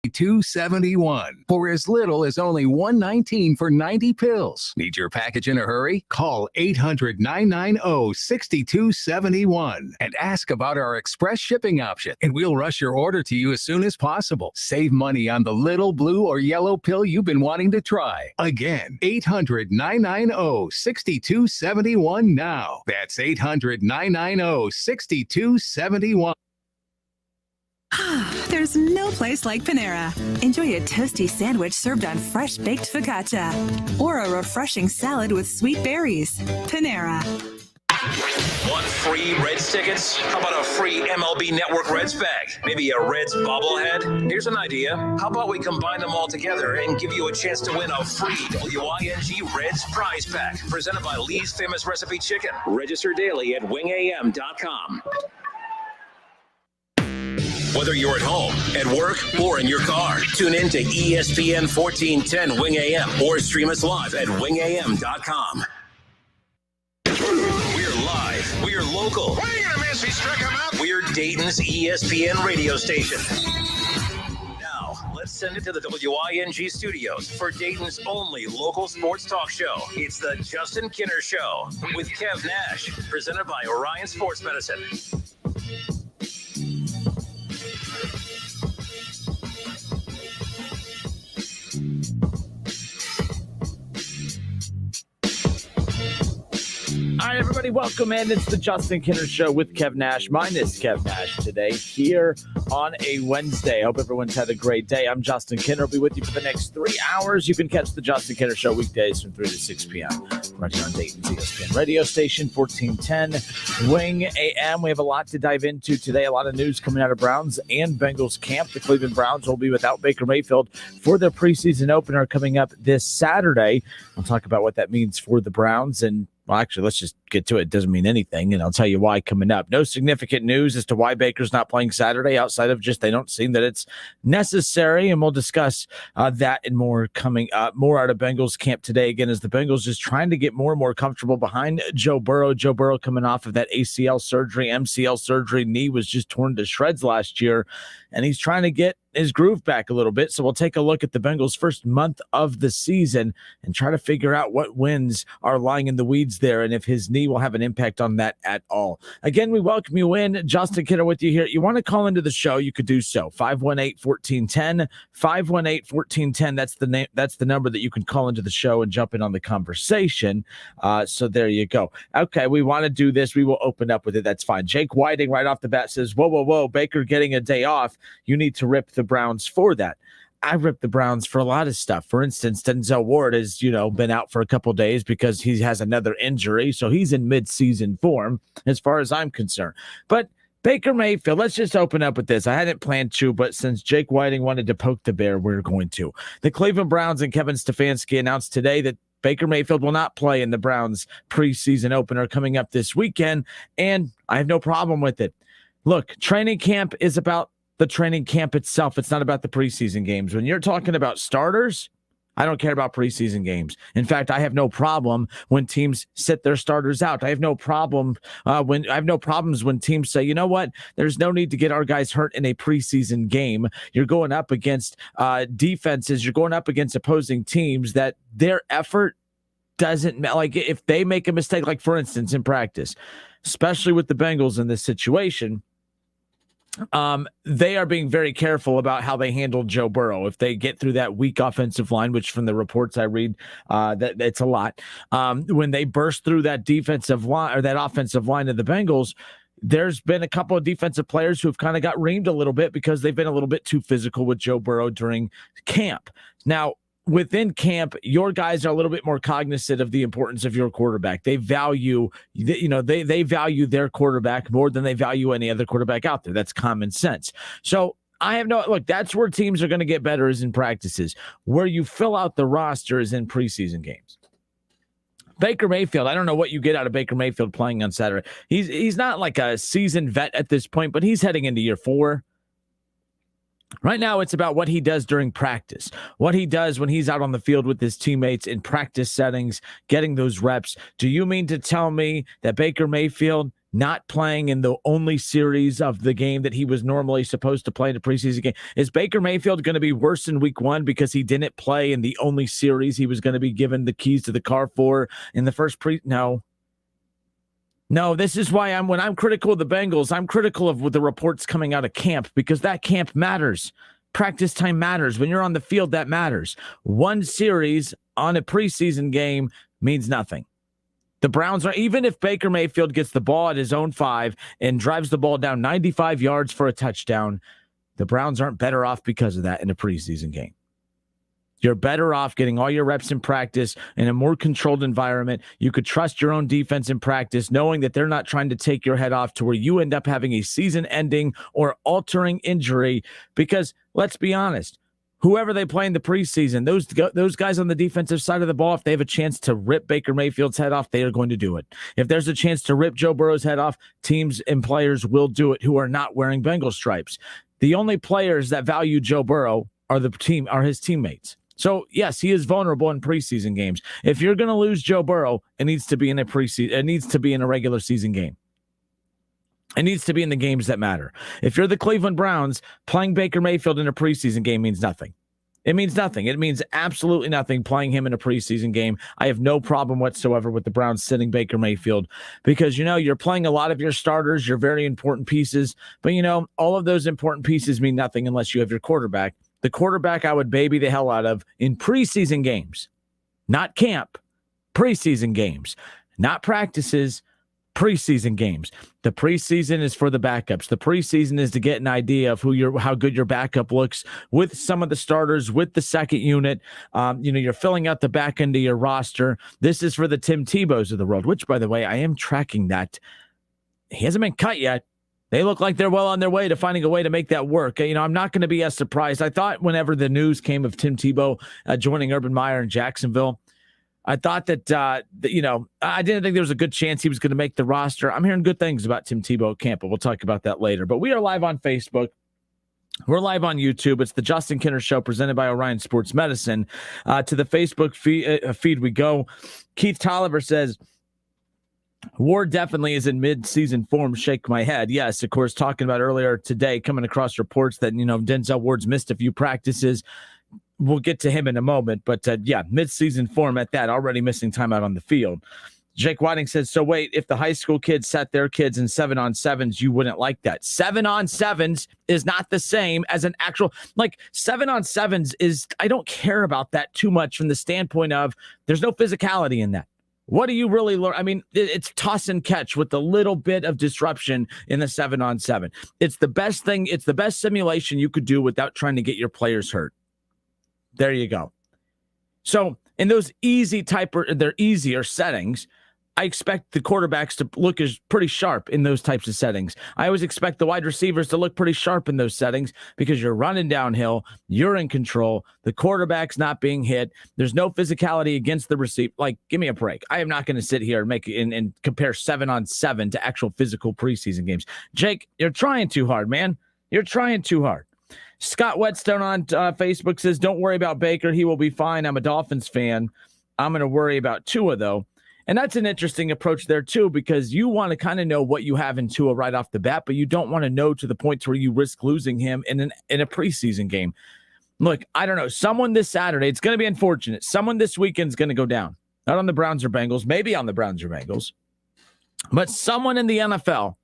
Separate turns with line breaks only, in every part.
$271 for as little as only $119 for 90 pills. Need your package in a hurry? Call 800-990-6271 and ask about our express shipping option, and we'll rush your order to you as soon as possible. Save money on the little blue or yellow pill you've been wanting to try. Again, 800-990-6271 now. That's 800-990-6271.
There's no place like Panera. Enjoy a toasty sandwich served on fresh baked focaccia or a refreshing salad with sweet berries. Panera.
Want free Reds tickets? How about a free MLB Network Reds bag? Maybe a Reds bobblehead? Here's an idea. How about we combine them all together and give you a chance to win a free WING Reds prize pack presented by Lee's Famous Recipe Chicken. Register daily at wingam.com. Whether you're at home, at work, or in your car, tune in to ESPN 1410 Wing AM or stream us live at wingam.com. We're live. We're local.
What are you gonna miss? He struck him out.
We're Dayton's ESPN radio station. Now, let's send it to the WING studios for Dayton's only local sports talk show. It's the Justin Kinner Show with Kev Nash, presented by Orion Sports Medicine.
All right, everybody, welcome in. It's the Justin Kinner Show with Kev Nash. Mine is Kev Nash today here on a Wednesday. Hope everyone's had a great day. I'm Justin Kinner. I'll be with you for the next 3 hours. You can catch the Justin Kinner Show weekdays from 3 to 6 p.m. right here on Dayton's ESPN radio station, 1410 Wing AM. We have a lot to dive into today. A lot of news coming out of Browns and Bengals camp. The Cleveland Browns will be without Baker Mayfield for their preseason opener coming up this Saturday. I'll talk about what that means for the Browns and well, actually, let's just get to it. It doesn't mean anything, and I'll tell you why coming up. No significant news as to why Baker's not playing Saturday outside of just they don't seem that it's necessary, and we'll discuss that and more coming up. More out of Bengals camp today, again, as the Bengals just trying to get more and more comfortable behind Joe Burrow. Joe Burrow coming off of that ACL surgery, MCL surgery. Knee was just torn to shreds last year, and he's trying to get his groove back a little bit. So we'll take a look at the Bengals' first month of the season and try to figure out what wins are lying in the weeds there and if his knee will have an impact on that at all. Again, we welcome you in. Justin Kinner with you here. You want to call into the show, you could do so. 518-1410, 518-1410. That's the number that you can call into the show and jump in on the conversation. So there you go. Okay, we want to do this. We will open up with it. That's fine. Jake Whiting right off the bat says, whoa, Baker getting a day off. You need to rip the Browns for that. I rip the Browns for a lot of stuff. For instance, Denzel Ward has, been out for a couple days because he has another injury. So he's in mid-season form as far as I'm concerned. But Baker Mayfield, let's just open up with this. I hadn't planned to, but since Jake Whiting wanted to poke the bear, we're going to. The Cleveland Browns and Kevin Stefanski announced today that Baker Mayfield will not play in the Browns preseason opener coming up this weekend, and I have no problem with it. Look, training camp is about the training camp itself. It's not about the preseason games. When you're talking about starters, I don't care about preseason games. In fact, I have no problem when teams sit their starters out. I have no problems when teams say, you know what, there's no need to get our guys hurt in a preseason game. You're going up against defenses. You're going up against opposing teams that their effort doesn't like if they make a mistake, like for instance in practice, especially with the Bengals in this situation. They are being very careful about how they handle Joe Burrow. If they get through that weak offensive line, which from the reports I read, that it's a lot. When they burst through that defensive line or that offensive line of the Bengals, there's been a couple of defensive players who have kind of got reamed a little bit because they've been a little bit too physical with Joe Burrow during camp. Now, within camp, your guys are a little bit more cognizant of the importance of your quarterback. They value, they value their quarterback more than they value any other quarterback out there. That's common sense. So that's where teams are going to get better is in practices. Where you fill out the roster is in preseason games. Baker Mayfield, I don't know what you get out of Baker Mayfield playing on Saturday. He's not like a seasoned vet at this point, but he's heading into year 4. Right now, it's about what he does during practice, what he does when he's out on the field with his teammates in practice settings, getting those reps. Do you mean to tell me that Baker Mayfield not playing in the only series of the game that he was normally supposed to play in a preseason game? Is Baker Mayfield going to be worse in week 1 because he didn't play in the only series he was going to be given the keys to the car for in the first No, this is why when I'm critical of the Bengals, I'm critical of the reports coming out of camp, because that camp matters. Practice time matters. When you're on the field, that matters. One series on a preseason game means nothing. The Browns are, even if Baker Mayfield gets the ball at his own 5 and drives the ball down 95 yards for a touchdown, the Browns aren't better off because of that in a preseason game. You're better off getting all your reps in practice in a more controlled environment. You could trust your own defense in practice, knowing that they're not trying to take your head off to where you end up having a season-ending or altering injury. Because let's be honest, whoever they play in the preseason, those guys on the defensive side of the ball, if they have a chance to rip Baker Mayfield's head off, they are going to do it. If there's a chance to rip Joe Burrow's head off, teams and players will do it who are not wearing Bengal stripes. The only players that value Joe Burrow are his teammates. So, yes, he is vulnerable in preseason games. If you're going to lose Joe Burrow, it needs to be in a preseason. It needs to be in a regular season game. It needs to be in the games that matter. If you're the Cleveland Browns, playing Baker Mayfield in a preseason game means nothing. It means nothing. It means absolutely nothing playing him in a preseason game. I have no problem whatsoever with the Browns sitting Baker Mayfield because, you're playing a lot of your starters, your very important pieces. But, all of those important pieces mean nothing unless you have your quarterback. The quarterback I would baby the hell out of in preseason games, not camp, preseason games, not practices, preseason games. The preseason is for the backups. The preseason is to get an idea of how good your backup looks with some of the starters, with the second unit. You're filling out the back end of your roster. This is for the Tim Tebows of the world, which, by the way, I am tracking that. He hasn't been cut yet. They look like they're well on their way to finding a way to make that work. I'm not going to be as surprised. I thought whenever the news came of Tim Tebow joining Urban Meyer in Jacksonville, I thought that, I didn't think there was a good chance he was going to make the roster. I'm hearing good things about Tim Tebow at camp, but we'll talk about that later. But we are live on Facebook. We're live on YouTube. It's the Justin Kinner Show presented by Orion Sports Medicine. To the Facebook feed we go. Keith Tolliver says, Ward definitely is in mid-season form. Shake my head. Yes, of course, talking about earlier today, coming across reports that, Denzel Ward's missed a few practices. We'll get to him in a moment. But, mid-season form at that, already missing time out on the field. Jake Whiting says, so wait, if the high school kids set their kids in 7-on-7s, you wouldn't like that. 7-on-7s is not the same as an actual, 7-on-7s is, I don't care about that too much from the standpoint of there's no physicality in that. What do you really learn? I mean, it's toss and catch with a little bit of disruption in the 7-on-7. It's the best thing. It's the best simulation you could do without trying to get your players hurt. There you go. So in those they're easier settings, I expect the quarterbacks to look as pretty sharp in those types of settings. I always expect the wide receivers to look pretty sharp in those settings because you're running downhill, you're in control, the quarterback's not being hit, there's no physicality against the receiver. Give me a break. I am not going to sit here and compare 7-on-7 to actual physical preseason games. Jake, you're trying too hard, man. You're trying too hard. Scott Whetstone on Facebook says, don't worry about Baker. He will be fine. I'm a Dolphins fan. I'm going to worry about Tua, though. And that's an interesting approach there, too, because you want to kind of know what you have in Tua right off the bat, but you don't want to know to the point to where you risk losing him in a preseason game. Look, I don't know. Someone this Saturday, it's going to be unfortunate. Someone this weekend is going to go down. Not on the Browns or Bengals, maybe on the Browns or Bengals. But someone in the NFL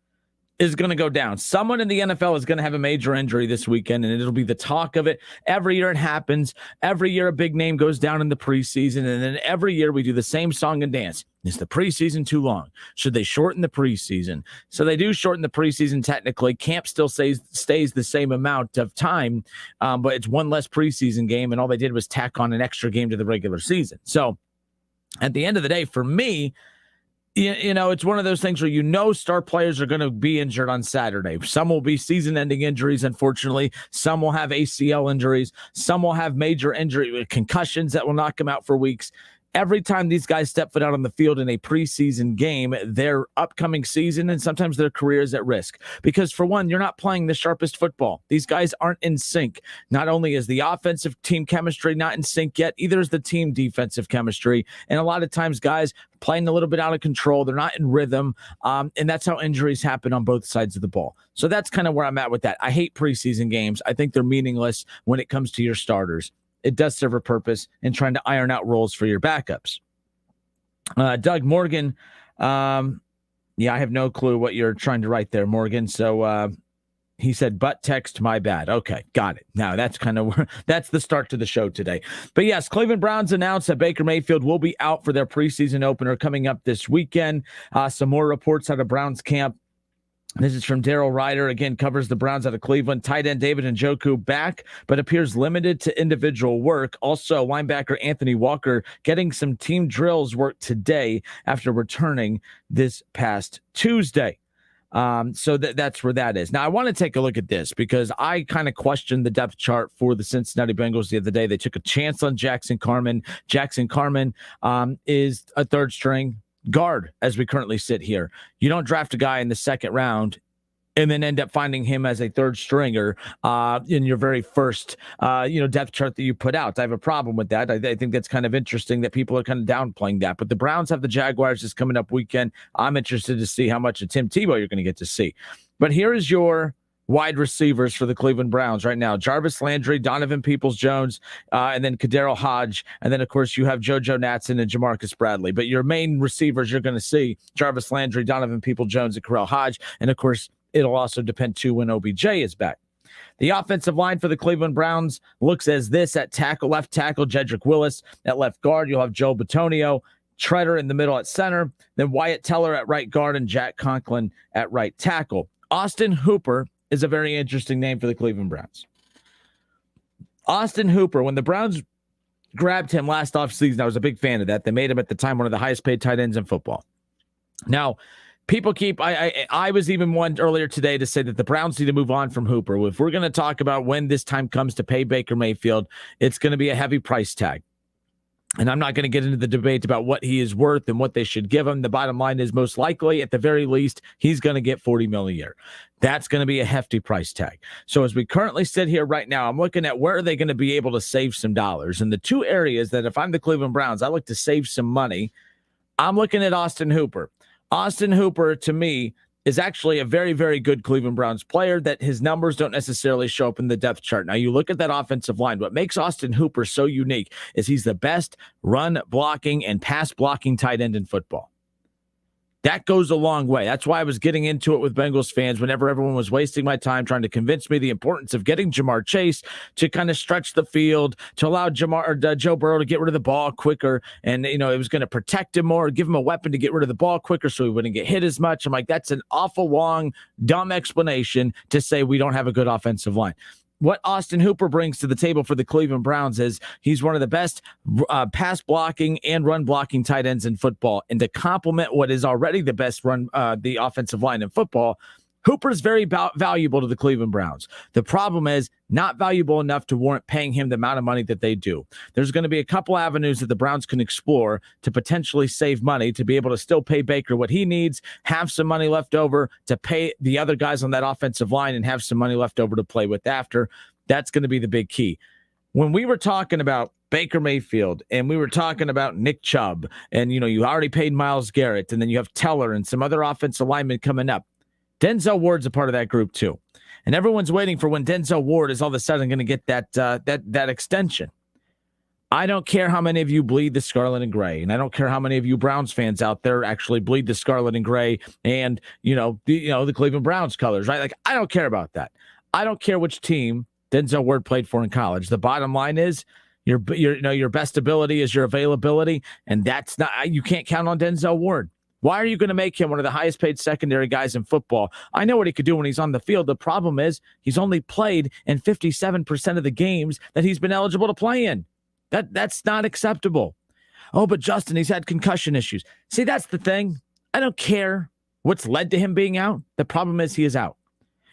is going to go down. Someone in the NFL is going to have a major injury this weekend, and it'll be the talk of it. Every year it happens. Every year a big name goes down in the preseason, and then every year we do the same song and dance. Is the preseason too long? Should they shorten the preseason? So they do shorten the preseason technically. Camp still stays the same amount of time, but it's one less preseason game, and all they did was tack on an extra game to the regular season. So at the end of the day, for me, it's one of those things where star players are going to be injured on Saturday. Some will be season-ending injuries, unfortunately. Some will have ACL injuries. Some will have major injury concussions that will knock them out for weeks. every time these guys step foot out on the field in a preseason game, their upcoming season and sometimes their career is at risk. Because for one, you're not playing the sharpest football. These guys aren't in sync. Not only is the offensive team chemistry not in sync yet, either is the team defensive chemistry. And a lot of times guys playing a little bit out of control. They're not in rhythm. And that's how injuries happen on both sides of the ball. So that's kind of where I'm at with that. I hate preseason games. I think they're meaningless when it comes to your starters. It does serve a purpose in trying to iron out roles for your backups. Doug Morgan, I have no clue what you're trying to write there, Morgan. So he said, but text, my bad. Okay, got it. Now that's kind of where that's the start to the show today. But yes, Cleveland Browns announced that Baker Mayfield will be out for their preseason opener coming up this weekend. Some more reports out of Browns camp. This is from Daryl Ryder, again, covers the Browns out of Cleveland. Tight end David Njoku back, but appears limited to individual work. Also, linebacker Anthony Walker getting some team drills work today after returning this past Tuesday. So that's where that is. Now, I want to take a look at this because I kind of questioned the depth chart for the Cincinnati Bengals the other day. They took a chance on Jackson Carman. Jackson Carman is a third string guard as we currently sit here. You don't draft a guy in the second round and then end up finding him as a third stringer in your very first depth chart that you put out. I have a problem with that. I think that's kind of interesting that people are kind of downplaying that. But the Browns have the Jaguars this coming up weekend. I'm interested to see how much of Tim Tebow you're going to get to see. But here is your wide receivers for the Cleveland Browns right now. Jarvis Landry, Donovan Peoples-Jones, and then Kadero Hodge. And then, of course, you have JoJo Natson and Jamarcus Bradley. But your main receivers you're going to see, Jarvis Landry, Donovan Peoples-Jones, and Kadero Hodge. And, of course, it'll also depend, too, when OBJ is back. The offensive line for the Cleveland Browns looks as this at tackle, left tackle, Jedrick Willis. At left guard, you'll have Joe Bitonio. Treader in the middle at center. Then Wyatt Teller at right guard and Jack Conklin at right tackle. Austin Hooper is a very interesting name for the Cleveland Browns. Austin Hooper, when the Browns grabbed him last offseason, I was a big fan of that. They made him at the time one of the highest paid tight ends in football. Now, people keep, I was even one earlier today to say that the Browns need to move on from Hooper. If we're going to talk about when this time comes to pay Baker Mayfield, it's going to be a heavy price tag. And I'm not going to get into the debate about what he is worth and what they should give him. The bottom line is most likely, at the very least, he's going to get $40 million a year. That's going to be a hefty price tag. So as we currently sit here right now, I'm looking at where are they going to be able to save some dollars. And the two areas that if I'm the Cleveland Browns, I look to save some money. I'm looking at Austin Hooper. Austin Hooper, to me, is actually a very, very good Cleveland Browns player that his numbers don't necessarily show up in the depth chart. Now, you look at that offensive line. What makes Austin Hooper so unique is he's the best run blocking and pass blocking tight end in football. That goes a long way. That's why I was getting into it with Bengals fans whenever everyone was wasting my time trying to convince me the importance of getting Jamar Chase to kind of stretch the field, to allow Joe Burrow to get rid of the ball quicker. And, it was going to protect him more, give him a weapon to get rid of the ball quicker so he wouldn't get hit as much. I'm like, that's an awful long, dumb explanation to say we don't have a good offensive line. What Austin Hooper brings to the table for the Cleveland Browns is he's one of the best pass blocking and run blocking tight ends in football. And to complement what is already the best the offensive line in football, Hooper is very valuable to the Cleveland Browns. The problem is not valuable enough to warrant paying him the amount of money that they do. There's going to be a couple avenues that the Browns can explore to potentially save money, to be able to still pay Baker what he needs, have some money left over to pay the other guys on that offensive line, and have some money left over to play with after. That's going to be the big key. When we were talking about Baker Mayfield and we were talking about Nick Chubb and, you already paid Myles Garrett and then you have Teller and some other offensive linemen coming up, Denzel Ward's a part of that group too. And everyone's waiting for when Denzel Ward is all of a sudden going to get that extension. I don't care how many of you bleed the scarlet and gray, and I don't care how many of you Browns fans out there actually bleed the scarlet and gray and, the Cleveland Browns colors, right? Like, I don't care about that. I don't care which team Denzel Ward played for in college. The bottom line is your best ability is your availability, and that's not, you can't count on Denzel Ward. Why are you going to make him one of the highest paid secondary guys in football? I know what he could do when he's on the field. The problem is he's only played in 57% of the games that he's been eligible to play in. That's not acceptable. Oh, but Justin, he's had concussion issues. See, that's the thing. I don't care what's led to him being out. The problem is he is out.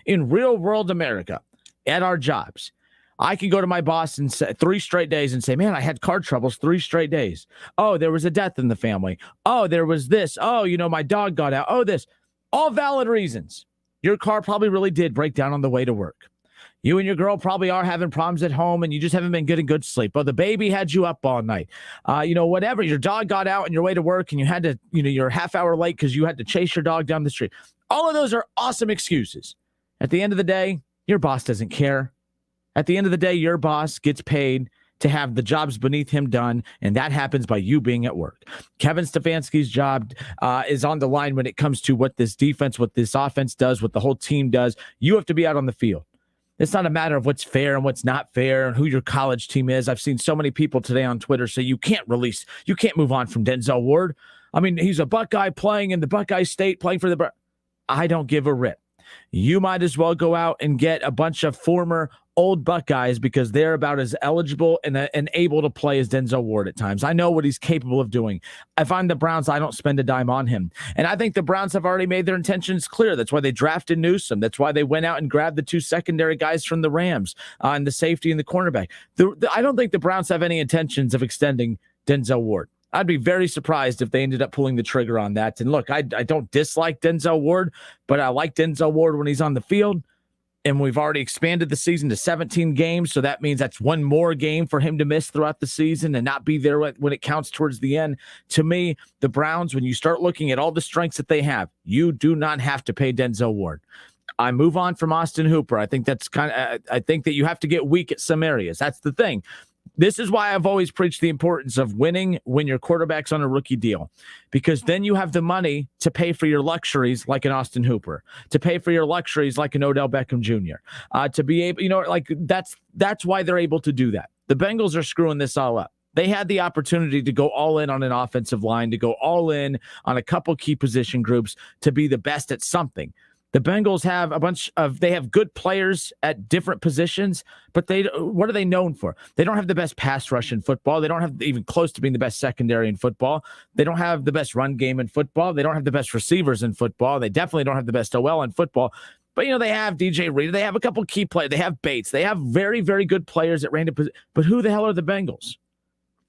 In real world America, at our jobs, I can go to my boss and say 3 straight days and say, man, I had car troubles 3 straight days. Oh, there was a death in the family. Oh, there was this. Oh, my dog got out. Oh, this. All valid reasons. Your car probably really did break down on the way to work. You and your girl probably are having problems at home and you just haven't been getting good sleep. Oh, the baby had you up all night. Whatever. Your dog got out on your way to work and you had to, you're a half hour late because you had to chase your dog down the street. All of those are awesome excuses. At the end of the day, your boss doesn't care. At the end of the day, your boss gets paid to have the jobs beneath him done, and that happens by you being at work. Kevin Stefanski's job is on the line when it comes to what this defense, what this offense does, what the whole team does. You have to be out on the field. It's not a matter of what's fair and what's not fair and who your college team is. I've seen so many people today on Twitter say you can't move on from Denzel Ward. I mean, he's a Buckeye playing in the Buckeye State, playing for the... I don't give a rip. You might as well go out and get a bunch of former old Buckeyes because they're about as eligible and able to play as Denzel Ward at times. I know what he's capable of doing. If I'm the Browns, I don't spend a dime on him. And I think the Browns have already made their intentions clear. That's why they drafted Newsome. That's why they went out and grabbed the 2 secondary guys from the Rams and the safety and the cornerback. I don't think the Browns have any intentions of extending Denzel Ward. I'd be very surprised if they ended up pulling the trigger on that. And look, I don't dislike Denzel Ward, but I like Denzel Ward when he's on the field. And we've already expanded the season to 17 games. So that means that's one more game for him to miss throughout the season and not be there when it counts towards the end. To me, the Browns, when you start looking at all the strengths that they have, you do not have to pay Denzel Ward. I move on from Austin Hooper. I think I think that you have to get weak at some areas. That's the thing. This is why I've always preached the importance of winning when your quarterback's on a rookie deal, because then you have the money to pay for your luxuries like an Austin Hooper, to pay for your luxuries like an Odell Beckham Jr., to be able, that's why they're able to do that. The Bengals are screwing this all up. They had the opportunity to go all in on an offensive line, to go all in on a couple key position groups, to be the best at something. The Bengals have they have good players at different positions, but what are they known for? They don't have the best pass rush in football. They don't have even close to being the best secondary in football. They don't have the best run game in football. They don't have the best receivers in football. They definitely don't have the best OL in football. But, they have DJ Reader. They have a couple key players. They have Bates. They have very, very good players at random positions. But who the hell are the Bengals?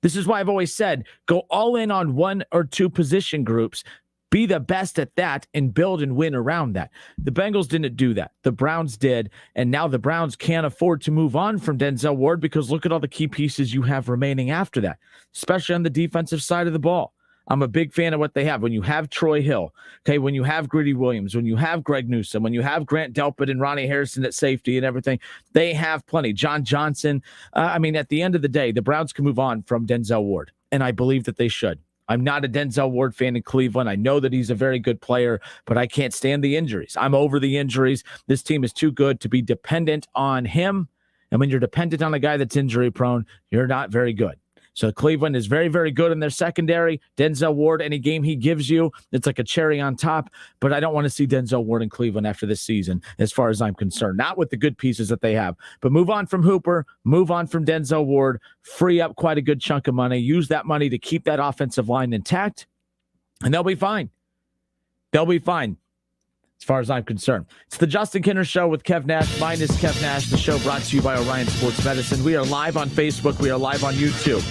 This is why I've always said, go all in on 1 or 2 position groups. Be the best at that and build and win around that. The Bengals didn't do that. The Browns did, and now the Browns can't afford to move on from Denzel Ward because look at all the key pieces you have remaining after that, especially on the defensive side of the ball. I'm a big fan of what they have. When you have Troy Hill, when you have Greedy Williams, when you have Greg Newsome, when you have Grant Delpit and Ronnie Harrison at safety and everything, they have plenty. John Johnson. At the end of the day, the Browns can move on from Denzel Ward, and I believe that they should. I'm not a Denzel Ward fan in Cleveland. I know that he's a very good player, but I can't stand the injuries. I'm over the injuries. This team is too good to be dependent on him. And when you're dependent on a guy that's injury prone, you're not very good. So Cleveland is very, very good in their secondary. Denzel Ward, any game he gives you, it's like a cherry on top. But I don't want to see Denzel Ward in Cleveland after this season, as far as I'm concerned. Not with the good pieces that they have. But move on from Hooper, move on from Denzel Ward, free up quite a good chunk of money, use that money to keep that offensive line intact, and they'll be fine. They'll be fine, as far as I'm concerned. It's the Justin Kinner Show with Kev Nash. Mine is Kev Nash. The show brought to you by Orion Sports Medicine. We are live on Facebook. We are live on YouTube.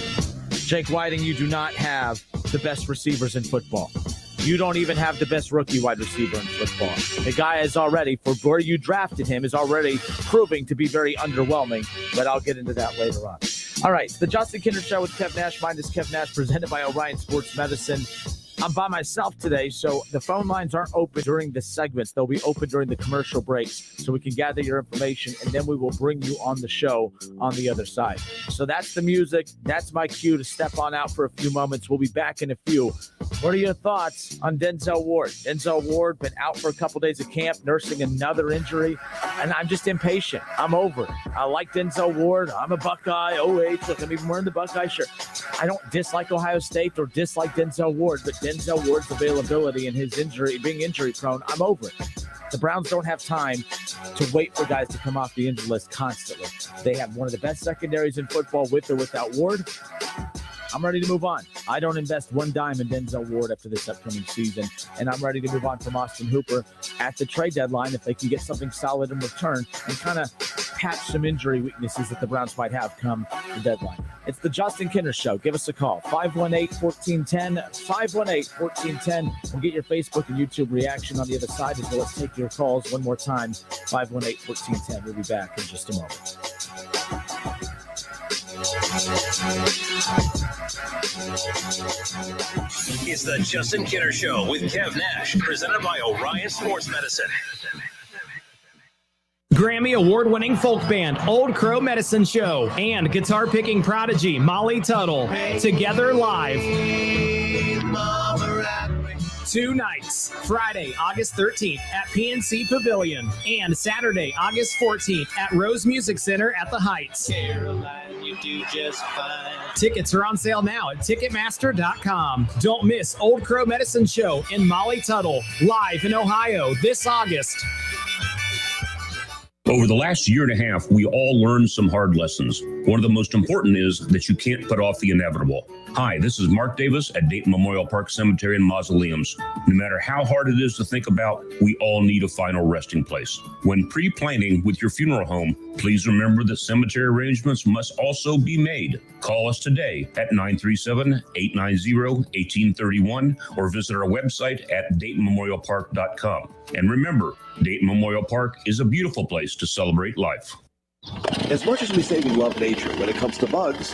Jake Whiting, you do not have the best receivers in football. You don't even have the best rookie wide receiver in football. The guy is already, for where you drafted him, is already proving to be very underwhelming, but I'll get into that later on. All right, the Justin Kinner Show with Kev Nash. Mine is Kev Nash, presented by Orion Sports Medicine. I'm by myself today, so the phone lines aren't open during the segments. They'll be open during the commercial breaks, so we can gather your information, and then we will bring you on the show on the other side. So that's the music. That's my cue to step on out for a few moments. We'll be back in a few. What are your thoughts on Denzel Ward? Denzel Ward been out for a couple days of camp, nursing another injury, and I'm just impatient. I'm over it. I like Denzel Ward. I'm a Buckeye. Look, I'm even wearing the Buckeye shirt. I don't dislike Ohio State or dislike Denzel Ward, but Denzel Ward's availability and his injury, being injury prone, I'm over it. The Browns don't have time to wait for guys to come off the injury list constantly. They have one of the best secondaries in football with or without Ward. I'm ready to move on. I don't invest one dime in Denzel Ward after this upcoming season, and I'm ready to move on from Austin Hooper at the trade deadline if they can get something solid in return and kind of patch some injury weaknesses that the Browns might have come the deadline. It's the Justin Kinner Show. Give us a call, 518-1410, 518-1410. We'll get your Facebook and YouTube reaction on the other side as well as take your calls one more time, 518-1410. We'll be back in just a moment.
It's the Justin Kinner Show with Kev Nash, presented by Orion Sports Medicine.
Grammy award-winning folk band Old Crow Medicine Show and guitar-picking prodigy Molly Tuttle together live. 2 nights, Friday, August 13th at PNC Pavilion and Saturday, August 14th at Rose Music Center at the Heights.
Caroline, you do just fine.
Tickets are on sale now at Ticketmaster.com. Don't miss Old Crow Medicine Show and Molly Tuttle live in Ohio this August.
Over the last year and a half, we all learned some hard lessons. One of the most important is that you can't put off the inevitable. Hi, this is Mark Davis at Dayton Memorial Park Cemetery and Mausoleums. No matter how hard it is to think about, we all need a final resting place. When pre-planning with your funeral home, please remember that cemetery arrangements must also be made. Call us today at 937-890-1831 or visit our website at DaytonMemorialPark.com. And remember, Dayton Memorial Park is a beautiful place to celebrate life.
As much as we say we love nature, when it comes to bugs,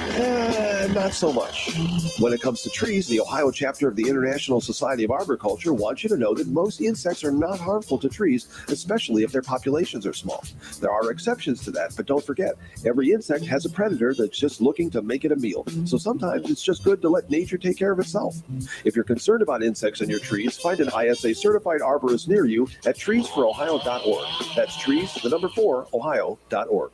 not so much. When it comes to trees, the Ohio chapter of the International Society of Arboriculture wants you to know that most insects are not harmful to trees, especially if their populations are small. There are exceptions to that, but don't forget, every insect has a predator that's just looking to make it a meal. So sometimes it's just good to let nature take care of itself. If you're concerned about insects in your trees, find an ISA certified arborist near you at treesforohio.org. That's trees, the number 4, ohio.org.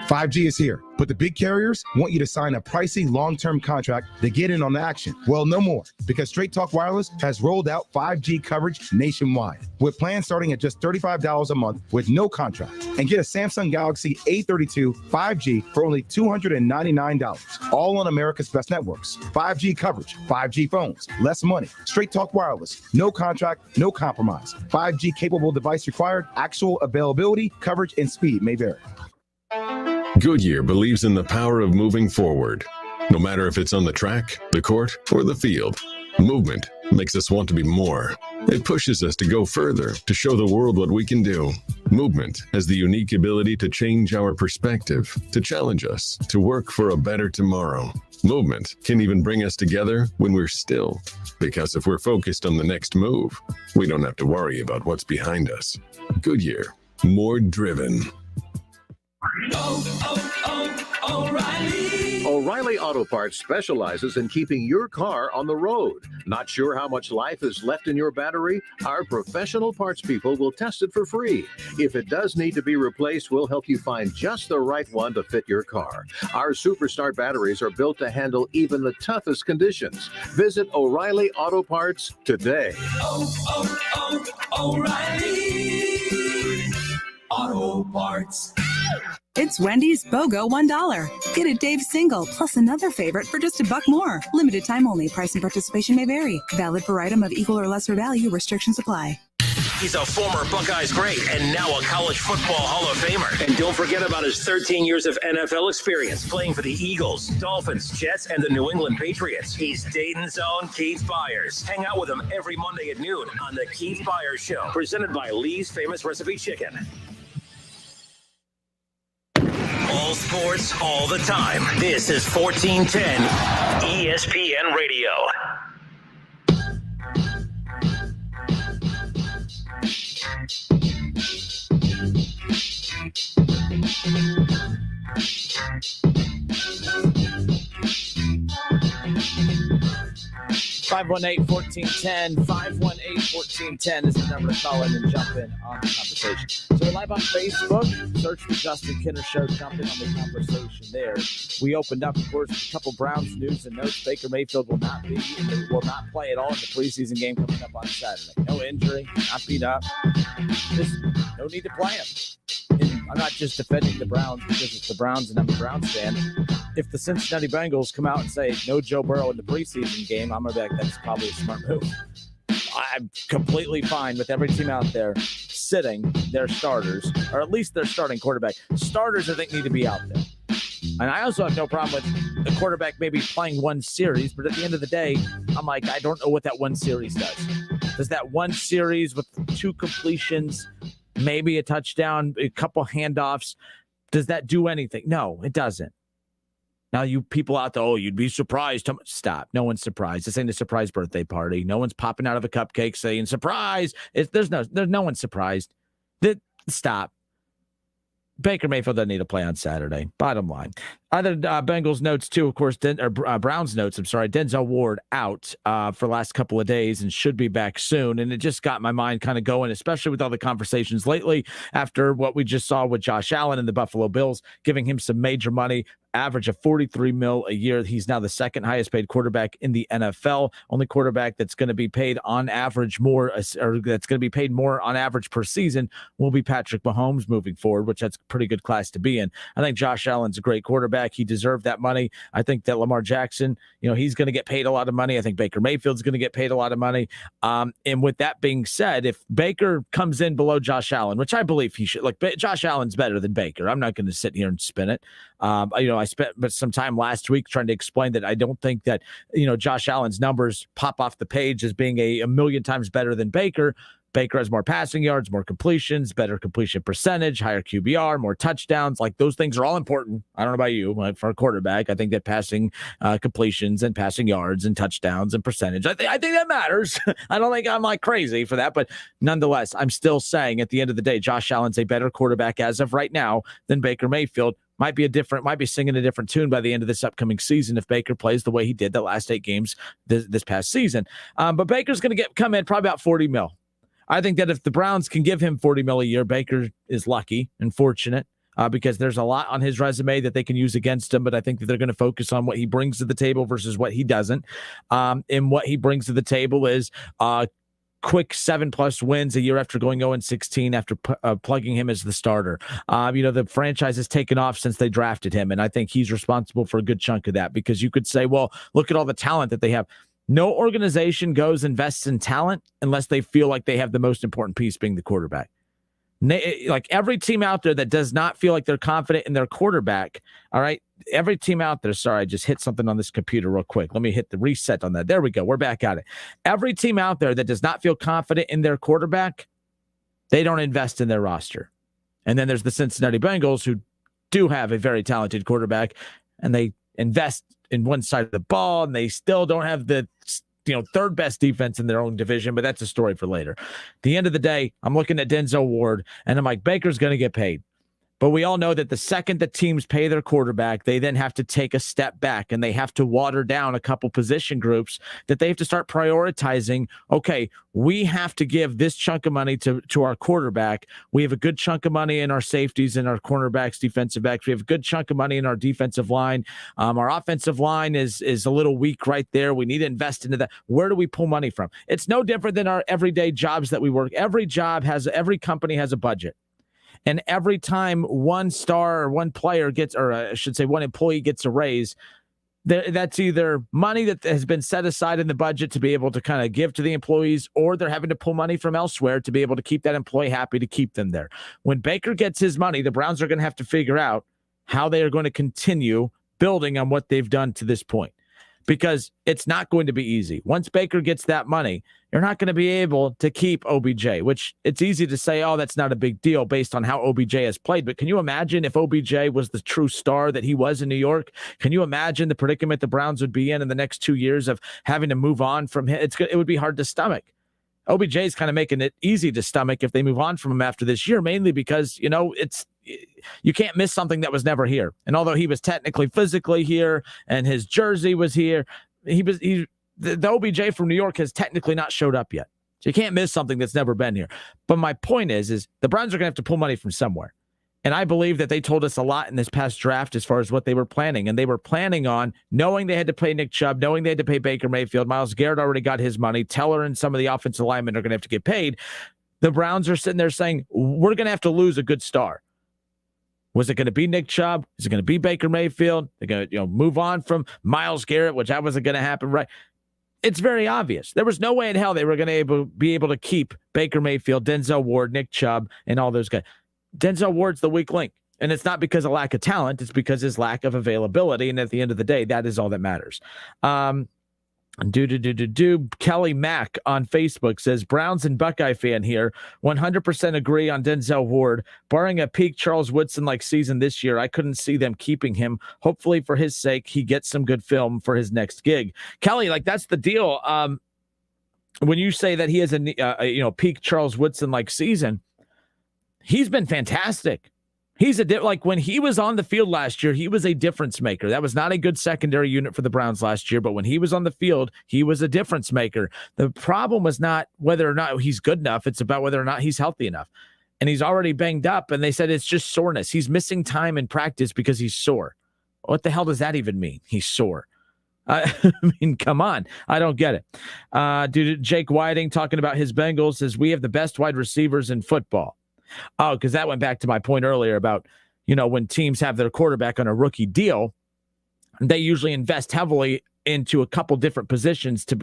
5G is here, but the big carriers want you to sign a pricey long-term contract to get in on the action. Well, no more, because Straight Talk Wireless has rolled out 5G coverage nationwide, with plans starting at just $35 a month with no contract. And get a Samsung Galaxy A32 5G for only $299, all on America's best networks. 5G coverage, 5G phones, less money. Straight Talk Wireless, no contract, no compromise. 5G capable device required, actual availability, coverage, and speed may vary.
Goodyear believes in the power of moving forward. No matter if it's on the track, the court, or the field, movement makes us want to be more. It pushes us to go further, to show the world what we can do. Movement has the unique ability to change our perspective, to challenge us, to work for a better tomorrow. Movement can even bring us together when we're still, because if we're focused on the next move, we don't have to worry about what's behind us. Goodyear, more driven.
O'Reilly Auto Parts specializes in keeping your car on the road. Not sure how much life is left in your battery? Our professional parts people will test it for free. If it does need to be replaced, we'll help you find just the right one to fit your car. Our Superstar batteries are built to handle even the toughest conditions. Visit O'Reilly Auto Parts today.
O'Reilly Auto Parts. It's Wendy's BOGO $1. Get a Dave single plus another favorite for just $1 more. Limited time only. Price and participation may vary. Valid per item of equal or lesser value. Restrictions apply.
He's a former Buckeyes great and now a college football Hall of Famer. And don't forget about his 13 years of NFL experience playing for the Eagles, Dolphins, Jets, and the New England Patriots. He's Dayton's own Keith Byers. Hang out with him every Monday at noon on the Keith Byers Show, presented by Lee's Famous Recipe Chicken. All sports, all the time. This is 1410 ESPN Radio.
(518-1410). 518-1410 is the number to call in and jump in on the conversation. So we're live on Facebook. Search the Justin Kinner Show. Jump in on the conversation there. We opened up, of course, a couple Browns news and notes. Baker Mayfield will not play at all in the preseason game coming up on Saturday. No injury, not beat up. Just no need to play him. And I'm not just defending the Browns because it's the Browns and I'm a Browns fan. If the Cincinnati Bengals come out and say no Joe Burrow in the preseason game, I'm going to be like, that's probably a smart move. I'm completely fine with every team out there sitting their starters, or at least their starting quarterback. Starters, I think, need to be out there. And I also have no problem with the quarterback maybe playing one series, but at the end of the day, I'm like, I don't know what that one series does. Does that one series with 2 completions, maybe a touchdown, a couple handoffs, does that do anything? No, it doesn't. Now, you people out there, you'd be surprised. Stop. No one's surprised. This ain't a surprise birthday party. No one's popping out of a cupcake saying, surprise. There's no one's surprised. Stop. Baker Mayfield doesn't need to play on Saturday. Bottom line. Other Bengals notes too, of course. Browns notes. I'm sorry. Denzel Ward out for the last couple of days and should be back soon. And it just got my mind kind of going, especially with all the conversations lately after what we just saw with Josh Allen and the Buffalo Bills, giving him some major money. Average of $43 million a year. He's now the second highest paid quarterback in the NFL. Only quarterback that's going to be paid on average more, or that's going to be paid more on average per season, will be Patrick Mahomes moving forward, which that's a pretty good class to be in. I think Josh Allen's a great quarterback. He deserved that money. I think that Lamar Jackson, he's going to get paid a lot of money. I think Baker Mayfield's going to get paid a lot of money. And with that being said, if Baker comes in below Josh Allen, which I believe he should, Josh Allen's better than Baker. I'm not going to sit here and spin it. I spent some time last week trying to explain that I don't think that, Josh Allen's numbers pop off the page as being a million times better than Baker. Baker has more passing yards, more completions, better completion percentage, higher QBR, more touchdowns. Like, those things are all important. I don't know about you, but for a quarterback, I think that passing completions and passing yards and touchdowns and percentage, I think that matters. I don't think I'm crazy for that, but nonetheless, I'm still saying at the end of the day, Josh Allen's a better quarterback as of right now than Baker Mayfield. Might be singing a different tune by the end of this upcoming season if Baker plays the way he did the last 8 games this past season. But Baker's going to come in probably about $40 million. I think that if the Browns can give him $40 million a year, Baker is lucky and fortunate because there's a lot on his resume that they can use against him. But I think that they're going to focus on what he brings to the table versus what he doesn't. And what he brings to the table is quick 7+ wins a year after going 0-16 after plugging him as the starter. The franchise has taken off since they drafted him, and I think he's responsible for a good chunk of that, because you could say, well, look at all the talent that they have. No organization invests in talent unless they feel like they have the most important piece being the quarterback. Like, every team out there that does not feel like they're confident in their quarterback, all right, every team out there, sorry, I just hit something on this computer real quick. Let me hit the reset on that. There we go. We're back at it. Every team out there that does not feel confident in their quarterback, they don't invest in their roster. And then there's the Cincinnati Bengals, who do have a very talented quarterback, and they invest in one side of the ball, and they still don't have the third best defense in their own division, but that's a story for later. At the end of the day, I'm looking at Denzel Ward, and I'm like, Baker's going to get paid. But we all know that the second that teams pay their quarterback, they then have to take a step back, and they have to water down a couple position groups that they have to start prioritizing. Okay, we have to give this chunk of money to our quarterback. We have a good chunk of money in our safeties and our cornerbacks, defensive backs. We have a good chunk of money in our defensive line. Our offensive line is a little weak right there. We need to invest into that. Where do we pull money from? It's no different than our everyday jobs that we work. Every company has a budget. And every time one star or one player gets, or I should say one employee gets a raise, that's either money that has been set aside in the budget to be able to kind of give to the employees, or they're having to pull money from elsewhere to be able to keep that employee happy, to keep them there. When Baker gets his money, the Browns are going to have to figure out how they are going to continue building on what they've done to this point, because it's not going to be easy. Once Baker gets that money, you're not going to be able to keep OBJ, which it's easy to say, oh, that's not a big deal based on how OBJ has played. But can you imagine if OBJ was the true star that he was in New York? Can you imagine the predicament the Browns would be in the next 2 years of having to move on from him? It would be hard to stomach. OBJ is kind of making it easy to stomach if they move on from him after this year, mainly because, you can't miss something that was never here. And although he was technically physically here and his jersey was here, the OBJ from New York has technically not showed up yet. So you can't miss something that's never been here. But my point is the Browns are going to have to pull money from somewhere. And I believe that they told us a lot in this past draft as far as what they were planning. And they were planning on knowing they had to pay Nick Chubb, knowing they had to pay Baker Mayfield. Myles Garrett already got his money. Teller and some of the offensive linemen are going to have to get paid. The Browns are sitting there saying, we're going to have to lose a good star. Was it going to be Nick Chubb? Is it going to be Baker Mayfield? They're going to move on from Myles Garrett, which that wasn't going to happen, right? It's very obvious. There was no way in hell they were going to be able to keep Baker Mayfield, Denzel Ward, Nick Chubb, and all those guys. Denzel Ward's the weak link. And it's not because of lack of talent. It's because his lack of availability. And at the end of the day, that is all that matters. Kelly Mack on Facebook says, Browns and Buckeye fan here, 100% agree on Denzel Ward. Barring a peak Charles Woodson-like season this year, I couldn't see them keeping him. Hopefully, for his sake, he gets some good film for his next gig. Kelly, like, that's the deal. When you say that he has a peak Charles Woodson-like season, he's been fantastic. He's like when he was on the field last year, he was a difference maker. That was not a good secondary unit for the Browns last year, but when he was on the field, he was a difference maker. The problem was not whether or not he's good enough. It's about whether or not he's healthy enough. And he's already banged up, and they said it's just soreness. He's missing time in practice because he's sore. What the hell does that even mean? He's sore. I mean, come on. I don't get it. Jake Whiting talking about his Bengals says, we have the best wide receivers in football. Oh, because that went back to my point earlier about, when teams have their quarterback on a rookie deal, they usually invest heavily into a couple different positions to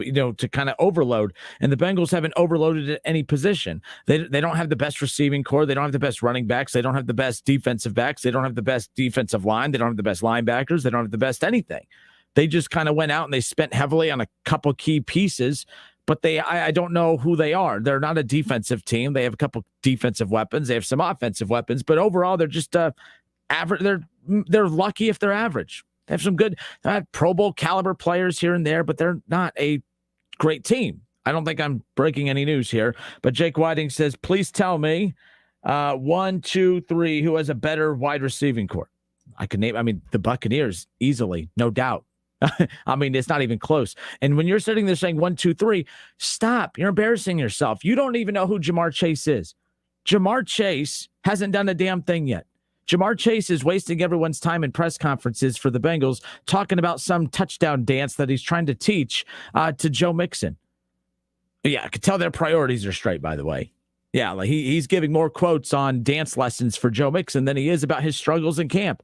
kind of overload. And the Bengals haven't overloaded at any position. They don't have the best receiving core. They don't have the best running backs. They don't have the best defensive backs. They don't have the best defensive line. They don't have the best linebackers. They don't have the best anything. They just kind of went out and they spent heavily on a couple key pieces. But I don't know who they are. They're not a defensive team. They have a couple defensive weapons. They have some offensive weapons. But overall, they're just average. They're lucky if they're average. They have some good Pro Bowl caliber players here and there, but they're not a great team. I don't think I'm breaking any news here. But Jake Whiting says, please tell me 1, 2, 3, who has a better wide receiving core? I can name, the Buccaneers easily, no doubt. It's not even close. And when you're sitting there saying 1, 2, 3, stop. You're embarrassing yourself. You don't even know who Jamar Chase is. Jamar Chase hasn't done a damn thing yet. Jamar Chase is wasting everyone's time in press conferences for the Bengals talking about some touchdown dance that he's trying to teach to Joe Mixon. Yeah, I could tell their priorities are straight, by the way. Yeah, like he's giving more quotes on dance lessons for Joe Mixon than he is about his struggles in camp.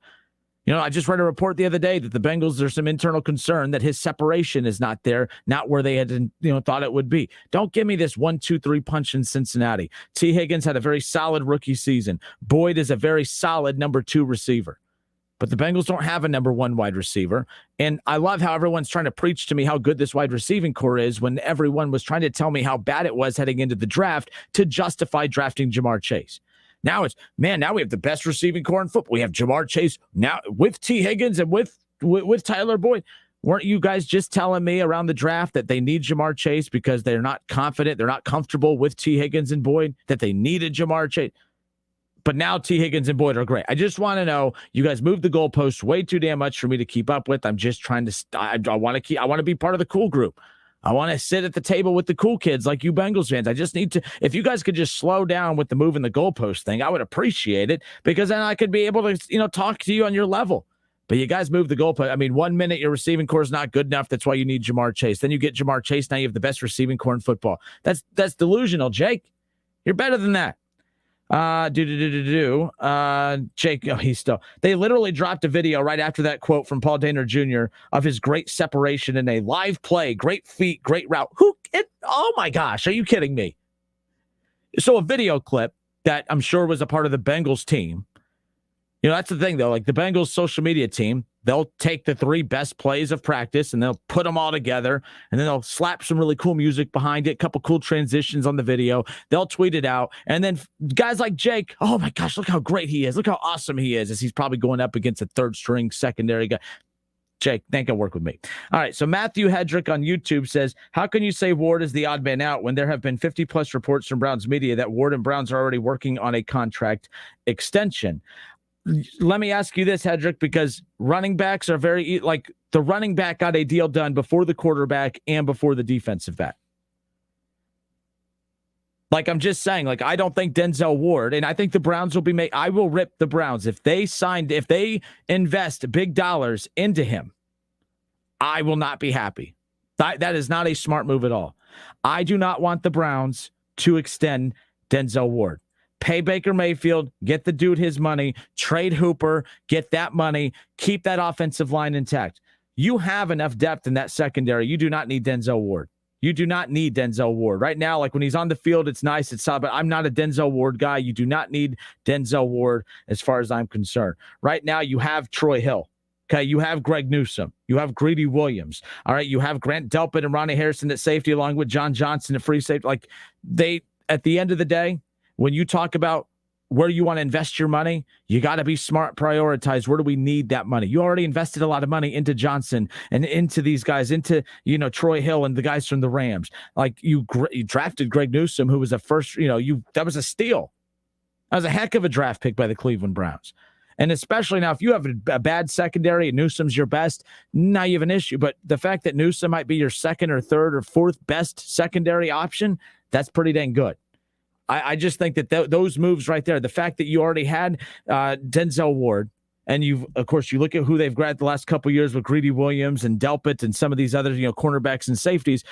I just read a report the other day that the Bengals, there's some internal concern that his separation is not there, not where they had thought it would be. Don't give me this 1, 2, 3 punch in Cincinnati. T. Higgins had a very solid rookie season. Boyd is a very solid number 2 receiver. But the Bengals don't have a number 1 wide receiver. And I love how everyone's trying to preach to me how good this wide receiving core is when everyone was trying to tell me how bad it was heading into the draft to justify drafting Jamar Chase. Now now we have the best receiving core in football. We have Jamar Chase now with T. Higgins and with Tyler Boyd. Weren't you guys just telling me around the draft that they need Jamar Chase because they're not confident, they're not comfortable with T. Higgins and Boyd, that they needed Jamar Chase? But now T. Higgins and Boyd are great. I just want to know, you guys moved the goalposts way too damn much for me to keep up with. I'm just trying to, I want to be part of the cool group. I want to sit at the table with the cool kids like you Bengals fans. I just need to, if you guys could just slow down with the moving the goalpost thing, I would appreciate it, because then I could be able to, talk to you on your level. But you guys move the goalpost. 1 minute your receiving core is not good enough. That's why you need Jamar Chase. Then you get Jamar Chase. Now you have the best receiving core in football. That's delusional, Jake. You're better than that. Jake, they literally dropped a video right after that quote from Paul Dehner Jr. of his great separation in a live play, great feet, great route. Oh my gosh, are you kidding me? So a video clip that I'm sure was a part of the Bengals team. That's the thing though, like the Bengals social media team, they'll take the 3 best plays of practice and they'll put them all together, and then they'll slap some really cool music behind it, a couple cool transitions on the video. They'll tweet it out. And then guys like Jake, oh my gosh, look how great he is. Look how awesome he is, as he's probably going up against a 3rd string secondary guy. Jake, think you'll work with me. All right, so Matthew Hedrick on YouTube says, how can you say Ward is the odd man out when there have been 50-plus reports from Browns media that Ward and Browns are already working on a contract extension? Let me ask you this, Hedrick, because running backs are the running back got a deal done before the quarterback and before the defensive back. I'm just saying, I don't think Denzel Ward, and I think the Browns will be I will rip the Browns if they invest big dollars into him. I will not be happy. That is not a smart move at all. I do not want the Browns to extend Denzel Ward. Pay Baker Mayfield, get the dude his money, trade Hooper, get that money, keep that offensive line intact. You have enough depth in that secondary. You do not need Denzel Ward. You do not need Denzel Ward. Right now, like when he's on the field, it's nice, it's solid, but I'm not a Denzel Ward guy. You do not need Denzel Ward as far as I'm concerned. Right now, you have Troy Hill. Okay, you have Greg Newsome. You have Greedy Williams. All right, you have Grant Delpit and Ronnie Harrison at safety, along with John Johnson at free safety. Like, at the end of the day, when you talk about where you want to invest your money, you got to be smart, prioritize where do we need that money. You already invested a lot of money into Johnson and into these guys, into, Troy Hill and the guys from the Rams. Like you drafted Greg Newsome, who was a first, that was a steal. That was a heck of a draft pick by the Cleveland Browns. And especially now, if you have a bad secondary and Newsome's your best, now you have an issue. But the fact that Newsome might be your second or third or fourth best secondary option, that's pretty dang good. I just think that those moves right there, the fact that you already had Denzel Ward, and you look at who they've grabbed the last couple of years with Greedy Williams and Delpit and some of these other, cornerbacks and safeties,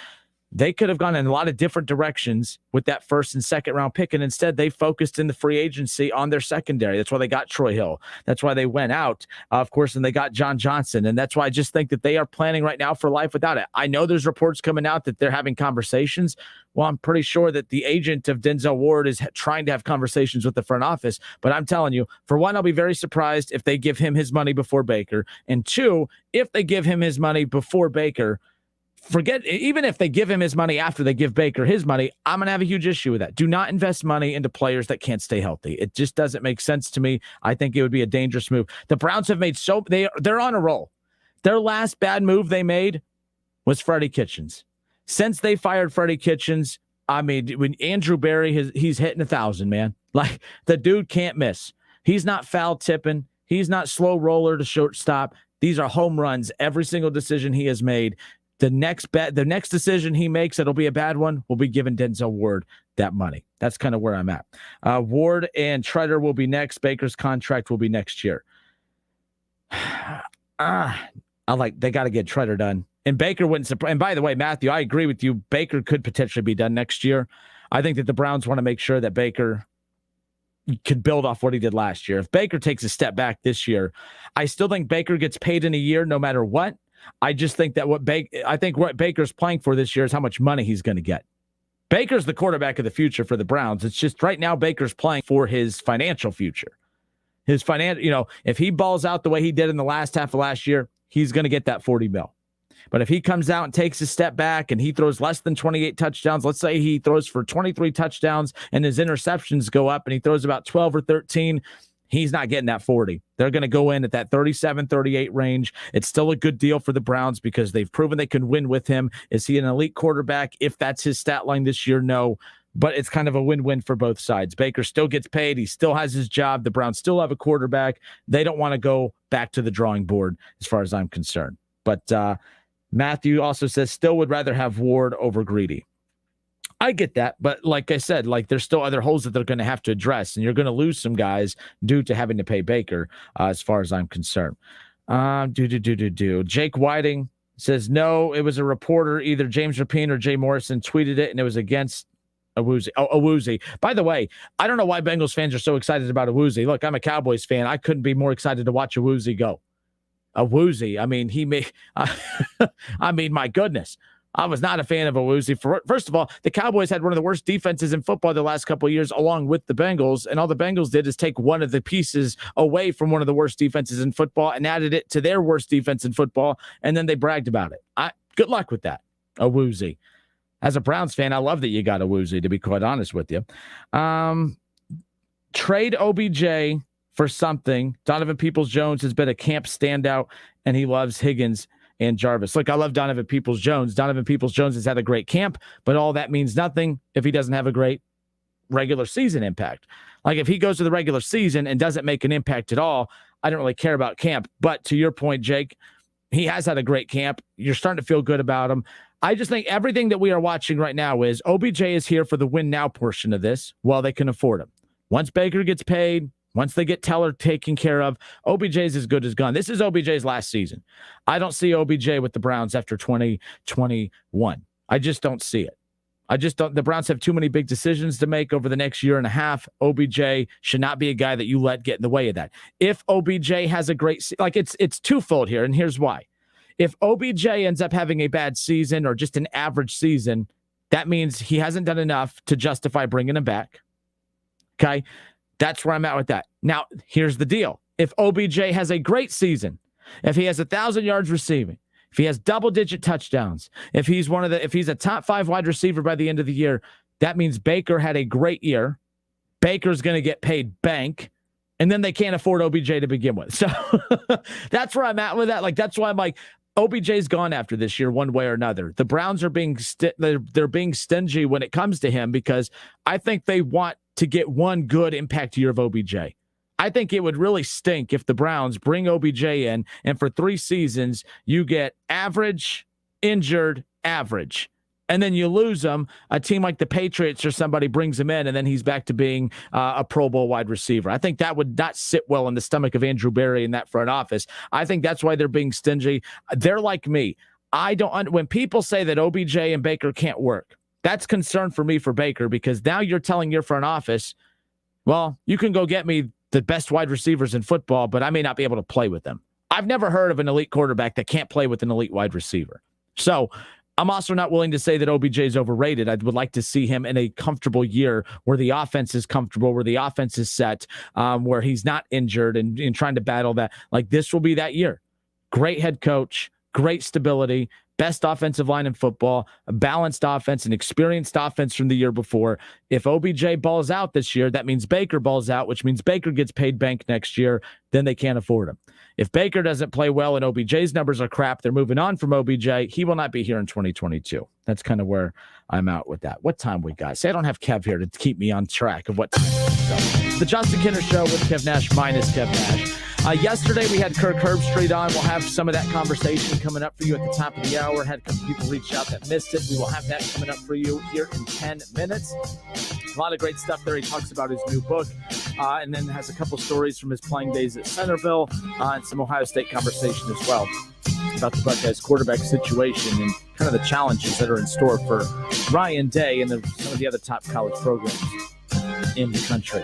they could have gone in a lot of different directions with that first and second round pick. And instead they focused in the free agency on their secondary. That's why they got Troy Hill. That's why they went out, of course, and they got John Johnson. And that's why I just think that they are planning right now for life without it. I know there's reports coming out that they're having conversations. Well, I'm pretty sure that the agent of Denzel Ward is trying to have conversations with the front office. But I'm telling you, for one, I'll be very surprised if they give him his money before Baker. And two, if they give him his money before Baker, even if they give him his money after they give Baker his money, I'm going to have a huge issue with that. Do not invest money into players that can't stay healthy. It just doesn't make sense to me. I think it would be a dangerous move. The Browns have made they're on a roll. Their last bad move they made was Freddie Kitchens. Since they fired Freddie Kitchens, I mean, when Andrew Berry, he's hitting 1,000, man. Like, the dude can't miss. He's not foul tipping. He's not slow roller to shortstop. These are home runs. Every single decision he has made. The next decision he makes, it'll be a bad one, will be giving Denzel Ward that money. That's kind of where I'm at. Ward and Treader will be next. Baker's contract will be next year. They got to get Treader done. And Baker wouldn't surprise. And by the way, Matthew, I agree with you. Baker could potentially be done next year. I think that the Browns want to make sure that Baker could build off what he did last year. If Baker takes a step back this year, I still think Baker gets paid in a year no matter what. I just think that what Baker's playing for this year is how much money he's going to get. Baker's the quarterback of the future for the Browns. It's just right now Baker's playing for his financial future. If he balls out the way he did in the last half of last year, he's going to get that $40 million. But if he comes out and takes a step back and he throws less than 28 touchdowns, let's say he throws for 23 touchdowns and his interceptions go up and he throws about 12 or 13, he's not getting that 40. They're going to go in at that 37, 38 range. It's still a good deal for the Browns because they've proven they can win with him. Is he an elite quarterback? If that's his stat line this year, no. But it's kind of a win-win for both sides. Baker still gets paid. He still has his job. The Browns still have a quarterback. They don't want to go back to the drawing board as far as I'm concerned. But Matthew also says still would rather have Ward over Greedy. I get that, but like I said, there's still other holes that they're going to have to address, and you're going to lose some guys due to having to pay Baker, as far as I'm concerned. Jake Whiting says, no, it was a reporter, either James Rapine or Jay Morrison tweeted it, and it was against Awuzie. Awuzie. By the way, I don't know why Bengals fans are so excited about Awuzie. Look, I'm a Cowboys fan. I couldn't be more excited to watch Awuzie go. Awuzie, my goodness. I was not a fan of Awuzie. First of all, the Cowboys had one of the worst defenses in football the last couple of years, along with the Bengals, and all the Bengals did is take one of the pieces away from one of the worst defenses in football and added it to their worst defense in football, and then they bragged about it. Good luck with that, Awuzie. As a Browns fan, I love that you got Awuzie, to be quite honest with you. Trade OBJ for something. Donovan Peoples-Jones has been a camp standout, and he loves Higgins and Jarvis. Look, I love Donovan Peoples-Jones. Donovan Peoples-Jones has had a great camp, but all that means nothing if he doesn't have a great regular season impact. Like, if he goes to the regular season and doesn't make an impact at all, I don't really care about camp. But to your point, Jake, he has had a great camp. You're starting to feel good about him. I just think everything that we are watching right now is OBJ is here for the win now portion of this while they can afford him. Once Baker gets paid, once they get Teller taken care of, OBJ's as good as gone. This is OBJ's last season. I don't see OBJ with the Browns after 2021. I just don't see it. The Browns have too many big decisions to make over the next year and a half. OBJ should not be a guy that you let get in the way of that. If OBJ has a great, it's twofold here, and here's why. If OBJ ends up having a bad season or just an average season, that means he hasn't done enough to justify bringing him back. Okay? That's where I'm at with that. Now, here's the deal. If OBJ has a great season, if he has 1,000 yards receiving, if he has double-digit touchdowns, if he's a top 5 wide receiver by the end of the year, that means Baker had a great year. Baker's going to get paid bank, and then they can't afford OBJ to begin with. So that's where I'm at with that. Like, that's why I'm like, OBJ's gone after this year one way or another. The Browns are being they're being stingy when it comes to him because I think they want to get one good impact year of OBJ. I think it would really stink if the Browns bring OBJ in and for 3 seasons you get average, injured, average. And then you lose him. A team like the Patriots or somebody brings him in, and then he's back to being a Pro Bowl wide receiver. I think that would not sit well in the stomach of Andrew Berry in that front office. I think that's why they're being stingy. They're like me. When people say that OBJ and Baker can't work, that's concern for me for Baker, because now you're telling your front office, well, you can go get me the best wide receivers in football, but I may not be able to play with them. I've never heard of an elite quarterback that can't play with an elite wide receiver. So I'm also not willing to say that OBJ is overrated. I would like to see him in a comfortable year where the offense is comfortable, where the offense is set, where he's not injured and trying to battle that. Like, this will be that year. Great head coach, great stability, best offensive line in football, a balanced offense, an experienced offense from the year before. If OBJ balls out this year, that means Baker balls out, which means Baker gets paid bank next year. Then they can't afford him. If Baker doesn't play well and OBJ's numbers are crap, they're moving on from OBJ. He will not be here in 2022. That's kind of where I'm out with that. What time we got? See, I don't have Kev here to keep me on track of what time. So, the Justin Kinner Show with Kev Nash minus Kev Nash. Yesterday, we had Kirk Herbstreit on. We'll have some of that conversation coming up for you at the top of the hour. Had a couple people reach out that missed it. We will have that coming up for you here in 10 minutes. A lot of great stuff there. He talks about his new book and then has a couple stories from his playing days at Centerville and some Ohio State conversation as well about the Buckeyes quarterback situation and kind of the challenges that are in store for Ryan Day and some of the other top college programs in the country.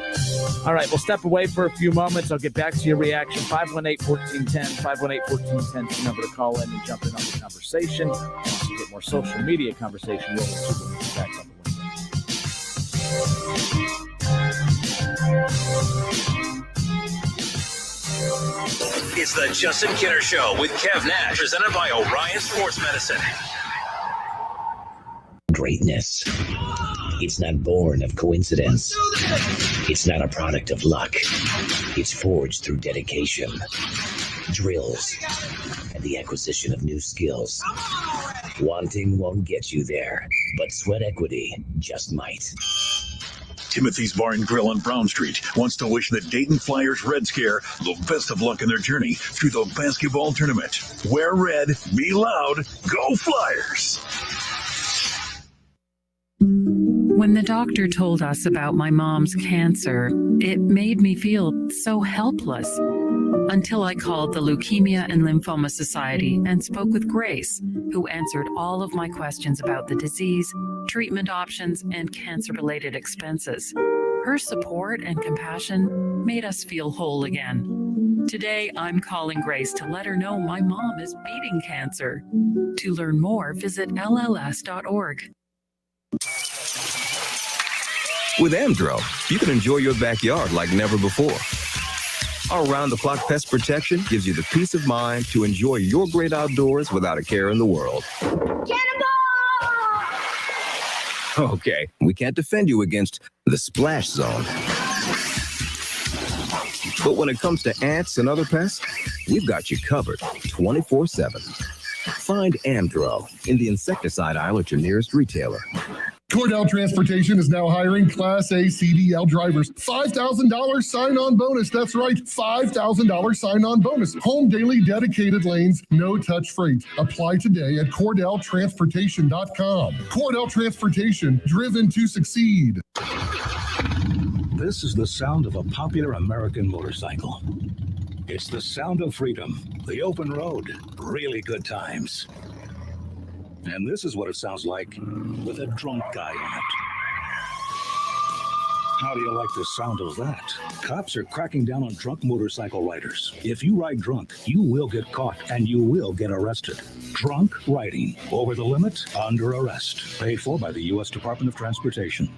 All right, we'll step away for a few moments. I'll get back to your reaction. 518-1410, 518-1410 is the number to call in and jump in on the conversation. Also get more social media conversation rolling too when we get back on the
It's the Justin Kinner Show with Kev Nash, presented by Orion Sports Medicine.
Greatness. It's not born of coincidence. It's not a product of luck. It's forged through dedication, drills, and the acquisition of new skills. Wanting won't get you there, but sweat equity just might.
Timothy's Bar and Grill on Brown Street wants to wish the Dayton Flyers Red Scare the best of luck in their journey through the basketball tournament. Wear red, be loud, go Flyers!
When the doctor told us about my mom's cancer, it made me feel so helpless. Until I called the Leukemia and Lymphoma Society and spoke with Grace, who answered all of my questions about the disease, treatment options, and cancer-related expenses. Her support and compassion made us feel whole again. Today, I'm calling Grace to let her know my mom is beating cancer. To learn more, visit lls.org.
With Amdro, you can enjoy your backyard like never before. Our round-the-clock pest protection gives you the peace of mind to enjoy your great outdoors without a care in the world. Cannonball! Okay, we can't defend you against the splash zone. But when it comes to ants and other pests, we've got you covered 24/7. Find Amdro in the insecticide aisle at your nearest retailer.
Cordell Transportation is now hiring Class A CDL drivers. $5,000 sign-on bonus. That's right, $5,000 sign-on bonus. Home daily dedicated lanes, no-touch freight. Apply today at CordellTransportation.com. Cordell Transportation, driven to succeed.
This is the sound of a popular American motorcycle. It's the sound of freedom, the open road, really good times. And this is what it sounds like with a drunk guy in How do you like the sound of that? Cops are cracking down on drunk motorcycle riders. If you ride drunk, you will get caught and you will get arrested. Drunk riding. Over the limit, under arrest. Paid for by the U.S. Department of Transportation.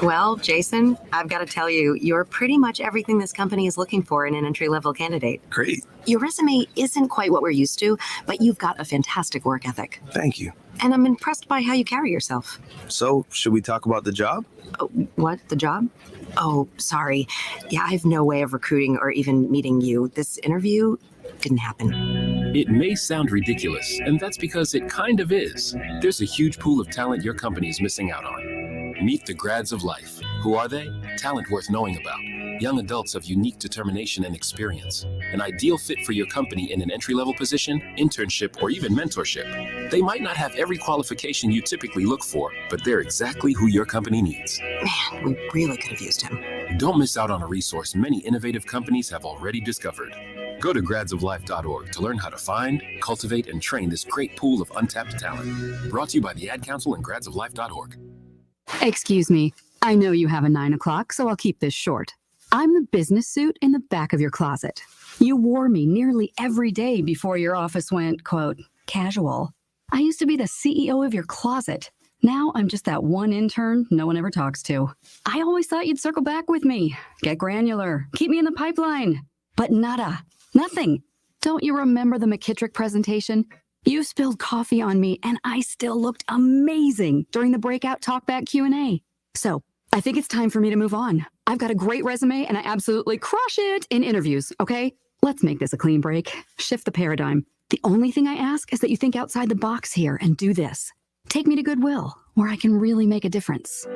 Well, Jason, I've got to tell you, you're pretty much everything this company is looking for in an entry-level candidate.
Great.
Your resume isn't quite what we're used to, but you've got a fantastic work ethic.
Thank you.
And I'm impressed by how you carry yourself.
So, should we talk about the job?
What? The job? Oh, sorry. Yeah, I have no way of recruiting or even meeting you. This interview didn't happen.
It may sound ridiculous, and that's because it kind of is. There's a huge pool of talent your company is missing out on. Meet the grads of life. Who are they? Talent worth knowing about. Young adults of unique determination and experience. An ideal fit for your company in an entry-level position, internship, or even mentorship. They might not have every qualification you typically look for, but they're exactly who your company needs.
Man, we really could have used him.
Don't miss out on a resource many innovative companies have already discovered. Go to gradsoflife.org to learn how to find, cultivate, and train this great pool of untapped talent. Brought to you by the Ad Council and gradsoflife.org.
Excuse me. I know you have a 9 o'clock, so I'll keep this short. I'm the business suit in the back of your closet. You wore me nearly every day before your office went, quote, casual. I used to be the CEO of your closet. Now I'm just that one intern no one ever talks to. I always thought you'd circle back with me, get granular, keep me in the pipeline. But nada, nothing. Don't you remember the McKittrick presentation? You spilled coffee on me and I still looked amazing during the breakout talkback Q&A. So I think it's time for me to move on. I've got a great resume and I absolutely crush it in interviews, okay? Let's make this a clean break. Shift the paradigm. The only thing I ask is that you think outside the box here and do this. Take me to Goodwill, where I can really make a difference.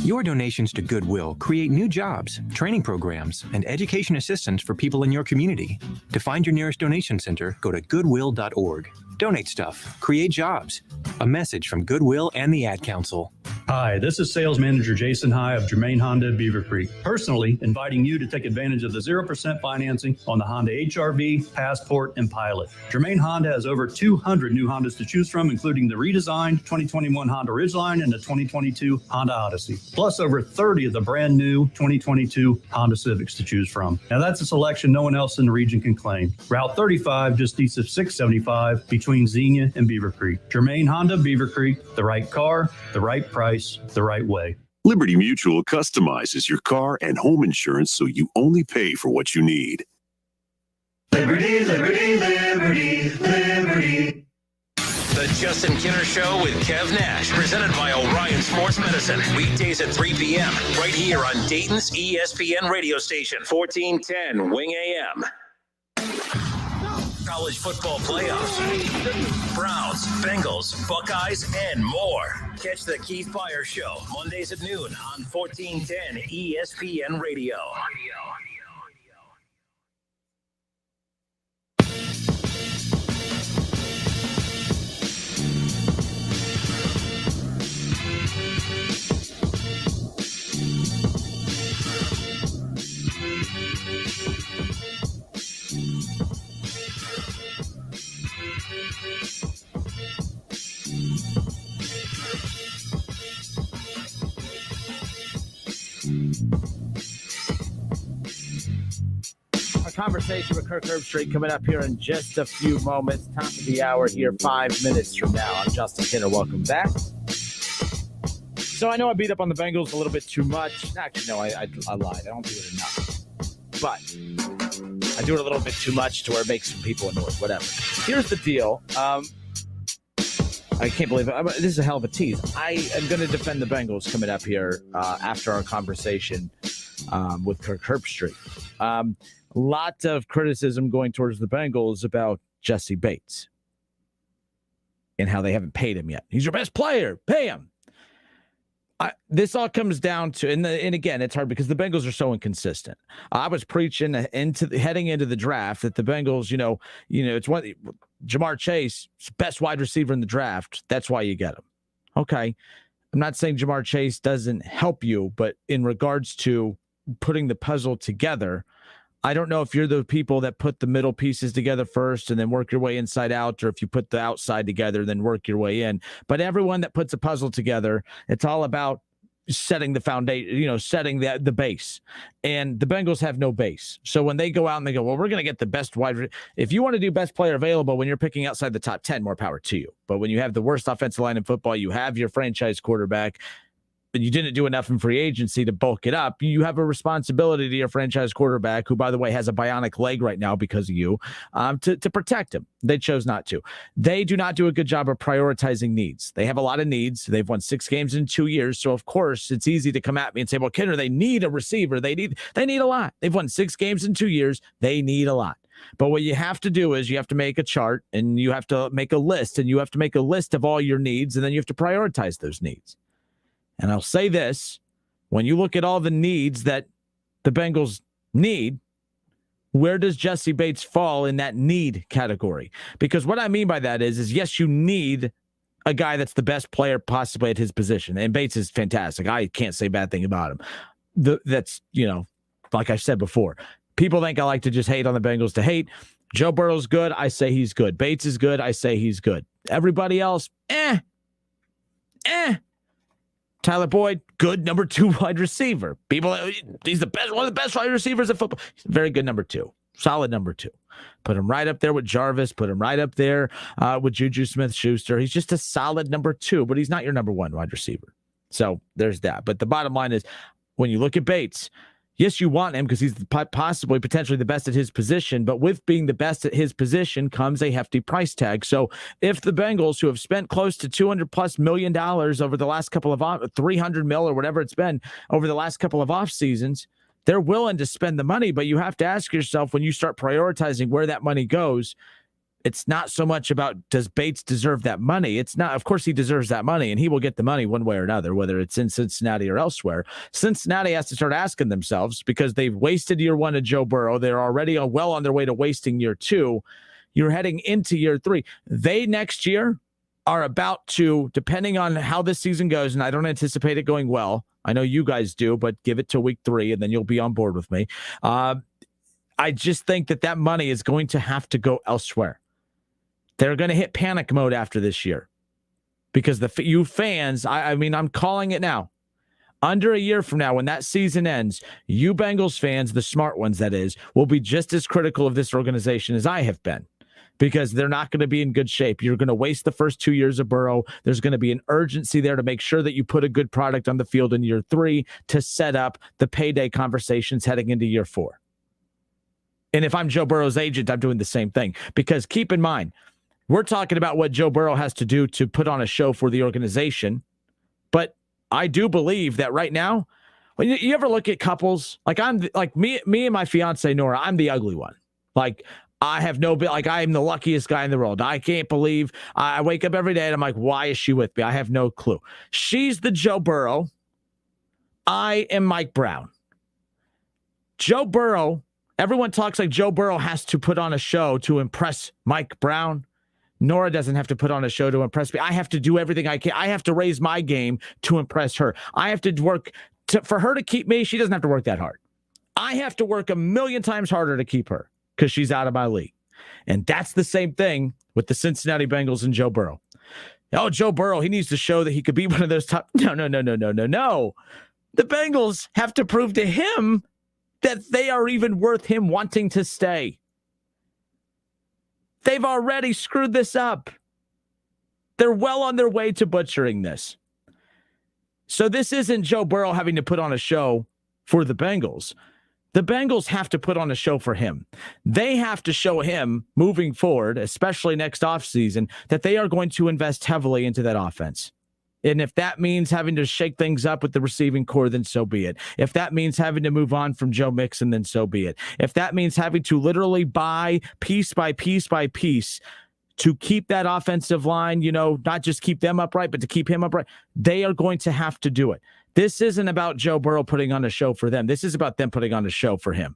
Your donations to Goodwill create new jobs, training programs, and education assistance for people in your community. To find your nearest donation center, go to goodwill.org. Donate stuff, create jobs. A message from Goodwill and the Ad Council.
Hi, this is Sales Manager Jason High of Germain Honda Beaver Creek. Personally, inviting you to take advantage of the 0% financing on the Honda HR-V, Passport, and Pilot. Germain Honda has over 200 new Hondas to choose from, including the redesigned 2021 Honda Ridgeline and the 2022 Honda Odyssey, plus over 30 of the brand new 2022 Honda Civics to choose from. Now that's a selection no one else in the region can claim. Route 35 just east of 675 between Xenia and Beaver Creek. Germain Honda Beaver Creek, the right car, the right price, the right way.
Liberty Mutual customizes your car and home insurance so you only pay for what you need.
Liberty, liberty, liberty, liberty. The Justin Kinner Show with Kev Nash, presented by Orion Sports Medicine. Weekdays at 3 p.m. right here on Dayton's ESPN radio station, 1410 Wing AM. College football playoffs, Browns, Bengals, Buckeyes, and more. Catch the Keith Byers Show Mondays at noon on 1410 ESPN Radio.
Our conversation with Kirk Herbstreit coming up here in just a few moments. Top of the hour here, 5 minutes from now. I'm Justin Kinner. Welcome back. So I know I beat up on the Bengals a little bit too much. Actually, no, I lied. I don't do it enough. But I do it a little bit too much to where it makes some people annoyed. Whatever. Here's the deal. I can't believe it. This is a hell of a tease. I am going to defend the Bengals coming up here after our conversation with Kirk Herbstreit. A lot of criticism going towards the Bengals about Jesse Bates and how they haven't paid him yet. He's your best player. Pay him. This all comes down to, and again, it's hard because the Bengals are so inconsistent. I was preaching heading into the draft that the Bengals, it's one Jamar Chase, best wide receiver in the draft. That's why you get him. Okay, I'm not saying Jamar Chase doesn't help you, but in regards to putting the puzzle together, I don't know if you're the people that put the middle pieces together first and then work your way inside out, or if you put the outside together, then work your way in. But everyone that puts a puzzle together, it's all about setting the foundation, setting the base. And the Bengals have no base. So when they go out and they go, well, we're going to get the best if you want to do best player available when you're picking outside the top 10, more power to you. But when you have the worst offensive line in football, you have your franchise quarterback, and you didn't do enough in free agency to bulk it up, you have a responsibility to your franchise quarterback, who, by the way, has a bionic leg right now because of you, to protect him. They chose not to. They do not do a good job of prioritizing needs. They have a lot of needs. They've won 6 games in 2 years. So, of course, it's easy to come at me and say, well, Kinner, they need a receiver. They need a lot. They've won 6 games in 2 years. They need a lot. But what you have to do is you have to make a chart, and you have to make a list, and you have to make a list of all your needs, and then you have to prioritize those needs. And I'll say this, when you look at all the needs that the Bengals need, where does Jesse Bates fall in that need category? Because what I mean by that is yes, you need a guy that's the best player possibly at his position. And Bates is fantastic. I can't say a bad thing about him. That's, like I said before, people think I like to just hate on the Bengals to hate. Joe Burrow's good. I say he's good. Bates is good. I say he's good. Everybody else, Tyler Boyd, good number 2 wide receiver. He's the best, one of the best wide receivers in football. He's a very good number 2, solid number 2. Put him right up there with Jarvis. Put him right up there with Juju Smith-Schuster. He's just a solid number 2, but he's not your number 1 wide receiver. So there's that. But the bottom line is, when you look at Bates, yes, you want him because he's potentially the best at his position, but with being the best at his position comes a hefty price tag. So if the Bengals, who have spent close to $200+ million over the last couple of $300 million or whatever it's been over the last couple of off seasons, they're willing to spend the money, but you have to ask yourself, when you start prioritizing where that money goes, it's not so much about, does Bates deserve that money? It's not. Of course he deserves that money, and he will get the money one way or another, whether it's in Cincinnati or elsewhere. Cincinnati has to start asking themselves, because they've wasted year 1 of Joe Burrow. They're already well on their way to wasting year 2. You're heading into year 3. They next year are about to, depending on how this season goes, and I don't anticipate it going well. I know you guys do, but give it to week 3, and then you'll be on board with me. I just think that money is going to have to go elsewhere. They're going to hit panic mode after this year, because you fans, I mean, I'm calling it now. Under a year from now, when that season ends, you Bengals fans, the smart ones that is, will be just as critical of this organization as I have been, because they're not going to be in good shape. You're going to waste the first 2 years of Burrow. There's going to be an urgency there to make sure that you put a good product on the field in year 3 to set up the payday conversations heading into year 4. And if I'm Joe Burrow's agent, I'm doing the same thing, because keep in mind, we're talking about what Joe Burrow has to do to put on a show for the organization. But I do believe that right now, when you ever look at couples, like me and my fiance, Nora, I'm the ugly one. Like, I am the luckiest guy in the world. I can't believe I wake up every day and I'm like, why is she with me? I have no clue. She's the Joe Burrow. I am Mike Brown. Joe Burrow, everyone talks like Joe Burrow has to put on a show to impress Mike Brown. Nora doesn't have to put on a show to impress me. I have to do everything I can. I have to raise my game to impress her. I have to work for her to keep me. She doesn't have to work that hard. I have to work 1,000,000 times harder to keep her, because she's out of my league. And that's the same thing with the Cincinnati Bengals and Joe Burrow. Oh, Joe Burrow, he needs to show that he could be one of those top. No. The Bengals have to prove to him that they are even worth him wanting to stay. They've already screwed this up. They're well on their way to butchering this. So this isn't Joe Burrow having to put on a show for the Bengals. The Bengals have to put on a show for him. They have to show him moving forward, especially next offseason, that they are going to invest heavily into that offense. And if that means having to shake things up with the receiving core, then so be it. If that means having to move on from Joe Mixon, then so be it. If that means having to literally buy piece by piece by piece to keep that offensive line, not just keep them upright, but to keep him upright, they are going to have to do it. This isn't about Joe Burrow putting on a show for them. This is about them putting on a show for him,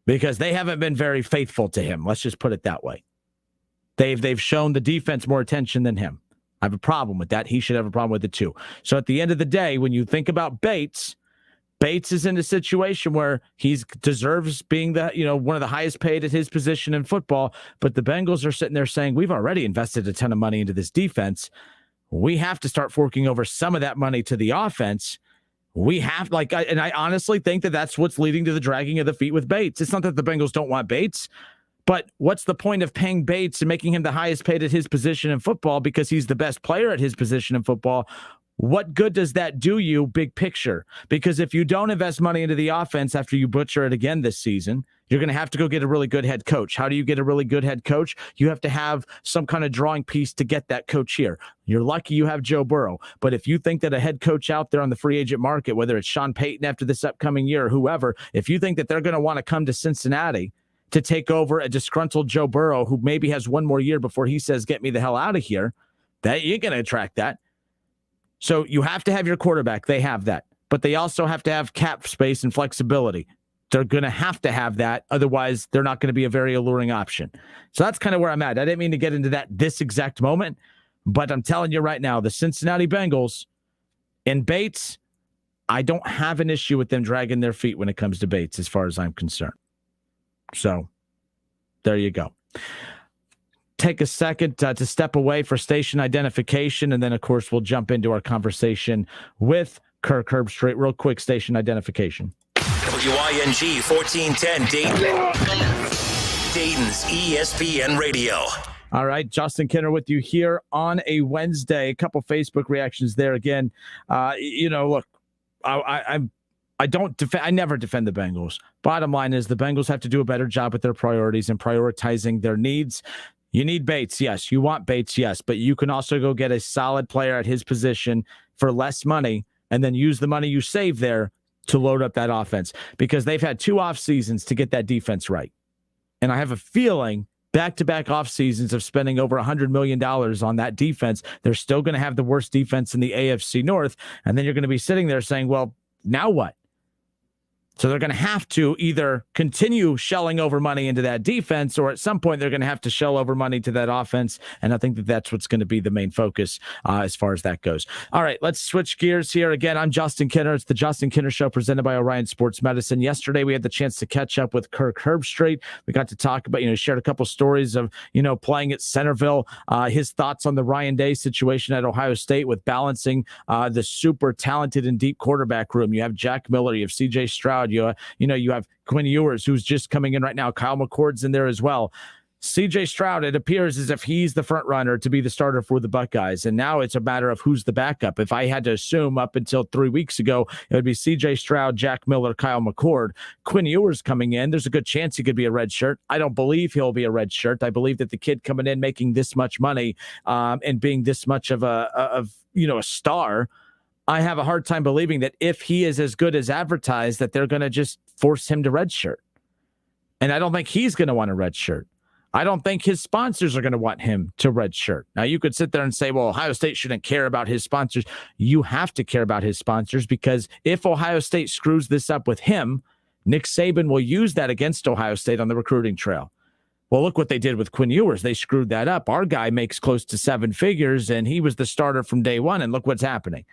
because they haven't been very faithful to him. Let's just put it that way. They've shown the defense more attention than him. I have a problem with that. He should have a problem with it too. So at the end of the day, when you think about Bates is in a situation where he deserves being one of the highest paid at his position in football. But the Bengals are sitting there saying, we've already invested a ton of money into this defense. we have to start forking over some of that money to the offense. We have, I honestly think that that's what's leading to the dragging of the feet with Bates. It's not that the Bengals don't want Bates, but what's the point of paying Bates and making him the highest paid at his position in football because he's the best player at his position in football? What good does that do you, big picture? Because if you don't invest money into the offense after you butcher it again this season, you're going to have to go get a really good head coach. How do you get a really good head coach? You have to have some kind of drawing piece to get that coach here. You're lucky you have Joe Burrow. But if you think that a head coach out there on the free agent market, whether it's Sean Payton after this upcoming year or whoever, if you think that they're going to want to come to Cincinnati to take over a disgruntled Joe Burrow who maybe has one more year before he says, get me the hell out of here, that you're going to attract that. So you have to have your quarterback. They have that. But they also have to have cap space and flexibility. They're going to have that. Otherwise, they're not going to be a very alluring option. So that's kind of where I'm at. I didn't mean to get into that this exact moment, but I'm telling you right now, the Cincinnati Bengals and Bates, I don't have an issue with them dragging their feet when it comes to Bates as far as I'm concerned. So there you go. Take a second to step away for station identification, and then, of course, we'll jump into our conversation with Kirk Herbstreit. Real quick, station identification.
WING 1410 Dayton's ESPN Radio.
All right, Justin Kinner with you here on a Wednesday. A couple Facebook reactions there again. Look, I never defend the Bengals. Bottom line is the Bengals have to do a better job with their priorities and prioritizing their needs. You need Bates, yes. You want Bates, yes. But you can also go get a solid player at his position for less money and then use the money you save there to load up that offense, because they've had 2 off seasons to get that defense right. And I have a feeling back-to-back off seasons of spending over $100 million on that defense, they're still going to have the worst defense in the AFC North. And then you're going to be sitting there saying, well, now what? So they're going to have to either continue shelling over money into that defense, or at some point they're going to have to shell over money to that offense. And I think that that's what's going to be the main focus as far as that goes. All right, let's switch gears here. Again, I'm Justin Kinner. It's the Justin Kinner Show presented by Orion Sports Medicine. Yesterday, we had the chance to catch up with Kirk Herbstreit. We got to talk about, shared a couple stories of, playing at Centerville, his thoughts on the Ryan Day situation at Ohio State with balancing the super talented and deep quarterback room. You have Jack Miller, you have CJ Stroud, you have Quinn Ewers, who's just coming in right now. Kyle McCord's in there as well. CJ Stroud, it appears as if he's the front runner to be the starter for the Buckeyes. And now it's a matter of who's the backup. If I had to assume up until 3 weeks ago, it would be CJ Stroud, Jack Miller, Kyle McCord. Quinn Ewers coming in. There's a good chance he could be a red shirt. I don't believe he'll be a red shirt. I believe that the kid coming in making this much money and being this much of a star, I have a hard time believing that if he is as good as advertised, that they're going to just force him to redshirt. And I don't think he's going to want a redshirt. I don't think his sponsors are going to want him to redshirt. Now, you could sit there and say, well, Ohio State shouldn't care about his sponsors. You have to care about his sponsors, because if Ohio State screws this up with him, Nick Saban will use that against Ohio State on the recruiting trail. Well, look what they did with Quinn Ewers. They screwed that up. Our guy makes close to 7 figures, and he was the starter from day one, and look what's happening.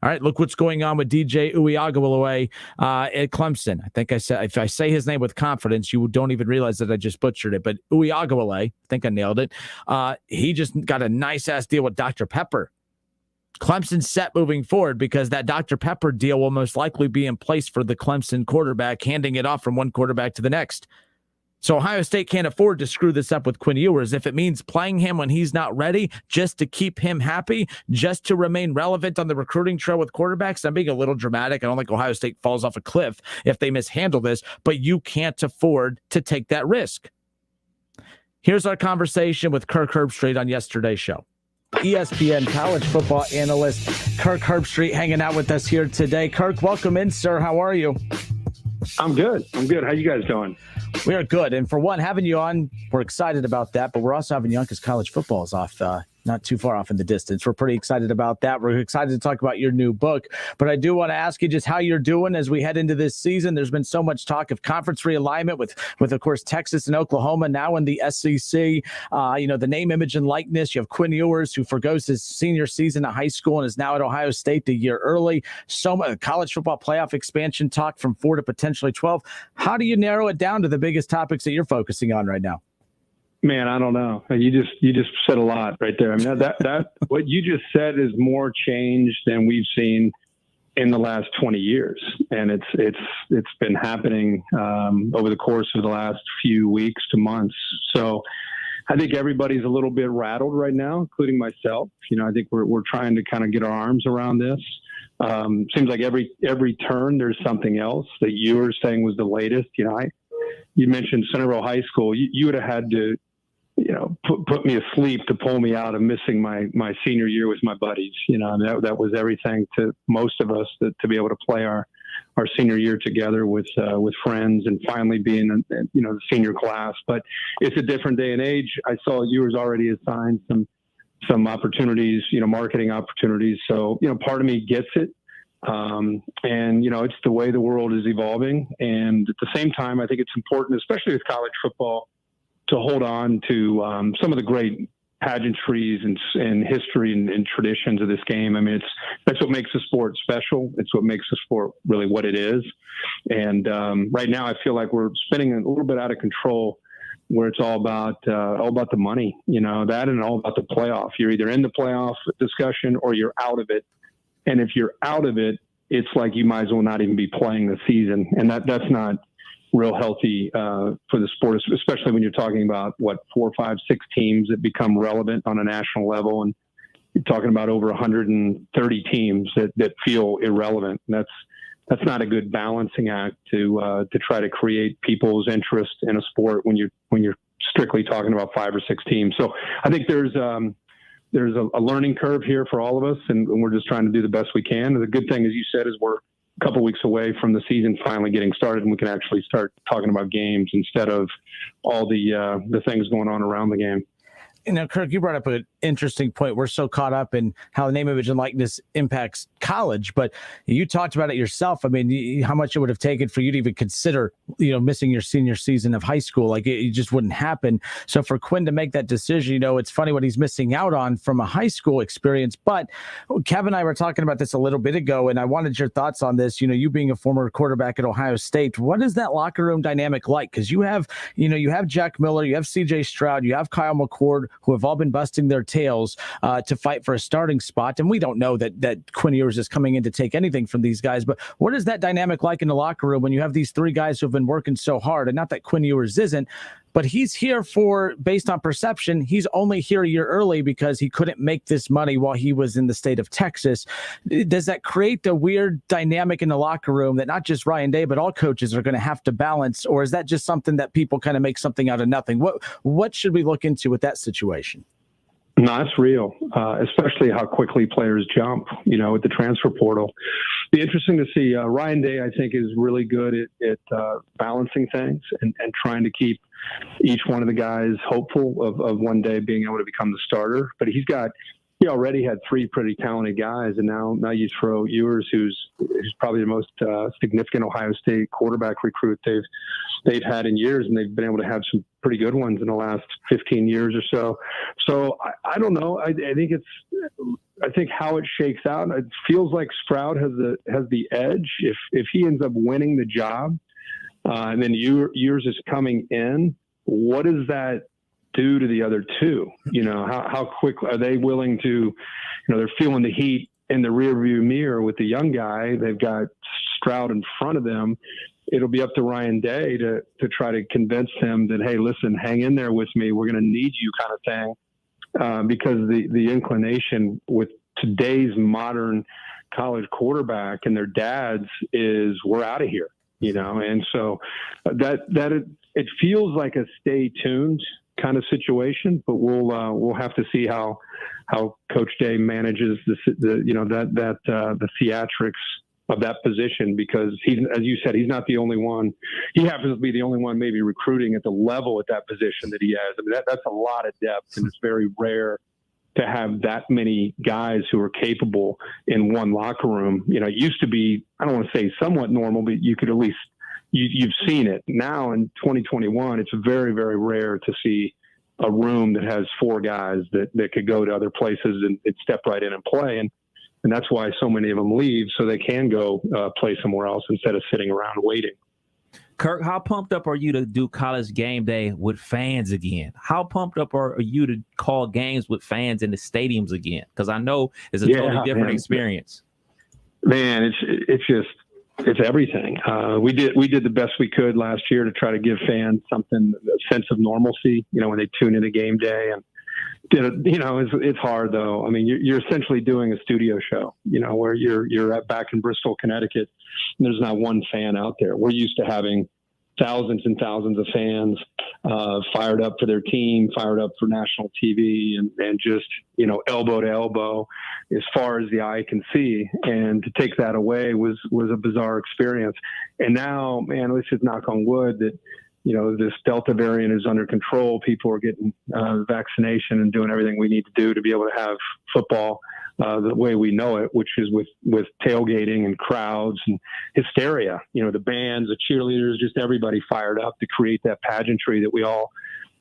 All right, look what's going on with DJ Uiagalelei at Clemson. I think I said, if I say his name with confidence, you don't even realize that I just butchered it. But Uiagalelei, I think I nailed it. He just got a nice-ass deal with Dr. Pepper. Clemson's set moving forward because that Dr. Pepper deal will most likely be in place for the Clemson quarterback, handing it off from one quarterback to the next. So Ohio State can't afford to screw this up with Quinn Ewers. If it means playing him when he's not ready, just to keep him happy, just to remain relevant on the recruiting trail with quarterbacks, I'm being a little dramatic. I don't think Ohio State falls off a cliff if they mishandle this, but you can't afford to take that risk. Here's our conversation with Kirk Herbstreit on yesterday's show. ESPN college football analyst Kirk Herbstreit hanging out with us here today. Kirk, welcome in, sir. How are you?
I'm good. How you guys doing?
We are good. And for one, having you on, we're excited about that, but we're also having you on because college football is off, not too far off in the distance. We're pretty excited about that. We're excited to talk about your new book, but I do want to ask you just how you're doing as we head into this season. There's been so much talk of conference realignment with of course, Texas and Oklahoma now in the SEC. The name, image, and likeness. You have Quinn Ewers, who forgoes his senior season at high school and is now at Ohio State the year early. So much college football playoff expansion talk from 4 to potentially 12. How do you narrow it down to the biggest topics that you're focusing on right now?
Man, I don't know. You just said a lot right there. I mean, that what you just said is more change than we've seen in the last 20 years, and it's been happening over the course of the last few weeks to months. So I think everybody's a little bit rattled right now, including myself. I think we're trying to kind of get our arms around this. Seems like every turn there's something else that you were saying was the latest. You mentioned Centerville High School. You would have had to, put me asleep to pull me out of missing my senior year with my buddies. That was everything to most of us to be able to play our senior year together with friends and finally being, the senior class. But it's a different day and age. I saw you was already assigned some opportunities, marketing opportunities. So, part of me gets it. And, it's the way the world is evolving. And at the same time, I think it's important, especially with college football, to hold on to some of the great pageantries and history and traditions of this game. I mean, that's what makes the sport special. It's what makes the sport really what it is. And right now, I feel like we're spinning a little bit out of control, where it's all about the money, that, and all about the playoff. You're either in the playoff discussion or you're out of it. And if you're out of it, it's like you might as well not even be playing the season. And that's not real healthy for the sport, especially when you're talking about 4, 5, 6 teams that become relevant on a national level. And you're talking about over 130 teams that feel irrelevant. And that's not a good balancing act to try to create people's interest in a sport when you're strictly talking about 5 or 6 teams. So I think there's a learning curve here for all of us, and we're just trying to do the best we can. And the good thing, as you said, is we're a couple weeks away from the season finally getting started, and we can actually start talking about games instead of all the things going on around the game.
Kirk, you brought up an interesting point. We're so caught up in how the name, image, and likeness impacts college, but you talked about it yourself. I mean, how much it would have taken for you to even consider, missing your senior season of high school. Like it just wouldn't happen. So for Quinn to make that decision, it's funny what he's missing out on from a high school experience. But Kevin and I were talking about this a little bit ago, and I wanted your thoughts on this. You being a former quarterback at Ohio State, what is that locker room dynamic like? Because you have Jack Miller, you have CJ Stroud, you have Kyle McCord, who have all been busting their tails to fight for a starting spot. And we don't know that Quinn Ewers is coming in to take anything from these guys. But what is that dynamic like in the locker room when you have these 3 guys who have been working so hard? And not that Quinn Ewers isn't, but he's here based on perception, he's only here a year early because he couldn't make this money while he was in the state of Texas. Does that create a weird dynamic in the locker room that not just Ryan Day, but all coaches are going to have to balance? Or is that just something that people kind of make something out of nothing? What should we look into with that situation?
No, it's real, especially how quickly players jump, with the transfer portal. Be interesting to see. Ryan Day, I think, is really good at balancing things and trying to keep each one of the guys hopeful of one day being able to become the starter. But he already had 3 pretty talented guys, and now you throw Ewers, who's probably the most significant Ohio State quarterback recruit they've had in years, and they've been able to have some pretty good ones in the last 15 years or so. So I don't know. I think how it shakes out, it feels like Stroud has the edge. If he ends up winning the job, and then Ewers is coming in, what does that do to the other 2? How quick are they willing to, they're feeling the heat in the rearview mirror with the young guy. They've got Stroud in front of them. It'll be up to Ryan Day to try to convince him that, hey, listen, hang in there with me. We're going to need you, kind of thing. Because the inclination with today's modern college quarterback and their dads is we're out of here, and so it feels like a stay tuned kind of situation, but we'll have to see how Coach Day manages the theatrics of that position, because he's, as you said, he's not the only one. He happens to be the only one maybe recruiting at the level at that position that he has. I mean, that's a lot of depth, and it's very rare to have that many guys who are capable in one locker room. It used to be, I don't want to say somewhat normal, but you could at least, you've seen it. Now in 2021, it's very, very rare to see a room that has 4 guys that could go to other places and step right in and play. And that's why so many of them leave, so they can go play somewhere else instead of sitting around waiting.
Kirk, how pumped up are you to do College Game Day with fans again? How pumped up are you to call games with fans in the stadiums again? Because I know it's a totally different experience.
Man, it's everything. We did the best we could last year to try to give fans a sense of normalcy, when they tune in to game day. And it's hard though. I mean, you're essentially doing a studio show, where you're back in Bristol, Connecticut, and there's not one fan out there. We're used to having thousands and thousands of fans fired up for their team, fired up for national TV, and just, elbow to elbow as far as the eye can see. And to take that away was a bizarre experience. And now, man, let's just knock on wood that, this Delta variant is under control. People are getting vaccination and doing everything we need to do to be able to have football the way we know it, which is with tailgating and crowds and hysteria. The bands, the cheerleaders, just everybody fired up to create that pageantry that we all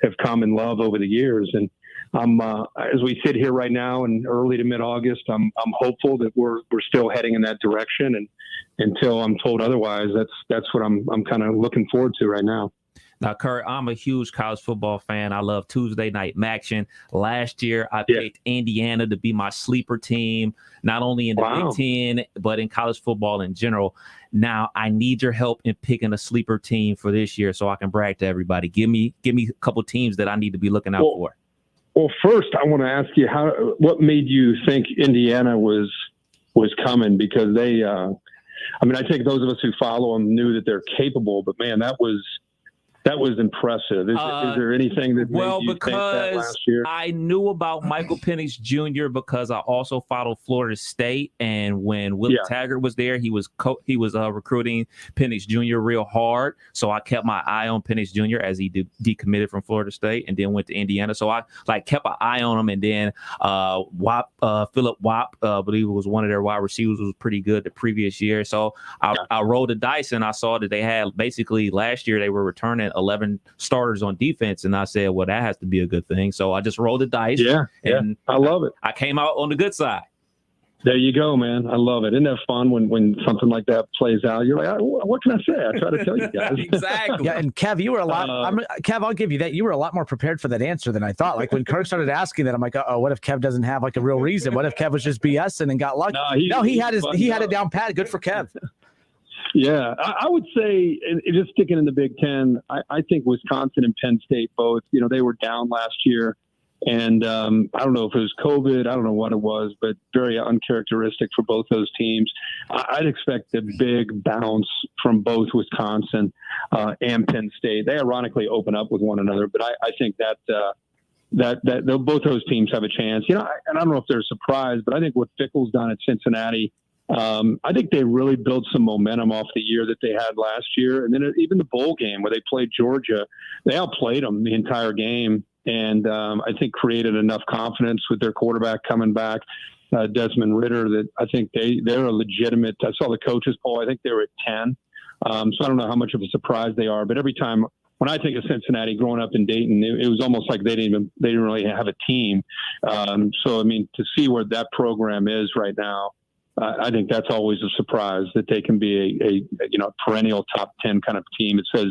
have come and love over the years. And as we sit here right now in early to mid-August, I'm hopeful that we're still heading in that direction. And until I'm told otherwise, that's what I'm kind of looking forward to right now.
Now, Kurt, I'm a huge college football fan. I love Tuesday night action. Last year, I picked Indiana to be my sleeper team, not only in the Big Ten, but in college football in general. Now, I need your help in picking a sleeper team for this year so I can brag to everybody. Give me a couple teams that I need to be looking out for.
Well, first, I want to ask you what made you think Indiana was coming? Because they, I think those of us who follow them knew that they're capable, but man, that was impressive. Is there anything that made you think that last year?
I knew about Michael Penix Jr. because I also followed Florida State, and when Willie Taggart was there, he was recruiting Penix Jr. real hard. So I kept my eye on Penix Jr. as he decommitted from Florida State and then went to Indiana. So I kept an eye on him, and then Philip Wap, I believe it was one of their wide receivers, was pretty good the previous year. So I rolled the dice, and I saw that they had basically last year they were returning 11 starters on defense, and I said, well, that has to be a good thing. So I just rolled the dice. And
I love it.
I came out on the good side.
There you go, man. I love it. Isn't that fun when something like that plays out? You're like, what can I say? I try to tell you guys.
Exactly.
Yeah, and Kev, you were a lot. Kev, I'll give you that. You were a lot more prepared for that answer than I thought. Like when Kirk started asking that, I'm like, what if Kev doesn't have like a real reason? What if Kev was just BSing and got lucky? No, he had it down pat. Good for Kev.
Yeah, I would say, just sticking in the Big Ten, I think Wisconsin and Penn State both, they were down last year. And I don't know if it was COVID, I don't know what it was, but very uncharacteristic for both those teams. I'd expect a big bounce from both Wisconsin and Penn State. They ironically open up with one another, but I think that both those teams have a chance. And I don't know if they're surprised, but I think what Fickell's done at Cincinnati, I think they really built some momentum off the year that they had last year. And then even the bowl game where they played Georgia, they outplayed them the entire game. And I think created enough confidence with their quarterback coming back, Desmond Ridder, that I think they're a legitimate. I saw the coaches poll. I think they were at 10. So I don't know how much of a surprise they are. But every time when I think of Cincinnati growing up in Dayton, it was almost like they didn't really have a team. So to see where that program is right now, I think that's always a surprise that they can be a perennial top 10 kind of team. It says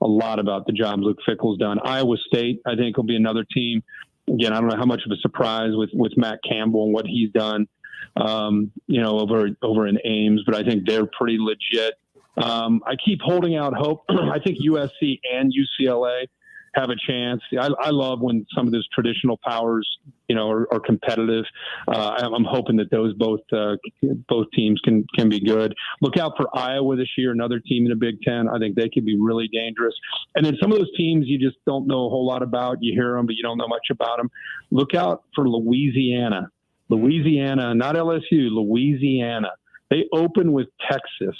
a lot about the job Luke Fickell's done. Iowa State, I think, will be another team. Again, I don't know how much of a surprise with Matt Campbell and what he's done, over in Ames, but I think they're pretty legit. I keep holding out hope. I think USC and UCLA have a chance. I love when some of those traditional powers, are competitive. I'm hoping that those both teams can be good. Look out for Iowa this year, another team in the Big Ten. I think they could be really dangerous. And then some of those teams you just don't know a whole lot about. You hear them, but you don't know much about them. Look out for Louisiana. Louisiana, not LSU, Louisiana. They open with Texas.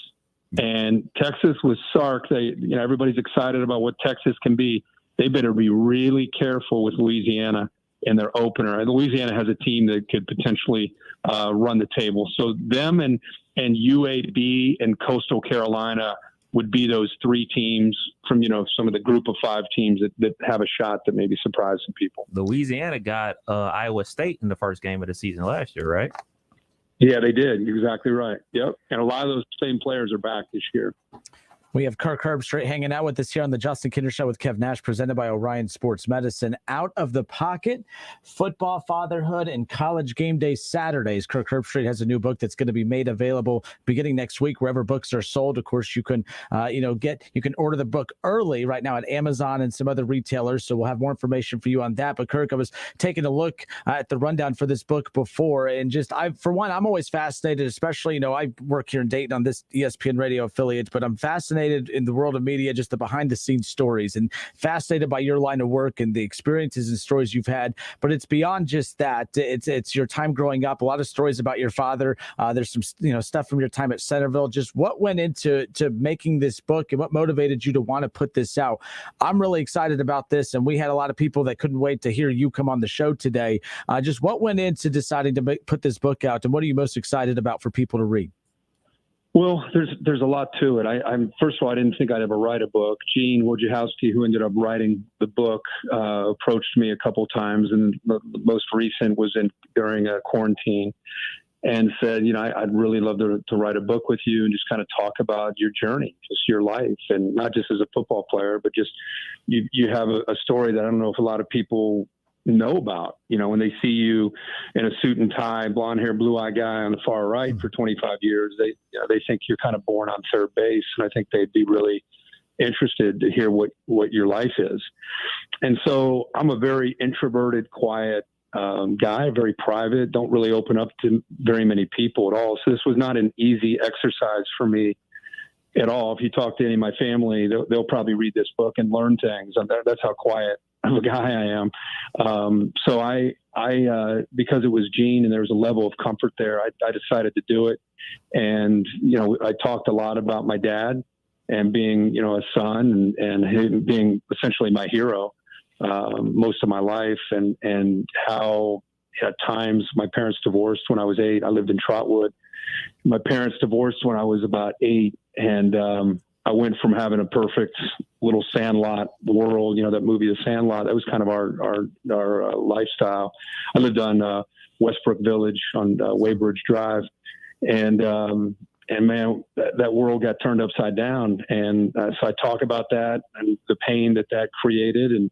And Texas with Sark, everybody's excited about what Texas can be. They better be really careful with Louisiana in their opener. And Louisiana has a team that could potentially run the table. So them and UAB and Coastal Carolina would be those three teams from, some of the group of 5 teams that have a shot that maybe surprise some people.
Louisiana got Iowa State in the first game of the season last year, right?
Yeah, they did. You're exactly right. Yep. And a lot of those same players are back this year.
We have Kirk Herbstreit hanging out with us here on the Justin Kinder Show with Kev Nash, presented by Orion Sports Medicine. Out of the Pocket, Football, Fatherhood, and College Game Day Saturdays. Kirk Herbstreit has a new book that's going to be made available beginning next week wherever books are sold. Of course, you can you can order the book early right now at Amazon and some other retailers. So we'll have more information for you on that. But Kirk, I was taking a look at the rundown for this book before, and I'm always fascinated, especially, I work here in Dayton on this ESPN radio affiliate, but I'm fascinated in the world of media, just the behind the scenes stories, and fascinated by your line of work and the experiences and stories you've had. But it's beyond just that. It's your time growing up, a lot of stories about your father. There's some, stuff from your time at Centerville. Just what went into making this book and what motivated you to want to put this out? I'm really excited about this, and we had a lot of people that couldn't wait to hear you come on the show today. Just what went into deciding to put this book out, and what are you most excited about for people to read?
Well, there's a lot to it. I'm first of all, I didn't think I'd ever write a book. Gene Wojciechowski, who ended up writing the book, approached me a couple times, and the most recent was during a quarantine, and said, I'd really love to write a book with you and just kind of talk about your journey, just your life, and not just as a football player, but just you have a story that I don't know if a lot of people know about. When they see you in a suit and tie, blonde hair, blue eye guy on the far right for 25 years, they think you're kind of born on third base, and I think they'd be really interested to hear what your life is. And so I'm a very introverted, quiet guy, very private, don't really open up to very many people at all. So this was not an easy exercise for me at all. If you talk to any of my family, they'll probably read this book and learn things. That's how quiet of a guy I am. So I because it was Gene and there was a level of comfort there, I decided to do it. And, I talked a lot about my dad and being, a son and him being essentially my hero most of my life, and how at times my parents divorced when I was 8. I lived in Trotwood. My parents divorced when I was about 8. And I went from having a perfect little Sandlot world, that movie, The Sandlot. That was kind of our lifestyle. I lived on Westbrook Village on Weybridge Drive, and man, that world got turned upside down. And so I talk about that and the pain that created, and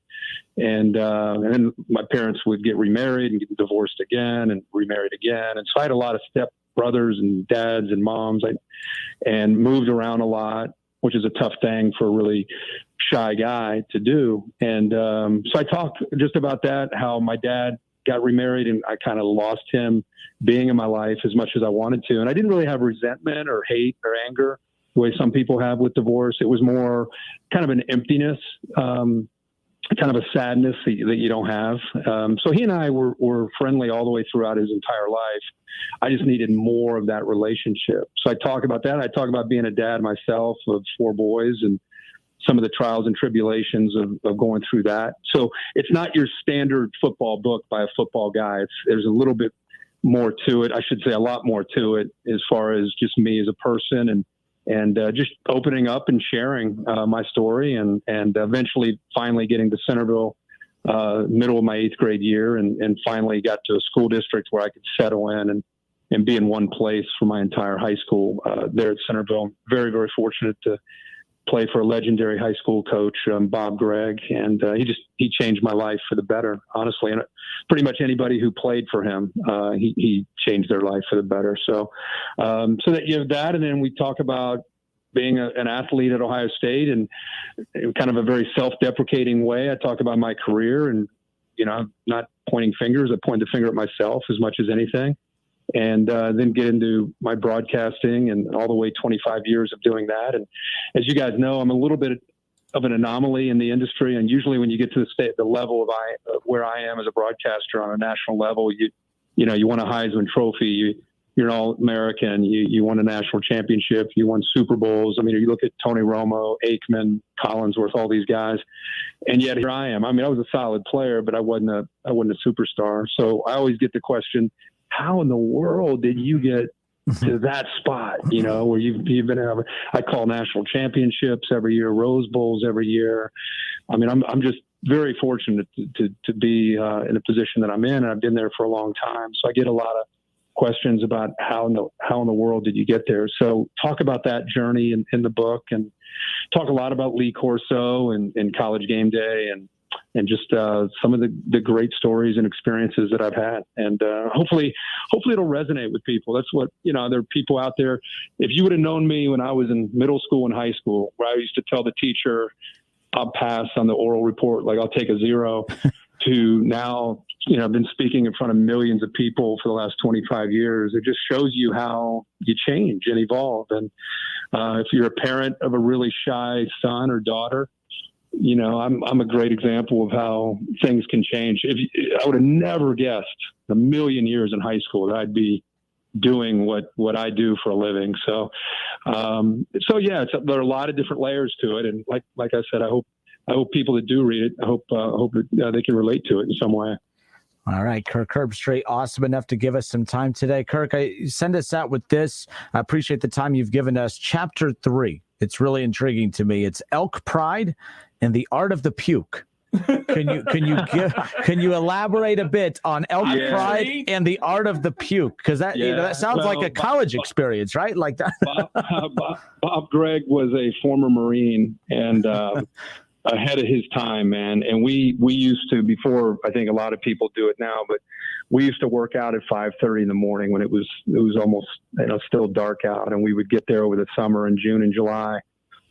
then my parents would get remarried and get divorced again and remarried again, and so I had a lot of step brothers and dads and moms, and moved around a lot, which is a tough thing for a really shy guy to do. And so I talked just about that, how my dad got remarried and I kind of lost him being in my life as much as I wanted to. And I didn't really have resentment or hate or anger the way some people have with divorce. It was more kind of an emptiness, kind of a sadness that you don't have. So he and I were friendly all the way throughout his entire life. I just needed more of that relationship. So I talk about that. I talk about being a dad myself of 4 boys and some of the trials and tribulations of going through that. So it's not your standard football book by a football guy. There's a little bit more to it. I should say a lot more to it as far as just me as a person and just opening up and sharing my story and eventually finally getting to Centerville middle of my 8th grade year and finally got to a school district where I could settle in and be in one place for my entire high school there at Centerville. Very, very fortunate to play for a legendary high school coach, Bob Gregg, and he changed my life for the better, honestly. And pretty much anybody who played for him, he changed their life for the better. So that you have that, and then we talk about being an athlete at Ohio State, and in kind of a very self-deprecating way, I talk about my career, and I'm not pointing fingers. I point the finger at myself as much as anything. And then get into my broadcasting and all the way 25 years of doing that. And as you guys know, I'm a little bit of an anomaly in the industry. And usually when you get to the level of where I am as a broadcaster on a national level, you won a Heisman Trophy, you're an All-American, you won a national championship, you won Super Bowls. I mean, you look at Tony Romo, Aikman, Collinsworth, all these guys, and yet here I am. I mean, I was a solid player, but I wasn't a superstar. So I always get the question, how in the world did you get to that spot, where you've been I call national championships every year, Rose Bowls every year. I mean, I'm just very fortunate to be in a position that I'm in, and I've been there for a long time. So I get a lot of questions about how in the world did you get there. So talk about that journey in the book, and talk a lot about Lee Corso and College Game Day and just some of the great stories and experiences that I've had. And hopefully it'll resonate with people. That's what, there are people out there. If you would have known me when I was in middle school and high school, where I used to tell the teacher I'll pass on the oral report, like I'll take a 0, to now, I've been speaking in front of millions of people for the last 25 years. It just shows you how you change and evolve. And if you're a parent of a really shy son or daughter, I'm a great example of how things can change. I would have never guessed a million years in high school that I'd be doing what I do for a living. So yeah, there are a lot of different layers to it. And like I said, I hope people that do read it, I hope they can relate to it in some way.
All right, Kirk Herbstreit, awesome enough to give us some time today. Kirk, send us out with this. I appreciate the time you've given us. Chapter 3. It's really intriguing to me. It's Elk Pride and the Art of the Puke. Can you elaborate a bit on Elk Pride and the Art of the Puke? Because that sounds like a college experience, right? Like that.
Bob Gregg was a former Marine and ahead of his time, man. And we used to, before I think a lot of people do it now, but we used to work out at 5:30 in the morning when it was almost still dark out, and we would get there over the summer in June and July,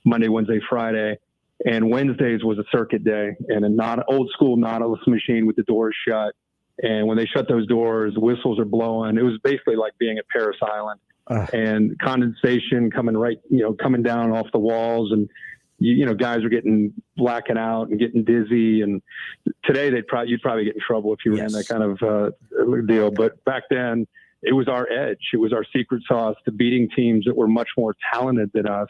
Monday, Wednesday, Friday. And Wednesdays was a circuit day, and a old school Nautilus machine with the doors shut. And when they shut those doors, whistles are blowing. It was basically like being at Paris Island, and condensation coming down off the walls, and guys are blacking out and getting dizzy. And today you'd probably get in trouble if you ran that kind of deal. But back then it was our edge. It was our secret sauce to beating teams that were much more talented than us.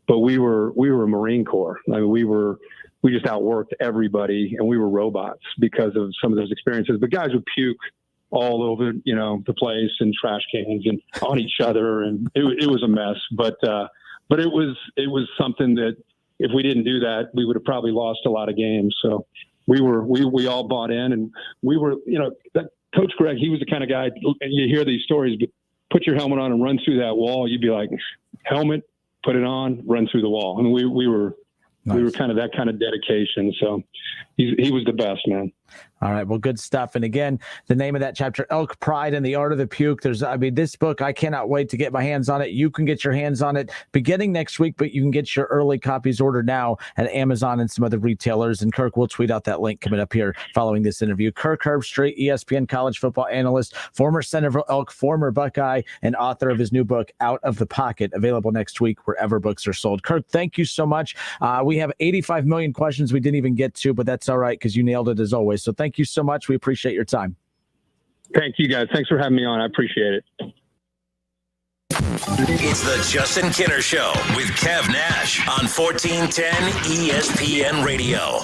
But we were a Marine Corps. I mean, we just outworked everybody, and we were robots because of some of those experiences. But guys would puke all over, the place, and trash cans and on each other, and it was a mess. But it was something that if we didn't do that, we would have probably lost a lot of games. So we all bought in, and we were, that Coach Gregg, he was the kind of guy, and you hear these stories, but put your helmet on and run through that wall. You'd be like, helmet, put it on, run through the wall. And we were kind of that kind of dedication. So he was the best, man.
All right. Well, good stuff. And again, the name of that chapter, Elk Pride and the Art of the Puke. This book, I cannot wait to get my hands on it. You can get your hands on it beginning next week, but you can get your early copies ordered now at Amazon and some other retailers. And Kirk will tweet out that link coming up here following this interview. Kirk Herbstreit, ESPN college football analyst, former Centerville Elk, former Buckeye, and author of his new book, Out of the Pocket, available next week wherever books are sold. Kirk, thank you so much. We have 85 million questions we didn't even get to, but that's all right because you nailed it as always. So thank you so much. We appreciate your time.
Thank you, guys. Thanks for having me on. I appreciate it.
It's the Justin Kinner Show with Kev Nash on 1410 ESPN Radio.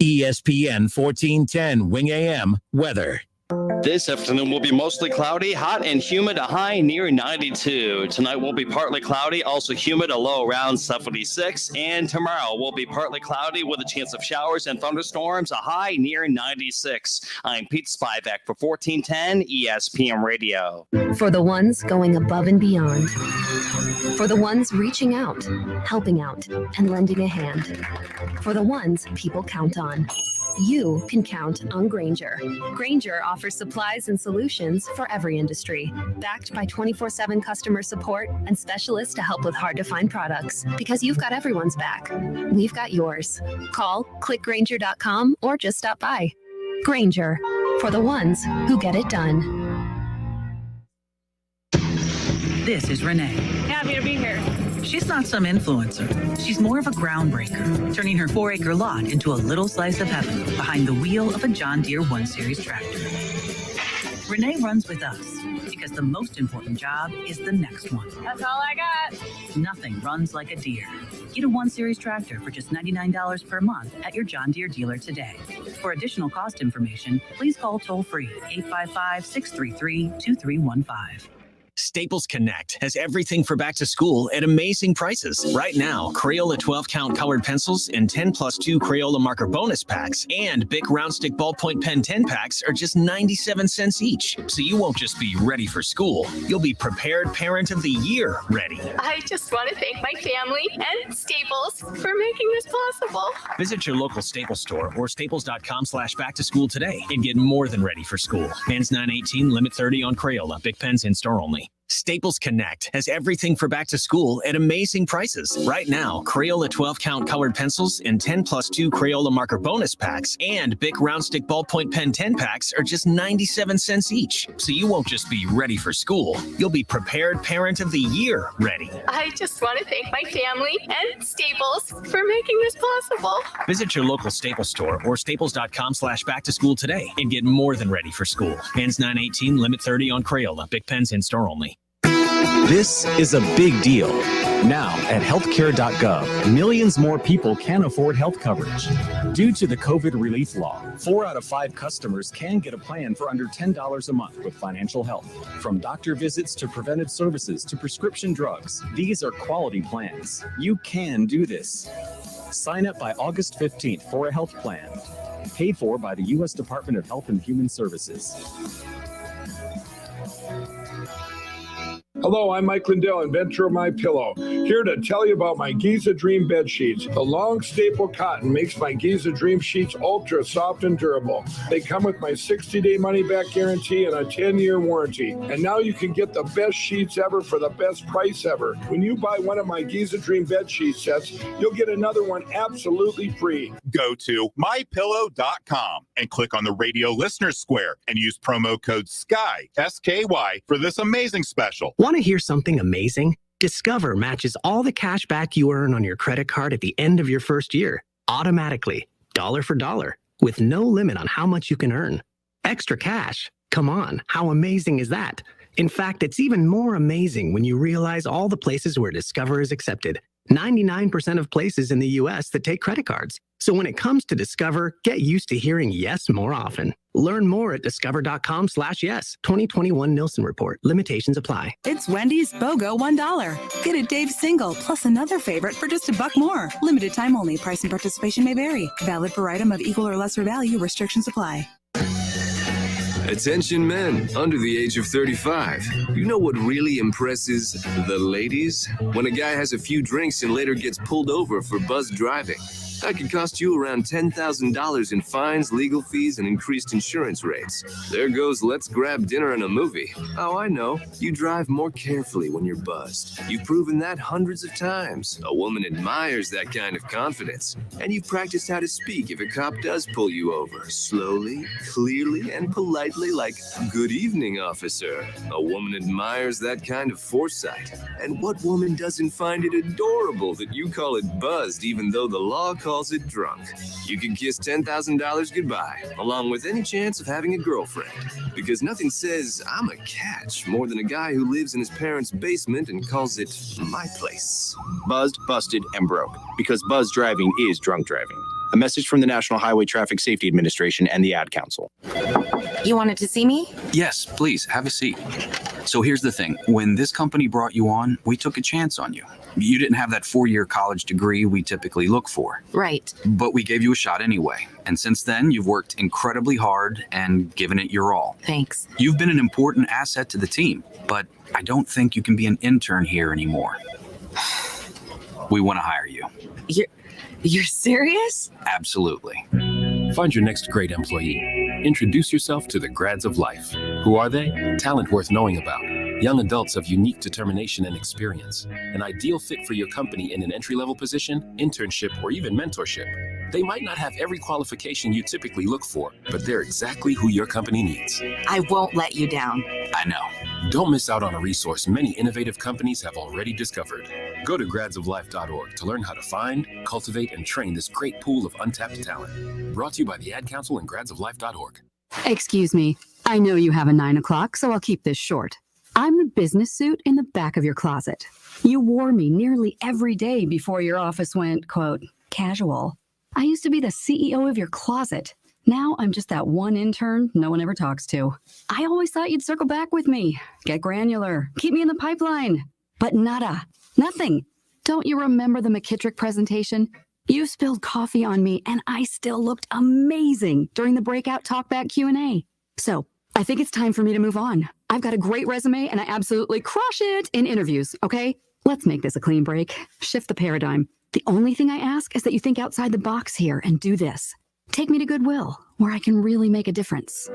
ESPN 1410 Wing AM weather.
This afternoon will be mostly cloudy, hot and humid, a high near 92. Tonight will be partly cloudy, also humid, a low around 76. And tomorrow will be partly cloudy with a chance of showers and thunderstorms, a high near 96. I'm Pete Spivak for 1410 ESPN Radio.
For the ones going above and beyond. For the ones reaching out, helping out, and lending a hand. For the ones people count on. You can count on Grainger. Grainger offers supplies and solutions for every industry, backed by 24/7 customer support and specialists to help with hard-to-find products. Because you've got everyone's back. We've got yours. Call, click Grainger.com, or just stop by. Grainger, for the ones who get it done.
This is Renee.
Happy to be here.
She's not some influencer. She's more of a groundbreaker, turning her 4-acre lot into a little slice of heaven behind the wheel of a John Deere 1 Series tractor. Renee runs with us because the most important job is the next one.
That's all I got.
Nothing runs like a Deere. Get a 1 Series tractor for just $99 per month at your John Deere dealer today. For additional cost information, please call toll-free 855-633-2315.
Staples Connect has everything for back to school at amazing prices. Right now, Crayola 12-count colored pencils and 10+2 Crayola marker bonus packs and Bic Round Stick Ballpoint Pen 10 packs are just 97 cents each. So you won't just be ready for school, you'll be Prepared Parent of the Year ready.
I just want to thank my family and Staples for making this possible.
Visit your local Staples store or staples.com/back-to-school today and get more than ready for school. Pens 918, limit 30 on Crayola. Bic pens in store only. Staples Connect has everything for back to school at amazing prices. Right now, Crayola 12-count colored pencils and 10+2 Crayola marker bonus packs and Bic Round Stick Ballpoint Pen 10 packs are just 97 cents each. So you won't just be ready for school, you'll be Prepared Parent of the Year ready.
I just want to thank my family and Staples for making this possible.
Visit your local Staples store or staples.com/back-to-school today and get more than ready for school. Pens 918, limit 30 on Crayola. Bic pens in store only.
This is a big deal. Now, at healthcare.gov, millions more people can afford health coverage. Due to the COVID relief law, 4 out of 5 customers can get a plan for under $10 a month with financial help. From doctor visits to preventive services to prescription drugs, these are quality plans. You can do this. Sign up by August 15th for a health plan. Paid for by the U.S. Department of Health and Human Services.
Hello, I'm Mike Lindell, inventor of MyPillow, here to tell you about my Giza Dream bed sheets. The long staple cotton makes my Giza Dream sheets ultra soft and durable. They come with my 60-day money-back guarantee and a 10-year warranty. And now you can get the best sheets ever for the best price ever. When you buy one of my Giza Dream bed sheet sets, you'll get another one absolutely free.
Go to mypillow.com and click on the radio listener square and use promo code SKY, S-K-Y, for this amazing special.
Want to hear something amazing? Discover matches all the cash back you earn on your credit card at the end of your first year, automatically, dollar for dollar, with no limit on how much you can earn. Extra cash? Come on, how amazing is that? In fact, it's even more amazing when you realize all the places where Discover is accepted. 99% of places in the U.S. that take credit cards. So when it comes to Discover, get used to hearing yes more often. Learn more at discover.com/yes. 2021 Nielsen Report. Limitations apply.
It's Wendy's BOGO $1. Get a Dave's single plus another favorite for just $1 more. Limited time only. Price and participation may vary. Valid per item of equal or lesser value. Restrictions apply.
Attention men under the age of 35. You know what really impresses the ladies? When a guy has a few drinks and later gets pulled over for buzz driving. That could cost you around $10,000 in fines, legal fees, and increased insurance rates. There goes let's grab dinner and a movie. Oh, I know. You drive more carefully when you're buzzed. You've proven that hundreds of times. A woman admires that kind of confidence. And you've practiced how to speak if a cop does pull you over. Slowly, clearly, and politely like, "Good evening, officer." A woman admires that kind of foresight. And what woman doesn't find it adorable that you call it buzzed even though the law calls it drunk? You can kiss $10,000 goodbye, along with any chance of having a girlfriend. Because nothing says I'm a catch more than a guy who lives in his parents' basement and calls it my place.
Buzzed, busted, and broke. Because buzz driving is drunk driving. A message from the National Highway Traffic Safety Administration and the Ad Council.
You wanted to see me?
Yes, please, have a seat. So here's the thing. When this company brought you on, we took a chance on you. You didn't have that 4-year college degree we typically look for.
Right.
But we gave you a shot anyway. And since then, you've worked incredibly hard and given it your all.
Thanks.
You've been an important asset to the team, but I don't think you can be an intern here anymore. We want to hire you.
You're serious?
Absolutely.
Find your next great employee. Introduce yourself to the grads of life. Who are they? Talent worth knowing about. Young adults of unique determination and experience. An ideal fit for your company in an entry-level position, internship, or even mentorship. They might not have every qualification you typically look for, but they're exactly who your company needs.
I won't let you down.
I know.
Don't miss out on a resource many innovative companies have already discovered. Go to gradsoflife.org to learn how to find, cultivate, and train this great pool of untapped talent. Brought to you by the Ad Council and gradsoflife.org.
Excuse me. I know you have a 9 o'clock, so I'll keep this short. I'm the business suit in the back of your closet. You wore me nearly every day before your office went, quote, casual. I used to be the CEO of your closet. Now I'm just that one intern no one ever talks to. I always thought you'd circle back with me, get granular, keep me in the pipeline. But nada, nothing. Don't you remember the McKittrick presentation? You spilled coffee on me and I still looked amazing during the breakout talkback Q&A. So I think it's time for me to move on. I've got a great resume and I absolutely crush it in interviews, okay? Let's make this a clean break. Shift the paradigm. The only thing I ask is that you think outside the box here and do this. Take me to Goodwill, where I can really make a difference.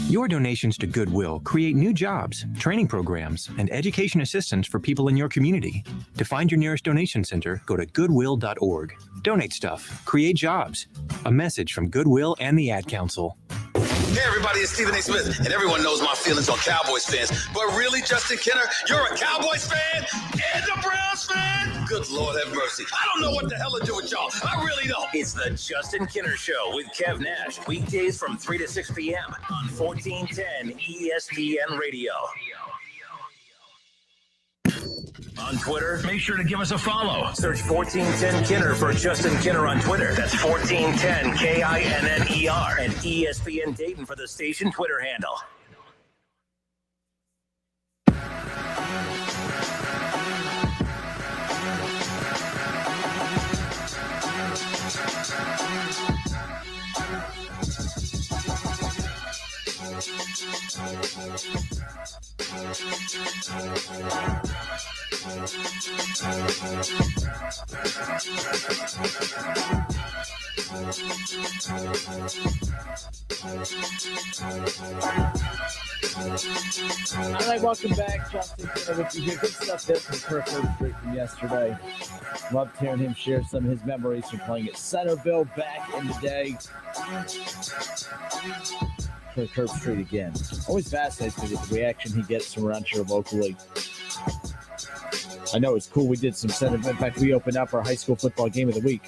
Your donations to Goodwill create new jobs, training programs, and education assistance for people in your community. To find your nearest donation center, go to goodwill.org. Donate stuff, create jobs. A message from Goodwill and the Ad Council.
Hey everybody, it's Stephen A. Smith, and everyone knows my feelings on Cowboys fans. But really, Justin Kenner, you're a Cowboys fan and a Browns fan? Good Lord have mercy. I don't know what the hell to do with y'all. I really don't.
It's the Justin Kenner Show with Kev Nash. Weekdays from 3 to 6 p.m. on 1410 ESPN Radio. On Twitter, make sure to give us a follow. Search 1410 Kenner for Justin Kenner on Twitter. That's 1410 KINNER. And ESPN Dayton for the station Twitter handle.
All right, welcome back. Justin Kenner with you here. Good stuff there from Kirk Herbstreit from yesterday. Loved hearing him share some of his memories from playing at Centerville back in the day. Kirk Herbstreit again. Always fascinates me with the reaction he gets from around here locally. I know it's cool. We did some Centerville. In fact, we opened up our high school football game of the week,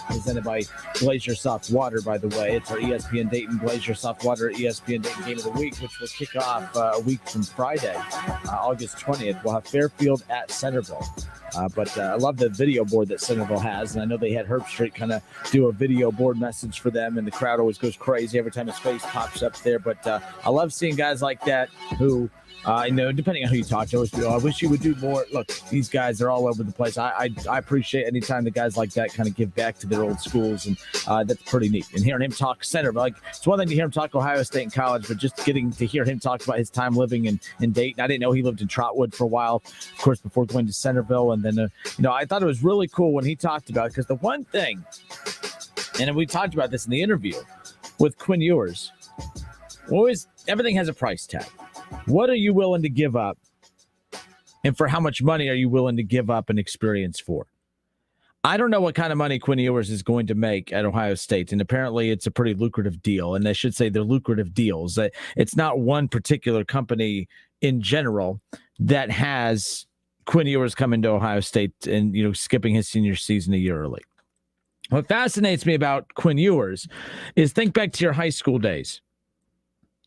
presented by Glacier Soft Water, by the way. It's our ESPN Dayton Glacier Soft Water ESPN Dayton game of the week, which will kick off a week from Friday, August 20th. We'll have Fairfield at Centerville. But I love the video board that Centerville has, and I know they had Herbstreit kind of do a video board message for them, and the crowd always goes crazy every time his face pops up there. But I love seeing guys like that who, depending on who you talk to, I wish you would do more. Look, these guys are all over the place. I appreciate any time the guys like that kind of give back to their old schools, and that's pretty neat. And hearing him talk Centerville, like, it's one thing to hear him talk Ohio State in college, but just getting to hear him talk about his time living in Dayton. I didn't know he lived in Trotwood for a while, of course, before going to Centerville. And then, I thought it was really cool when he talked about it, because the one thing, and we talked about this in the interview with Quinn Ewers, everything has a price tag. What are you willing to give up? And for how much money are you willing to give up an experience for? I don't know what kind of money Quinn Ewers is going to make at Ohio State, and apparently it's a pretty lucrative deal. And I should say they're lucrative deals. It's not one particular company in general that has Quinn Ewers coming to Ohio State and, skipping his senior season a year early. What fascinates me about Quinn Ewers is think back to your high school days.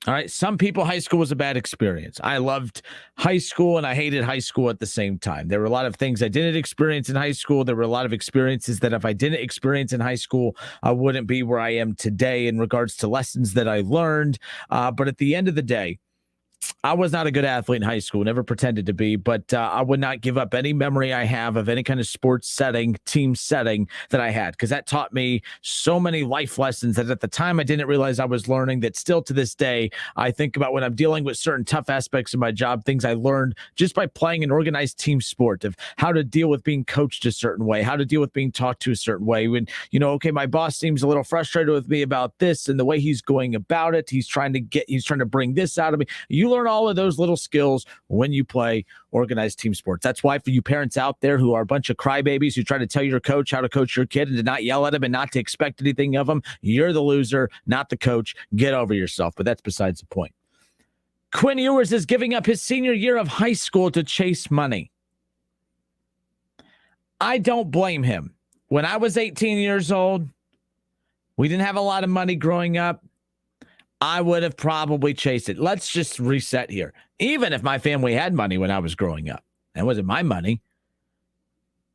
All right. Some people, high school was a bad experience. I loved high school and I hated high school at the same time. There were a lot of things I didn't experience in high school. There were a lot of experiences that if I didn't experience in high school, I wouldn't be where I am today in regards to lessons that I learned. But at the end of the day, I was not a good athlete in high school, never pretended to be, but I would not give up any memory I have of any kind of sports setting, team setting that I had, because that taught me so many life lessons that at the time I didn't realize I was learning, that still to this day I think about when I'm dealing with certain tough aspects of my job, things I learned just by playing an organized team sport, of how to deal with being coached a certain way, how to deal with being talked to a certain way. When, okay, my boss seems a little frustrated with me about this and the way he's going about it, he's trying to bring this out of me. You learn all of those little skills when you play organized team sports. That's why for you parents out there who are a bunch of crybabies who try to tell your coach how to coach your kid and to not yell at him and not to expect anything of him, you're the loser, not the coach. Get over yourself. But that's besides the point. Quinn Ewers is giving up his senior year of high school to chase money. I don't blame him. When I was 18 years old, we didn't have a lot of money growing up. I would have probably chased it. Let's just reset here. Even if my family had money when I was growing up, that wasn't my money.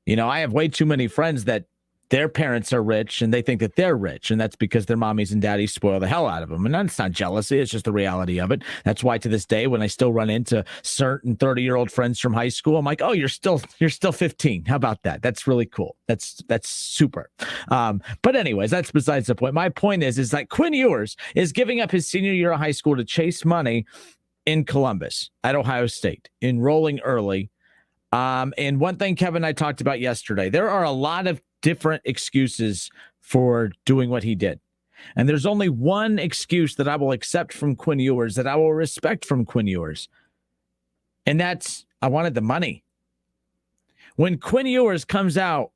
I have way too many friends that their parents are rich and they think that they're rich, and that's because their mommies and daddies spoil the hell out of them. And that's not jealousy, it's just the reality of it. That's why to this day, when I still run into certain 30-year-old friends from high school, I'm like, oh, you're still 15. How about that? That's really cool. That's super. But anyways, that's besides the point. My point is that Quinn Ewers is giving up his senior year of high school to chase money in Columbus at Ohio State, enrolling early. And one thing Kevin and I talked about yesterday, there are a lot of different excuses for doing what he did. And there's only one excuse that I will accept from Quinn Ewers, that I will respect from Quinn Ewers. And that's, I wanted the money. When Quinn Ewers comes out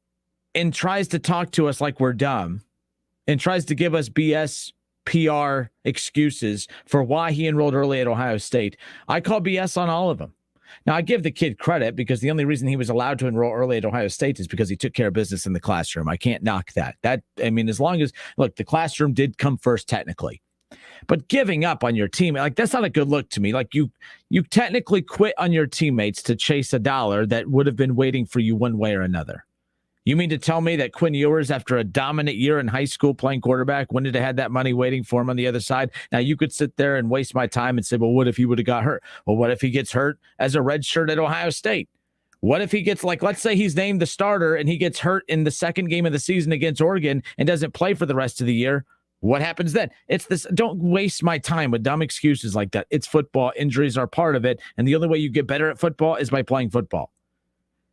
and tries to talk to us like we're dumb and tries to give us BS PR excuses for why he enrolled early at Ohio State, I call BS on all of them. Now, I give the kid credit because the only reason he was allowed to enroll early at Ohio State is because he took care of business in the classroom. I can't knock that. As long as, look, the classroom did come first technically. But giving up on your team, like, that's not a good look to me. Like, you technically quit on your teammates to chase a dollar that would have been waiting for you one way or another. You mean to tell me that Quinn Ewers, after a dominant year in high school playing quarterback, wouldn't have had that money waiting for him on the other side? Now, you could sit there and waste my time and say, well, what if he would have got hurt? Well, what if he gets hurt as a redshirt at Ohio State? What if he gets, like, let's say he's named the starter and he gets hurt in the second game of the season against Oregon and doesn't play for the rest of the year? What happens then? It's this. Don't waste my time with dumb excuses like that. It's football. Injuries are part of it. And the only way you get better at football is by playing football.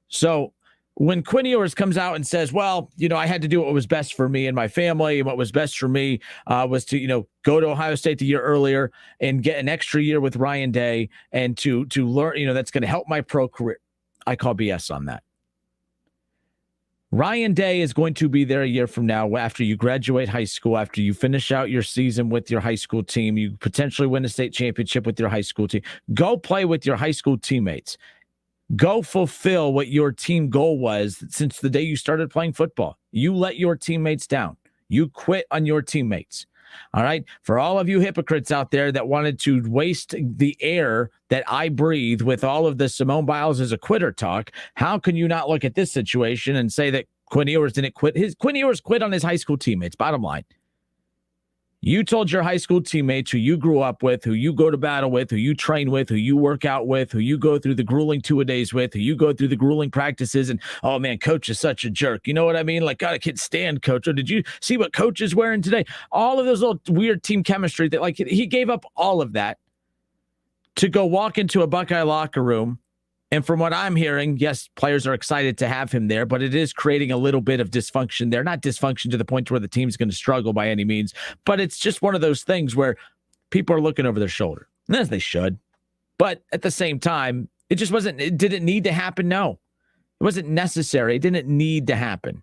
So when Quinn Ewers comes out and says, well, I had to do what was best for me and my family, and what was best for me was to, go to Ohio State the year earlier and get an extra year with Ryan Day and to learn, that's going to help my pro career. I call BS on that. Ryan Day is going to be there a year from now after you graduate high school, after you finish out your season with your high school team, you potentially win a state championship with your high school team. Go play with your high school teammates. Go fulfill what your team goal was since the day you started playing football. You let your teammates down. You quit on your teammates. All right. For all of you hypocrites out there that wanted to waste the air that I breathe with all of the Simone Biles as a quitter talk, how can you not look at this situation and say that Quinn Ewers didn't quit? Quinn Ewers quit on his high school teammates. Bottom line. You told your high school teammates who you grew up with, who you go to battle with, who you train with, who you work out with, who you go through the grueling two-a-days with, who you go through the grueling practices, and, oh, man, coach is such a jerk. You know what I mean? Like, God, I can't stand coach. Or did you see what coach is wearing today? All of those little weird team chemistry that, like, he gave up all of that to go walk into a Buckeye locker room. And from what I'm hearing, yes, players are excited to have him there, but it is creating a little bit of dysfunction there. Not dysfunction to the point where the team's going to struggle by any means, but it's just one of those things where people are looking over their shoulder, and as they should. But at the same time, it didn't need to happen. No, it wasn't necessary. It didn't need to happen.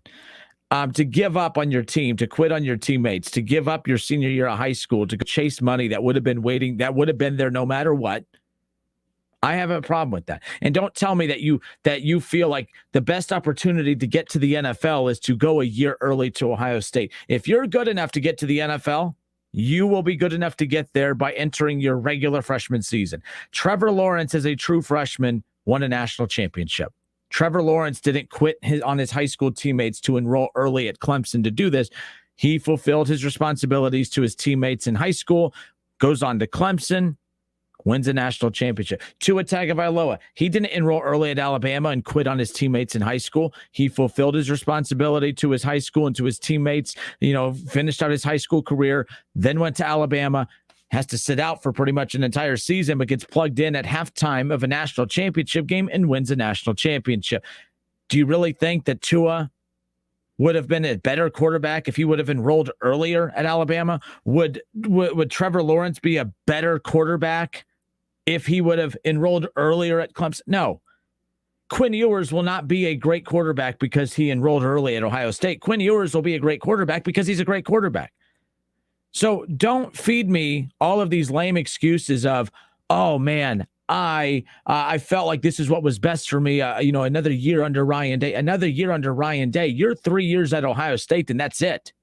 To give up on your team, to quit on your teammates, to give up your senior year of high school, to chase money that would have been waiting, that would have been there no matter what. I have a problem with that. And don't tell me that you feel like the best opportunity to get to the NFL is to go a year early to Ohio State. If you're good enough to get to the NFL, you will be good enough to get there by entering your regular freshman season. Trevor Lawrence, as a true freshman, won a national championship. Trevor Lawrence didn't quit on his high school teammates to enroll early at Clemson to do this. He fulfilled his responsibilities to his teammates in high school, goes on to Clemson, wins a national championship. Tua Tagovailoa, he didn't enroll early at Alabama and quit on his teammates in high school. He fulfilled his responsibility to his high school and to his teammates, finished out his high school career, then went to Alabama, has to sit out for pretty much an entire season, but gets plugged in at halftime of a national championship game and wins a national championship. Do you really think that Tua would have been a better quarterback if he would have enrolled earlier at Alabama? Would Trevor Lawrence be a better quarterback if he would have enrolled earlier at Clemson? No. Quinn Ewers will not be a great quarterback because he enrolled early at Ohio State. Quinn Ewers will be a great quarterback because he's a great quarterback. So don't feed me all of these lame excuses of, oh, man, I felt like this is what was best for me. Another year under Ryan Day. Another year under Ryan Day. You're 3 years at Ohio State, and that's it.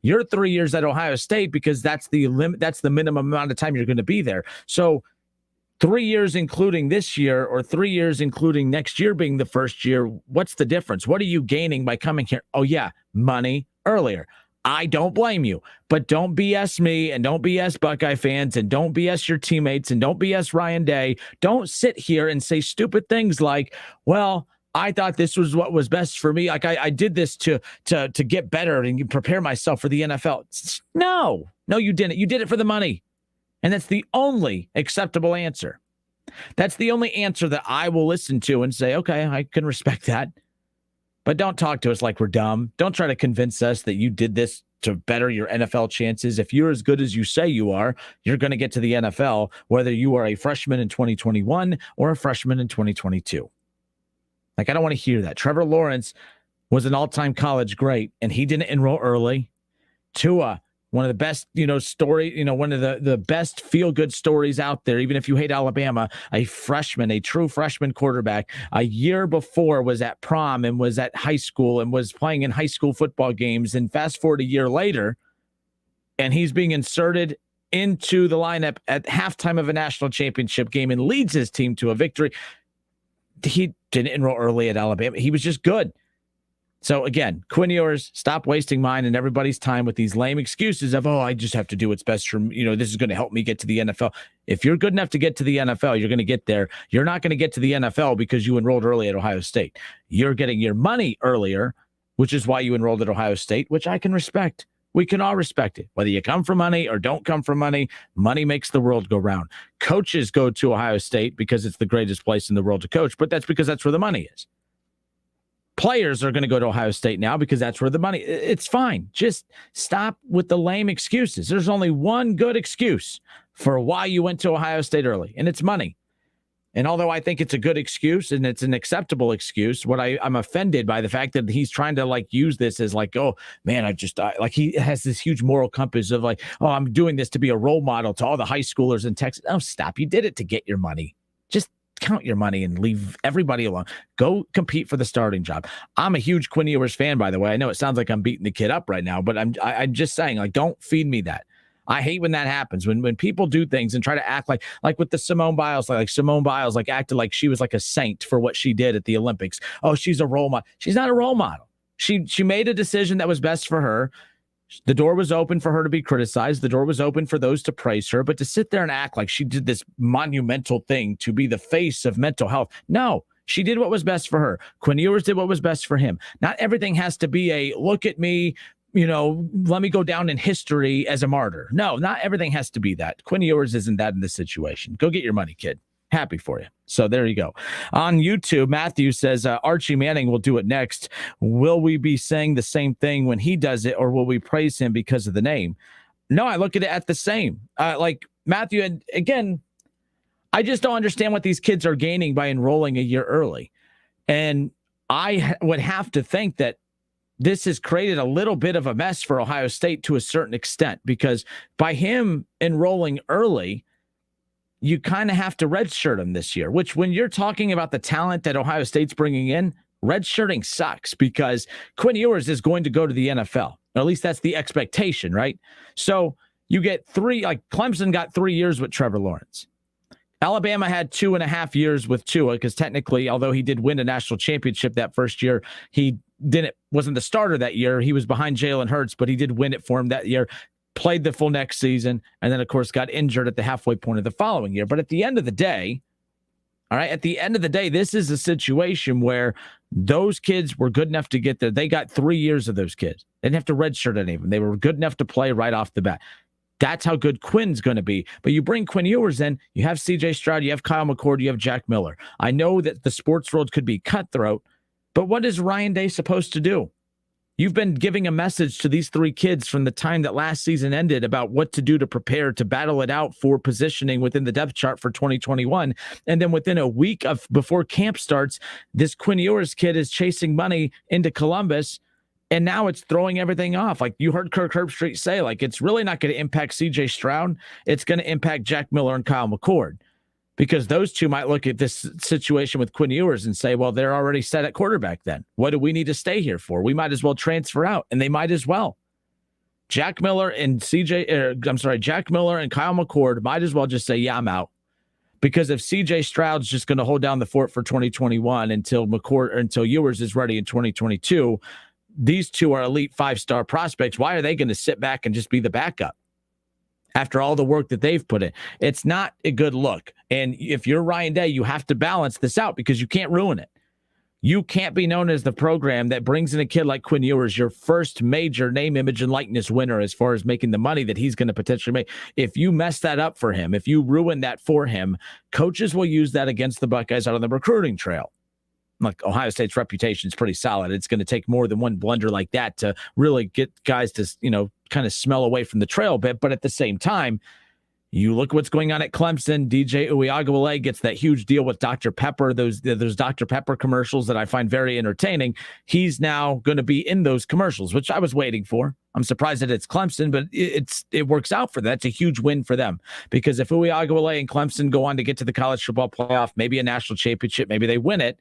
You're 3 years at Ohio State because that's the limit. That's the minimum amount of time you're going to be there. So 3 years including this year or 3 years including next year being the first year, what's the difference? What are you gaining by coming here? Oh, yeah, money earlier. I don't blame you, but don't BS me and don't BS Buckeye fans and don't BS your teammates and don't BS Ryan Day. Don't sit here and say stupid things like, well, I thought this was what was best for me. Like I did this to get better and prepare myself for the NFL. No, you didn't. You did it for the money. And that's the only acceptable answer. That's the only answer that I will listen to and say, okay, I can respect that. But don't talk to us like we're dumb. Don't try to convince us that you did this to better your NFL chances. If you're as good as you say you are, you're going to get to the NFL, whether you are a freshman in 2021 or a freshman in 2022. Like, I don't want to hear that. Trevor Lawrence was an all-time college great, and he didn't enroll early. Tua, one of the best, one of the best feel-good stories out there, even if you hate Alabama, a true freshman quarterback, a year before was at prom and was at high school and was playing in high school football games. And fast forward a year later, and he's being inserted into the lineup at halftime of a national championship game and leads his team to a victory. He didn't enroll early at Alabama. He was just good. So again, Quinn Ewers, stop wasting mine and everybody's time with these lame excuses of, I just have to do what's best for me. This is going to help me get to the NFL. If you're good enough to get to the NFL, you're going to get there. You're not going to get to the NFL because you enrolled early at Ohio State. You're getting your money earlier, which is why you enrolled at Ohio State, which I can respect. We can all respect it. Whether you come from money or don't come from money, money makes the world go round. Coaches go to Ohio State because it's the greatest place in the world to coach, but that's because that's where the money is. Players are going to go to Ohio State now because that's where the money. It's fine. Just stop with the lame excuses. There's only one good excuse for why you went to Ohio State early, and it's money. And although I think it's a good excuse and it's an acceptable excuse, I'm offended by the fact that he's trying to use this as oh man, he has this huge moral compass of I'm doing this to be a role model to all the high schoolers in Texas. Oh, stop. You did it to get your money. Just count your money and leave everybody alone. Go compete for the starting job. I'm a huge Quinn Ewers fan, by the way. I know it sounds like I'm beating the kid up right now, but I'm just saying, don't feed me that. I hate when that happens, when people do things and try to act like with the Simone Biles, like Simone Biles, acted like she was like a saint for what she did at the Olympics. Oh, she's a role model. She's not a role model. She made a decision that was best for her. The door was open for her to be criticized. The door was open for those to praise her, but to sit there and act like she did this monumental thing to be the face of mental health. No, she did what was best for her. Quinn Ewers did what was best for him. Not everything has to be a look at me, let me go down in history as a martyr. No, not everything has to be that. Quinn Ewers isn't that in this situation. Go get your money, kid. Happy for you. So there you go. On YouTube, Matthew says, Archie Manning will do it next. Will we be saying the same thing when he does it, or will we praise him because of the name? No, I look at it at the same. Matthew, and again, I just don't understand what these kids are gaining by enrolling a year early. And I would have to think that this has created a little bit of a mess for Ohio State to a certain extent, because by him enrolling early, you kind of have to redshirt him this year, which when you're talking about the talent that Ohio State's bringing in, redshirting sucks because Quinn Ewers is going to go to the NFL. Or at least that's the expectation, right? So you get Clemson got 3 years with Trevor Lawrence. Alabama had 2.5 years with Tua because technically, although he did win a national championship that first year, he wasn't the starter that year. He was behind Jalen Hurts, but he did win it for him that year. Played the full next season, and then, of course, got injured at the halfway point of the following year. But at the end of the day, this is a situation where those kids were good enough to get there. They got 3 years of those kids. They didn't have to redshirt any of them. They were good enough to play right off the bat. That's how good Quinn's going to be. But you bring Quinn Ewers in, you have C.J. Stroud, you have Kyle McCord, you have Jack Miller. I know that the sports world could be cutthroat, but what is Ryan Day supposed to do? You've been giving a message to these 3 kids from the time that last season ended about what to do to prepare to battle it out for positioning within the depth chart for 2021. And then within a week before camp starts, this Quinn Ewers kid is chasing money into Columbus. And now it's throwing everything off. Like you heard Kirk Herbstreit say, it's really not going to impact C.J. Stroud. It's going to impact Jack Miller and Kyle McCord. Because those two might look at this situation with Quinn Ewers and say, well, they're already set at quarterback then. What do we need to stay here for? We might as well transfer out, and they might as well. Jack Miller and Kyle McCord might as well just say, yeah, I'm out. Because if CJ Stroud's just going to hold down the fort for 2021 until Ewers is ready in 2022, these two are elite 5-star prospects. Why are they going to sit back and just be the backup after all the work that they've put in? It's not a good look. And if you're Ryan Day, you have to balance this out because you can't ruin it. You can't be known as the program that brings in a kid like Quinn Ewers, your first major name, image, and likeness winner as far as making the money that he's going to potentially make. If you mess that up for him, if you ruin that for him, coaches will use that against the Buckeyes out on the recruiting trail. Like, Ohio State's reputation is pretty solid. It's going to take more than one blunder like that to really get guys to, kind of smell away from the trail a bit. But at the same time, you look what's going on at Clemson. DJ Uiagalelei gets that huge deal with Dr. Pepper, those Dr. Pepper commercials that I find very entertaining. He's now going to be in those commercials, which I was waiting for. I'm surprised that it's Clemson, but it works out for them. That's a huge win for them, because if Uiagalelei and Clemson go on to get to the college football playoff, maybe a national championship, maybe they win it,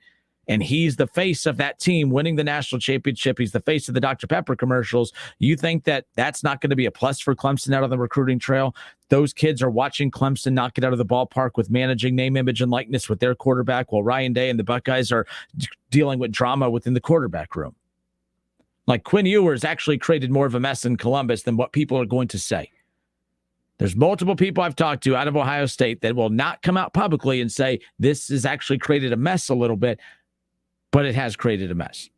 and he's the face of that team winning the national championship, he's the face of the Dr. Pepper commercials, you think that that's not going to be a plus for Clemson out on the recruiting trail? Those kids are watching Clemson knock it out of the ballpark with managing name, image, and likeness with their quarterback, while Ryan Day and the Buckeyes are dealing with drama within the quarterback room. Like, Quinn Ewers actually created more of a mess in Columbus than what people are going to say. There's multiple people I've talked to out of Ohio State that will not come out publicly and say this has actually created a mess a little bit, but it has created a mess.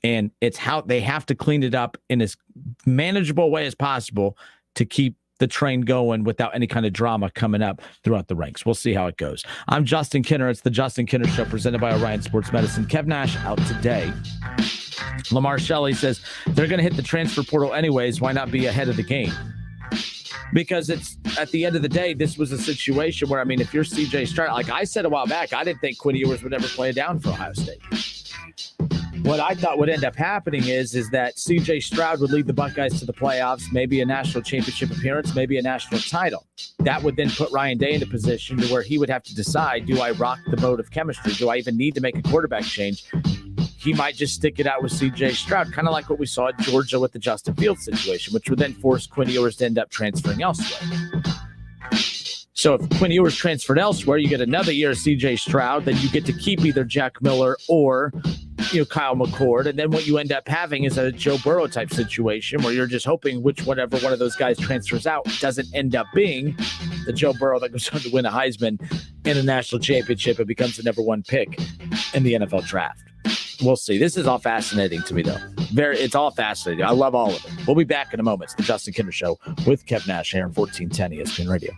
And it's how they have to clean it up in as manageable way as possible to keep the train going without any kind of drama coming up throughout the ranks. We'll see how it goes. I'm Justin Kinner. It's the Justin Kinner Show presented by Orion Sports Medicine. Kev Nash out today. Lamar Shelley says they're going to hit the transfer portal anyways. Why not be ahead of the game? Because it's, at the end of the day, this was a situation where, if you're CJ Stroud, like I said a while back, I didn't think Quinn Ewers would ever play down for Ohio State. What I thought would end up happening is that CJ Stroud would lead the Buckeyes to the playoffs, maybe a national championship appearance, maybe a national title. That would then put Ryan Day in a position to where he would have to decide, do I rock the boat of chemistry? Do I even need to make a quarterback change? He might just stick it out with CJ Stroud, kind of like what we saw at Georgia with the Justin Fields situation, which would then force Quinn Ewers to end up transferring elsewhere. So if Quinn Ewers transferred elsewhere, you get another year of CJ Stroud, then you get to keep either Jack Miller or Kyle McCord, and then what you end up having is a Joe Burrow type situation where you're just hoping whatever one of those guys transfers out doesn't end up being the Joe Burrow that goes on to win a Heisman in a national championship and becomes the number one pick in the NFL draft. We'll see. This is all fascinating to me, though. It's all fascinating. I love all of it. We'll be back in a moment. It's the Justin Kinner Show with Kev Nash here on 1410 ESPN Radio.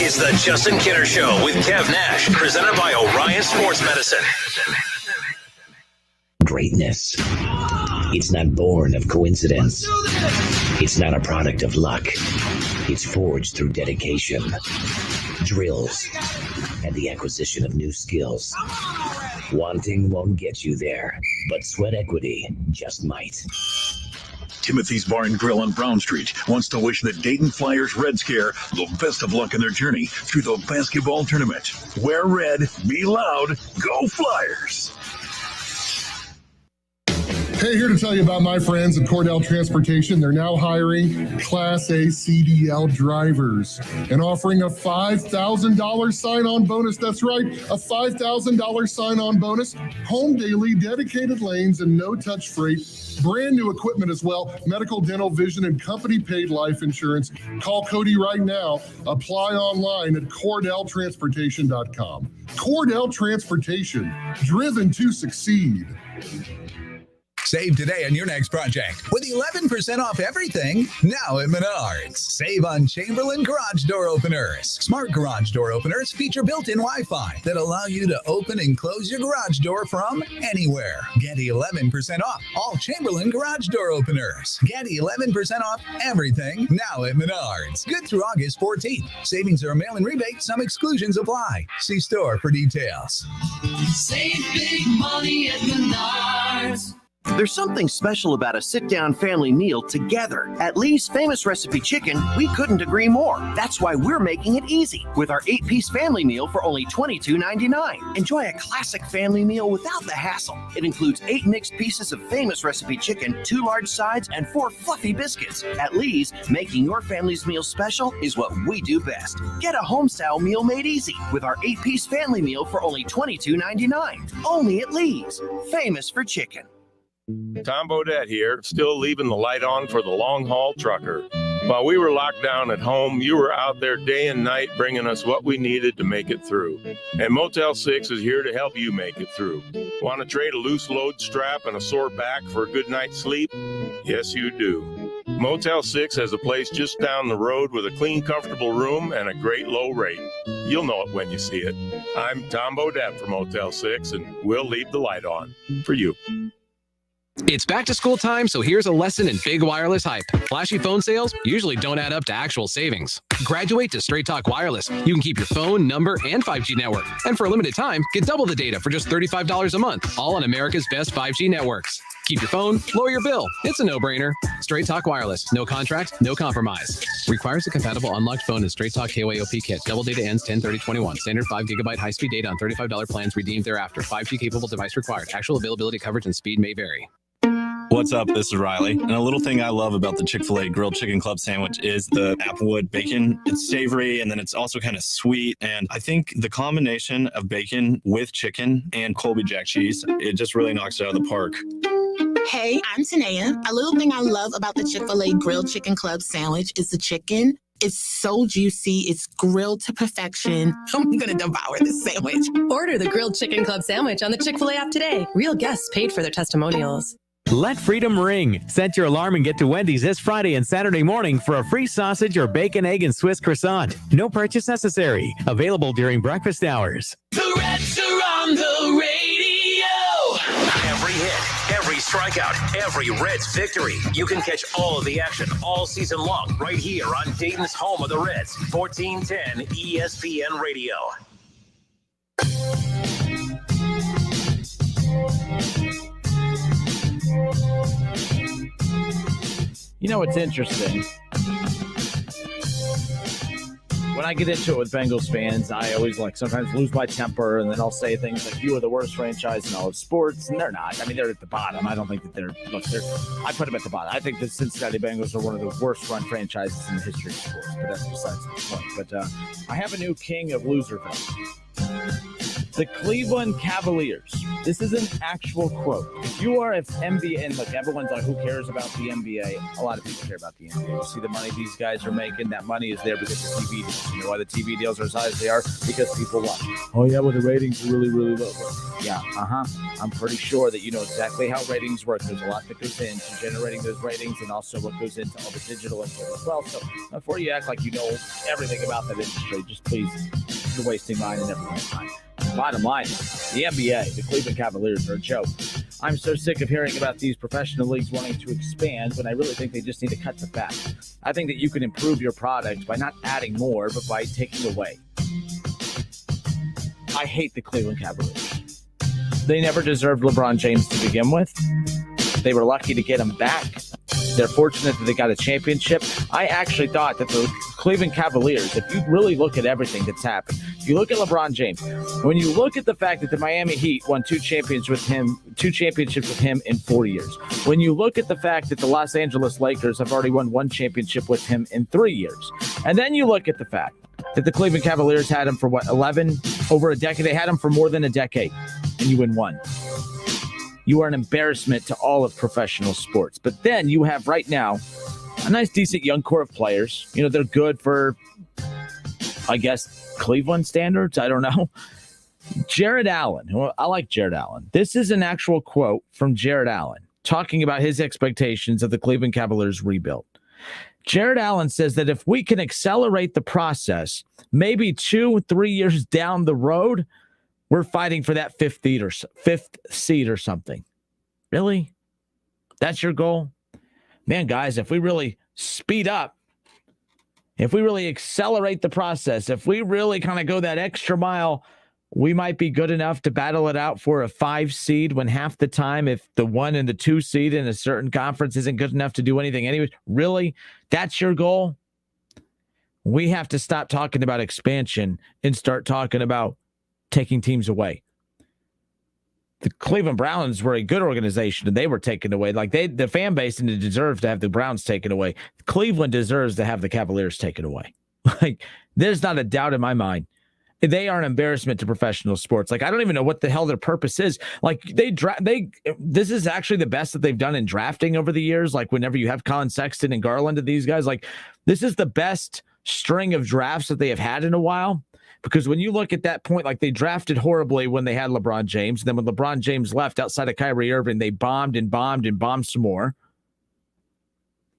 It's the Justin Kinner Show with Kev Nash, presented by Orion Sports Medicine.
Greatness. It's not born of coincidence. It's not a product of luck. It's forged through dedication, drills, and the acquisition of new skills. Wanting won't get you there, but sweat equity just might.
Timothy's Bar and Grill on Brown Street wants to wish the Dayton Flyers Red Scare the best of luck in their journey through the basketball tournament. Wear red, be loud, go Flyers!
Hey, here to tell you about my friends at Cordell Transportation. They're now hiring Class A CDL drivers and offering a $5,000 sign-on bonus. That's right, a $5,000 sign-on bonus. Home daily, dedicated lanes, and no-touch freight. Brand new equipment as well. Medical, dental, vision, and company-paid life insurance. Call Cody right now. Apply online at CordellTransportation.com. Cordell Transportation, driven to succeed.
Save today on your next project with 11% off everything now at Menards. Save on Chamberlain garage door openers. Smart garage door openers feature built-in Wi-Fi that allow you to open and close your garage door from anywhere. Get 11% off all Chamberlain garage door openers. Get 11% off everything now at Menards. Good through August 14th. Savings are a mail-in rebate. Some exclusions apply. See store for details.
Save big money at Menards.
There's something special about a sit-down family meal together. At Lee's Famous Recipe Chicken, we couldn't agree more. That's why we're making it easy with our 8-piece family meal for only $22.99. Enjoy a classic family meal without the hassle. It includes 8 mixed pieces of Famous Recipe Chicken, 2 large sides, and 4 fluffy biscuits. At Lee's, making your family's meal special is what we do best. Get a home-style meal made easy with our 8-piece family meal for only $22.99. Only at Lee's. Famous for chicken.
Tom Bodette here, still leaving the light on for the long-haul trucker. While we were locked down at home, you were out there day and night bringing us what we needed to make it through. And Motel 6 is here to help you make it through. Want to trade a loose load strap and a sore back for a good night's sleep? Yes, you do. Motel 6 has a place just down the road with a clean, comfortable room and a great low rate. You'll know it when you see it. I'm Tom Bodette from Motel 6, and we'll leave the light on for you.
It's back to school time, so here's a lesson in big wireless hype. Flashy phone sales usually don't add up to actual savings. Graduate to Straight Talk Wireless. You can keep your phone, number, and 5G network. And for a limited time, get double the data for just $35 a month, all on America's best 5G networks. Keep your phone, lower your bill. It's a no-brainer. Straight Talk Wireless. No contract, no compromise. Requires a compatible unlocked phone and Straight Talk KYOP kit. Double data ends 10/30/21. Standard 5 GB high-speed data on $35 plans redeemed thereafter. 5G capable device required. Actual availability, coverage, and speed may vary.
What's up? This is Riley. And a little thing I love about the Chick-fil-A grilled chicken club sandwich is the applewood bacon. It's savory and then it's also kind of sweet. And I think the combination of bacon with chicken and Colby Jack cheese, it just really knocks it out of the park.
Hey, I'm Tanea. A little thing I love about the Chick-fil-A grilled chicken club sandwich is the chicken. It's so juicy. It's grilled to perfection. I'm going to devour this sandwich.
Order the grilled chicken club sandwich on the Chick-fil-A app today. Real guests paid for their testimonials.
Let freedom ring. Set your alarm and get to Wendy's this Friday and Saturday morning for a free sausage or bacon, egg, and Swiss croissant. No purchase necessary. Available during breakfast hours.
The Reds are on the radio. Every hit, every strikeout, every Reds victory. You can catch all of the action all season long right here on Dayton's home of the Reds, 1410 ESPN Radio.
You know what's interesting? When I get into it with Bengals fans, I always sometimes lose my temper, and then I'll say things like, you are the worst franchise in all of sports, and they're not. I mean, they're at the bottom. I don't think that I put them at the bottom. I think the Cincinnati Bengals are one of the worst run franchises in the history of sports, but that's besides the point. But I have a new king of Loserville. The Cleveland Cavaliers. This is an actual quote. If you are an NBA, and look, everyone's like, who cares about the NBA? A lot of people care about the NBA. You see the money these guys are making. That money is there because of TV deals. You know why the TV deals are as high as they are? Because people watch. Oh, yeah, well, the ratings are really, really low. Yeah, I'm pretty sure that you know exactly how ratings work. There's a lot that goes into generating those ratings and also what goes into all the digital info as well. So before you act like you know everything about that industry, just please, you're wasting mine and everyone's time. Bottom line, the NBA, the Cleveland Cavaliers are a joke. I'm so sick of hearing about these professional leagues wanting to expand when I really think they just need to cut the fat. I think that you can improve your product by not adding more, but by taking away. I hate the Cleveland Cavaliers. They never deserved LeBron James to begin with. They were lucky to get him back. They're fortunate that they got a championship. I actually thought that the Cleveland Cavaliers, if you really look at everything that's happened, if you look at LeBron James, when you look at the fact that the Miami Heat won two championships with him in 4 years, when you look at the fact that the Los Angeles Lakers have already won one championship with him in 3 years, and then you look at the fact that the Cleveland Cavaliers had him for over a decade. They had him for more than a decade, and you win one. You are an embarrassment to all of professional sports. But then you have right now a nice, decent young core of players. You know, they're good for, I guess, Cleveland standards. I don't know. Jared Allen. I like Jared Allen. This is an actual quote from Jared Allen talking about his expectations of the Cleveland Cavaliers rebuild. Jared Allen says that if we can accelerate the process, maybe 2 or 3 years down the road, we're fighting for that fifth seed or something. Really? That's your goal? Man, guys, if we really speed up, if we really accelerate the process, if we really kind of go that extra mile, we might be good enough to battle it out for a 5 seed when half the time, if the 1 and the 2 seed in a certain conference isn't good enough to do anything anyway. Really? That's your goal? We have to stop talking about expansion and start talking about taking teams away. The Cleveland Browns were a good organization and they were taken away. Like the fan base didn't deserve to have the Browns taken away. Cleveland deserves to have the Cavaliers taken away. Like, there's not a doubt in my mind. They are an embarrassment to professional sports. Like, I don't even know what the hell their purpose is. Like, this is actually the best that they've done in drafting over the years. Like, whenever you have Colin Sexton and Garland and these guys, like, this is the best string of drafts that they have had in a while. Because when you look at that point, like, they drafted horribly when they had LeBron James. And then when LeBron James left outside of Kyrie Irving, they bombed and bombed and bombed some more.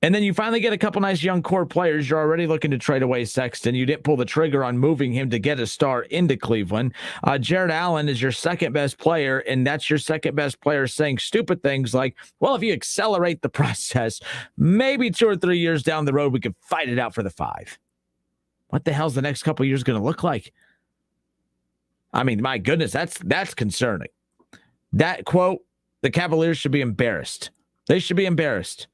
And then you finally get a couple nice young core players. You're already looking to trade away Sexton. You didn't pull the trigger on moving him to get a star into Cleveland. Jared Allen is your second best player, and that's your second best player saying stupid things like, well, if you accelerate the process, maybe 2 or 3 years down the road, we could fight it out for the 5. What the hell's the next couple of years going to look like? I mean, my goodness, that's concerning. That quote, the Cavaliers should be embarrassed. They should be embarrassed.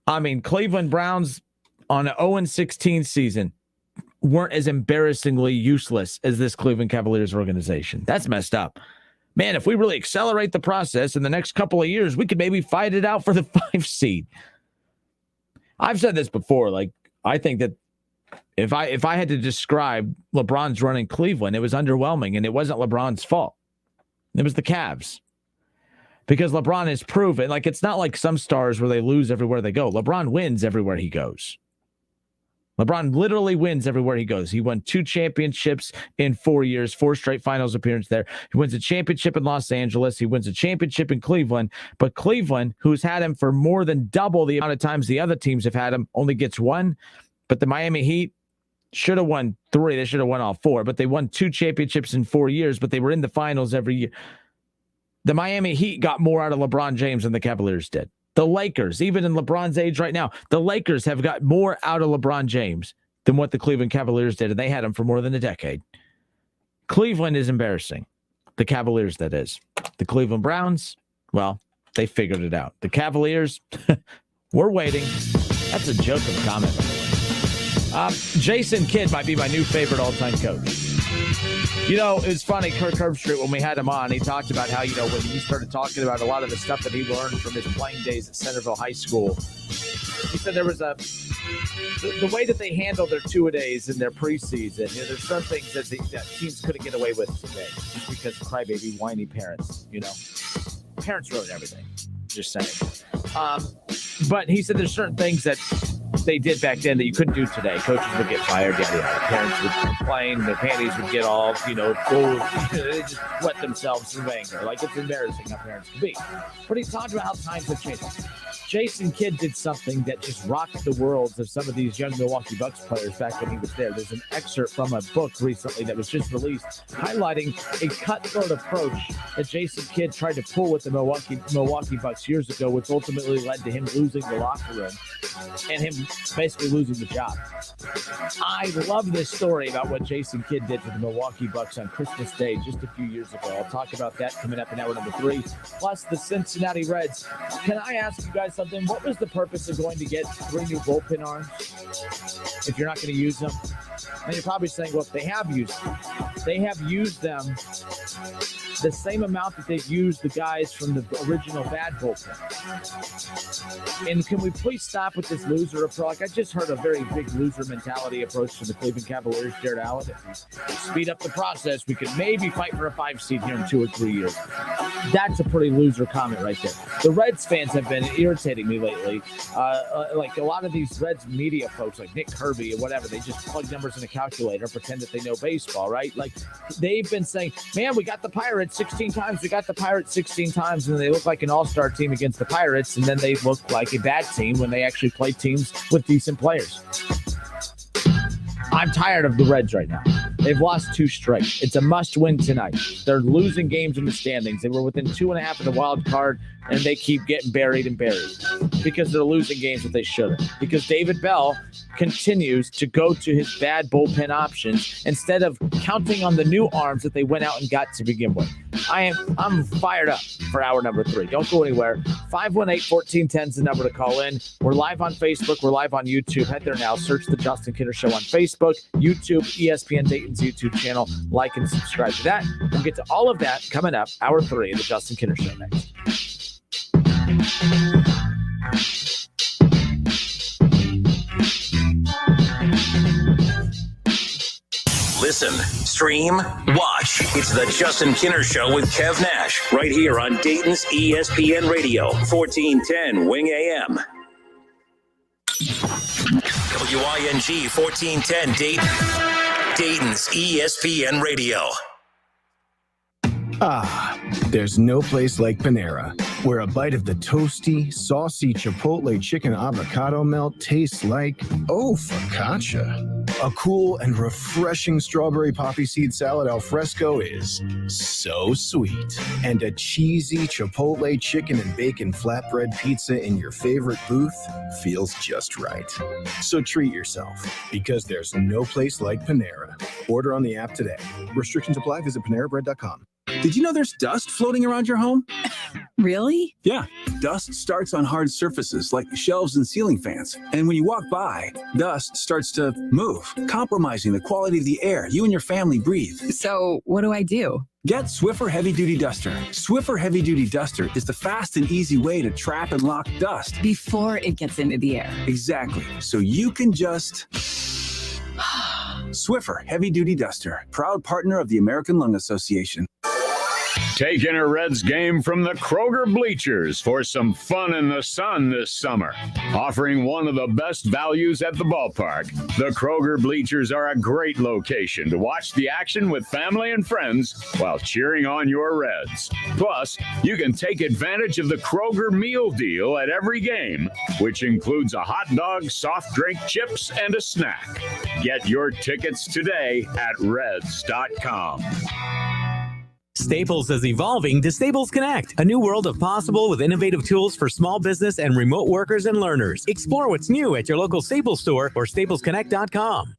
I mean, Cleveland Browns on an 0-16 season weren't as embarrassingly useless as this Cleveland Cavaliers organization. That's messed up. Man, if we really accelerate the process in the next couple of years, we could maybe fight it out for the 5 seed. I've said this before. Like, I think that if I had to describe LeBron's run in Cleveland, it was underwhelming, and it wasn't LeBron's fault. It was the Cavs. Because LeBron has proven, like, it's not like some stars where they lose everywhere they go. LeBron wins everywhere he goes. LeBron literally wins everywhere he goes. He won 2 championships in 4 years, 4 straight finals appearances there. He wins a championship in Los Angeles. He wins a championship in Cleveland. But Cleveland, who's had him for more than double the amount of times the other teams have had him, only gets 1. But the Miami Heat should have won 3. They should have won all 4. But they won 2 championships in 4 years, but they were in the finals every year. The Miami Heat got more out of LeBron James than the Cavaliers did. The Lakers, even in LeBron's age right now, the Lakers have got more out of LeBron James than what the Cleveland Cavaliers did, and they had him for more than a decade. Cleveland is embarrassing. The Cavaliers, that is. The Cleveland Browns, well, they figured it out. The Cavaliers, we're waiting. That's a joke of a comment, by the way. Jason Kidd might be my new favorite all-time coach. You know, it's funny, Kirk Herbstreit, when we had him on, he talked about how, you know, when he started talking about a lot of the stuff that he learned from his playing days at Centerville High School, he said there was the way that they handled their two-a-days in their preseason, you know, there's some things that teams couldn't get away with today just because of crybaby, whiny parents, you know. Parents ruin everything, just saying. But he said there's certain things that they did back then that you couldn't do today. Coaches would get fired, yada, yada. Parents would complain, their panties would get all, full. They just wet themselves in anger. Like, it's embarrassing how parents can be. But he talked about how times have changed. Jason Kidd did something that just rocked the worlds of some of these young Milwaukee Bucks players back when he was there. There's an excerpt from a book recently that was just released highlighting a cutthroat approach that Jason Kidd tried to pull with the Milwaukee Bucks years ago, which ultimately led to him losing the locker room and him basically losing the job. I love this story about what Jason Kidd did to the Milwaukee Bucks on Christmas Day just a few years ago. I'll talk about that coming up in hour number 3, plus the Cincinnati Reds. Can I ask you guys something? What was the purpose of going to get 3 new bullpen arms if you're not going to use them? And you're probably saying, well, if they have used them, they have used them the same amount that they've used the guys from the original bad bullpen. And can we please stop with this loser approach? I just heard a very big loser mentality approach to the Cleveland Cavaliers, Jared Allen. If we speed up the process, we could maybe fight for a 5 seed here in 2 or 3 years. That's a pretty loser comment right there. The Reds fans have been irritating me lately. Like a lot of these Reds media folks, like Nick Kirby or whatever, they just plug numbers in a calculator, pretend that they know baseball, right? Like, they've been saying, man, we got the Pirates 16 times. We got the Pirates 16 times. And they look like an all-star team against the Pirates. And then they look like a bad team when they actually play teams with decent players. I'm tired of the Reds right now. They've lost 2 straight. It's a must-win tonight. They're losing games in the standings. They were within 2.5 of the wild card, and they keep getting buried because they're losing games that they shouldn't. Because David Bell continues to go to his bad bullpen options instead of counting on the new arms that they went out and got to begin with. I'm fired up for hour number 3. Don't go anywhere. 518-1410 is the number to call in. We're live on Facebook. We're live on YouTube. Head there now. Search The Justin Kinner Show on Facebook, YouTube, ESPN Dayton's YouTube channel. Like and subscribe to that. We'll get to all of that coming up. Hour 3 of The Justin Kinner Show next.
Listen, stream, watch. It's the Justin Kinner Show with Kev Nash right here on Dayton's ESPN Radio, 1410 Wing AM. WING 1410 Dayton, Dayton's ESPN Radio.
Ah, there's no place like Panera, where a bite of the toasty, saucy Chipotle chicken avocado melt tastes like, focaccia. A cool and refreshing strawberry poppy seed salad al fresco is so sweet. And a cheesy Chipotle chicken and bacon flatbread pizza in your favorite booth feels just right. So treat yourself, because there's no place like Panera. Order on the app today. Restrictions apply. Visit PaneraBread.com.
Did you know there's dust floating around your home?
Really?
Yeah. Dust starts on hard surfaces like shelves and ceiling fans. And when you walk by, dust starts to move, compromising the quality of the air you and your family breathe.
So what do I do?
Get Swiffer Heavy Duty Duster. Swiffer Heavy Duty Duster is the fast and easy way to trap and lock dust
Before it gets into the air.
Exactly. So you can just... Swiffer Heavy Duty Duster, proud partner of the American Lung Association.
Taking a Reds game from the Kroger bleachers for some fun in the sun this summer. Offering one of the best values at the ballpark, the Kroger bleachers are a great location to watch the action with family and friends while cheering on your Reds. Plus, you can take advantage of the Kroger meal deal at every game, which includes a hot dog, soft drink, chips, and a snack. Get your tickets today at Reds.com.
Staples is evolving to Staples Connect, a new world of possible with innovative tools for small business and remote workers and learners. Explore what's new at your local Staples store or staplesconnect.com.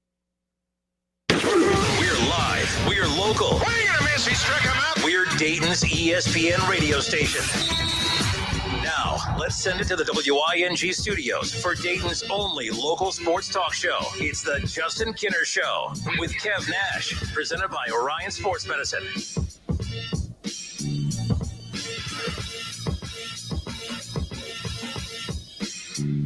We're live. We're local.
What are you going to miss? He struck him out.
We're Dayton's ESPN radio station. Now, let's send it to the WING studios for Dayton's only local sports talk show. It's the Justin Kinner Show with Kev Nash, presented by Orion Sports Medicine.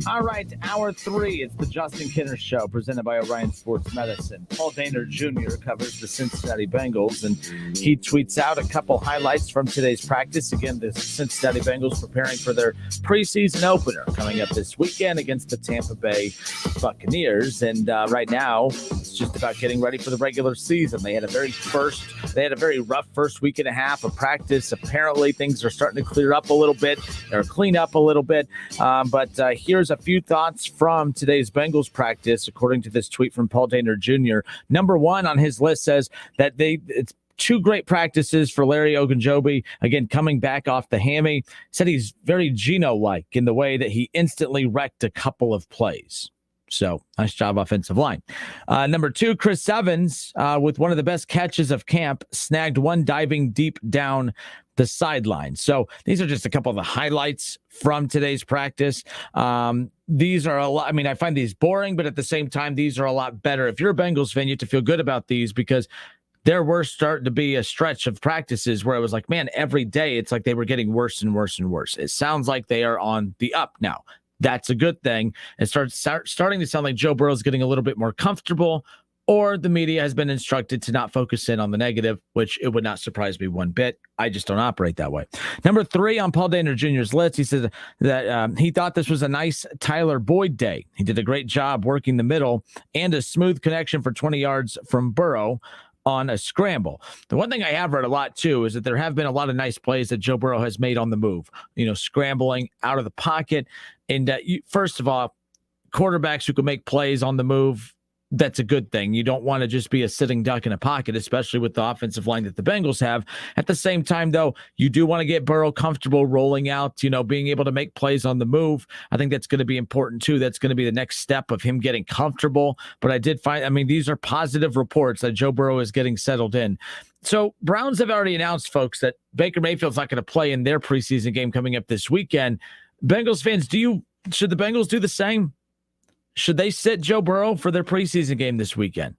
All right, hour 3. It's the Justin Kinner Show, presented by Orion Sports Medicine. Paul Dehner Jr. covers the Cincinnati Bengals, and he tweets out a couple highlights from today's practice. Again, the Cincinnati Bengals preparing for their preseason opener coming up this weekend against the Tampa Bay Buccaneers. And right now, it's just about getting ready for the regular season. They had a very rough first week and a half of practice. Apparently, things are starting to clear up a little bit, or clean up a little bit. But here's a few thoughts from today's Bengals practice, according to this tweet from Paul Dehner Jr. Number 1 on his list says that it's 2 great practices for Larry Ogunjobi. Again, coming back off the hammy. Said he's very Geno-like in the way that he instantly wrecked a couple of plays. So nice job, offensive line. Number 2, Chris Evans, with one of the best catches of camp, snagged one diving deep down the sideline. So these are just a couple of the highlights from today's practice. These are a lot. I mean, I find these boring, but at the same time, these are a lot better. If you're a Bengals fan, you have to feel good about these, because there were starting to be a stretch of practices where it was like, man, every day it's like they were getting worse and worse and worse. It sounds like they are on the up now. That's a good thing. It starting to sound like Joe Burrow's getting a little bit more comfortable, or the media has been instructed to not focus in on the negative, which it would not surprise me one bit. I just don't operate that way. Number 3 on Paul Dehner Jr.'s list, he said that he thought this was a nice Tyler Boyd day. He did a great job working the middle and a smooth connection for 20 yards from Burrow on a scramble. The one thing I have read a lot too is that there have been a lot of nice plays that Joe Burrow has made on the move, scrambling out of the pocket. And first of all, quarterbacks who can make plays on the move, that's a good thing. You don't want to just be a sitting duck in a pocket, especially with the offensive line that the Bengals have. At the same time, though, you do want to get Burrow comfortable rolling out, being able to make plays on the move. I think that's going to be important, too. That's going to be the next step of him getting comfortable. But I did find, these are positive reports that Joe Burrow is getting settled in. So Browns have already announced, folks, that Baker Mayfield's not going to play in their preseason game coming up this weekend. Bengals fans, should the Bengals do the same? Should they sit Joe Burrow for their preseason game this weekend?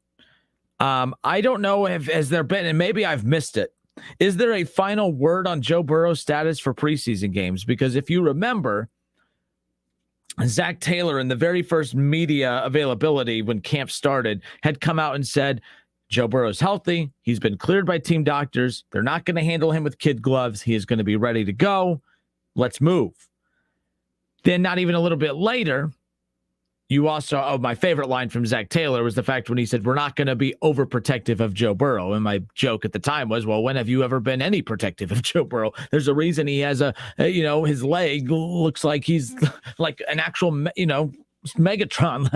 I don't know if has there been, and maybe I've missed it. Is there a final word on Joe Burrow's status for preseason games? Because if you remember, Zach Taylor in the very first media availability when camp started had come out and said, Joe Burrow's healthy. He's been cleared by team doctors. They're not going to handle him with kid gloves. He is going to be ready to go. Let's move. Then not even a little bit later, you also, my favorite line from Zach Taylor was the fact when he said, we're not going to be overprotective of Joe Burrow. And my joke at the time was, well, when have you ever been any protective of Joe Burrow? There's a reason he has his leg looks like he's like an actual, Megatron.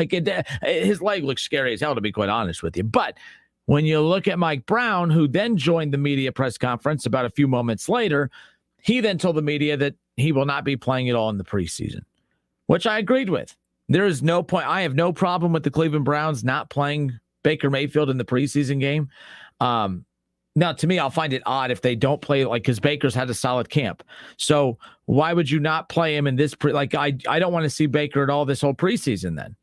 His leg looks scary as hell, to be quite honest with you. But when you look at Mike Brown, who then joined the media press conference about a few moments later, he then told the media that he will not be playing at all in the preseason, which I agreed with. There is no point. I have no problem with the Cleveland Browns not playing Baker Mayfield in the preseason game. Now, to me, I'll find it odd if they don't play, because Baker's had a solid camp. So why would you not play him in this? I don't want to see Baker at all this whole preseason then.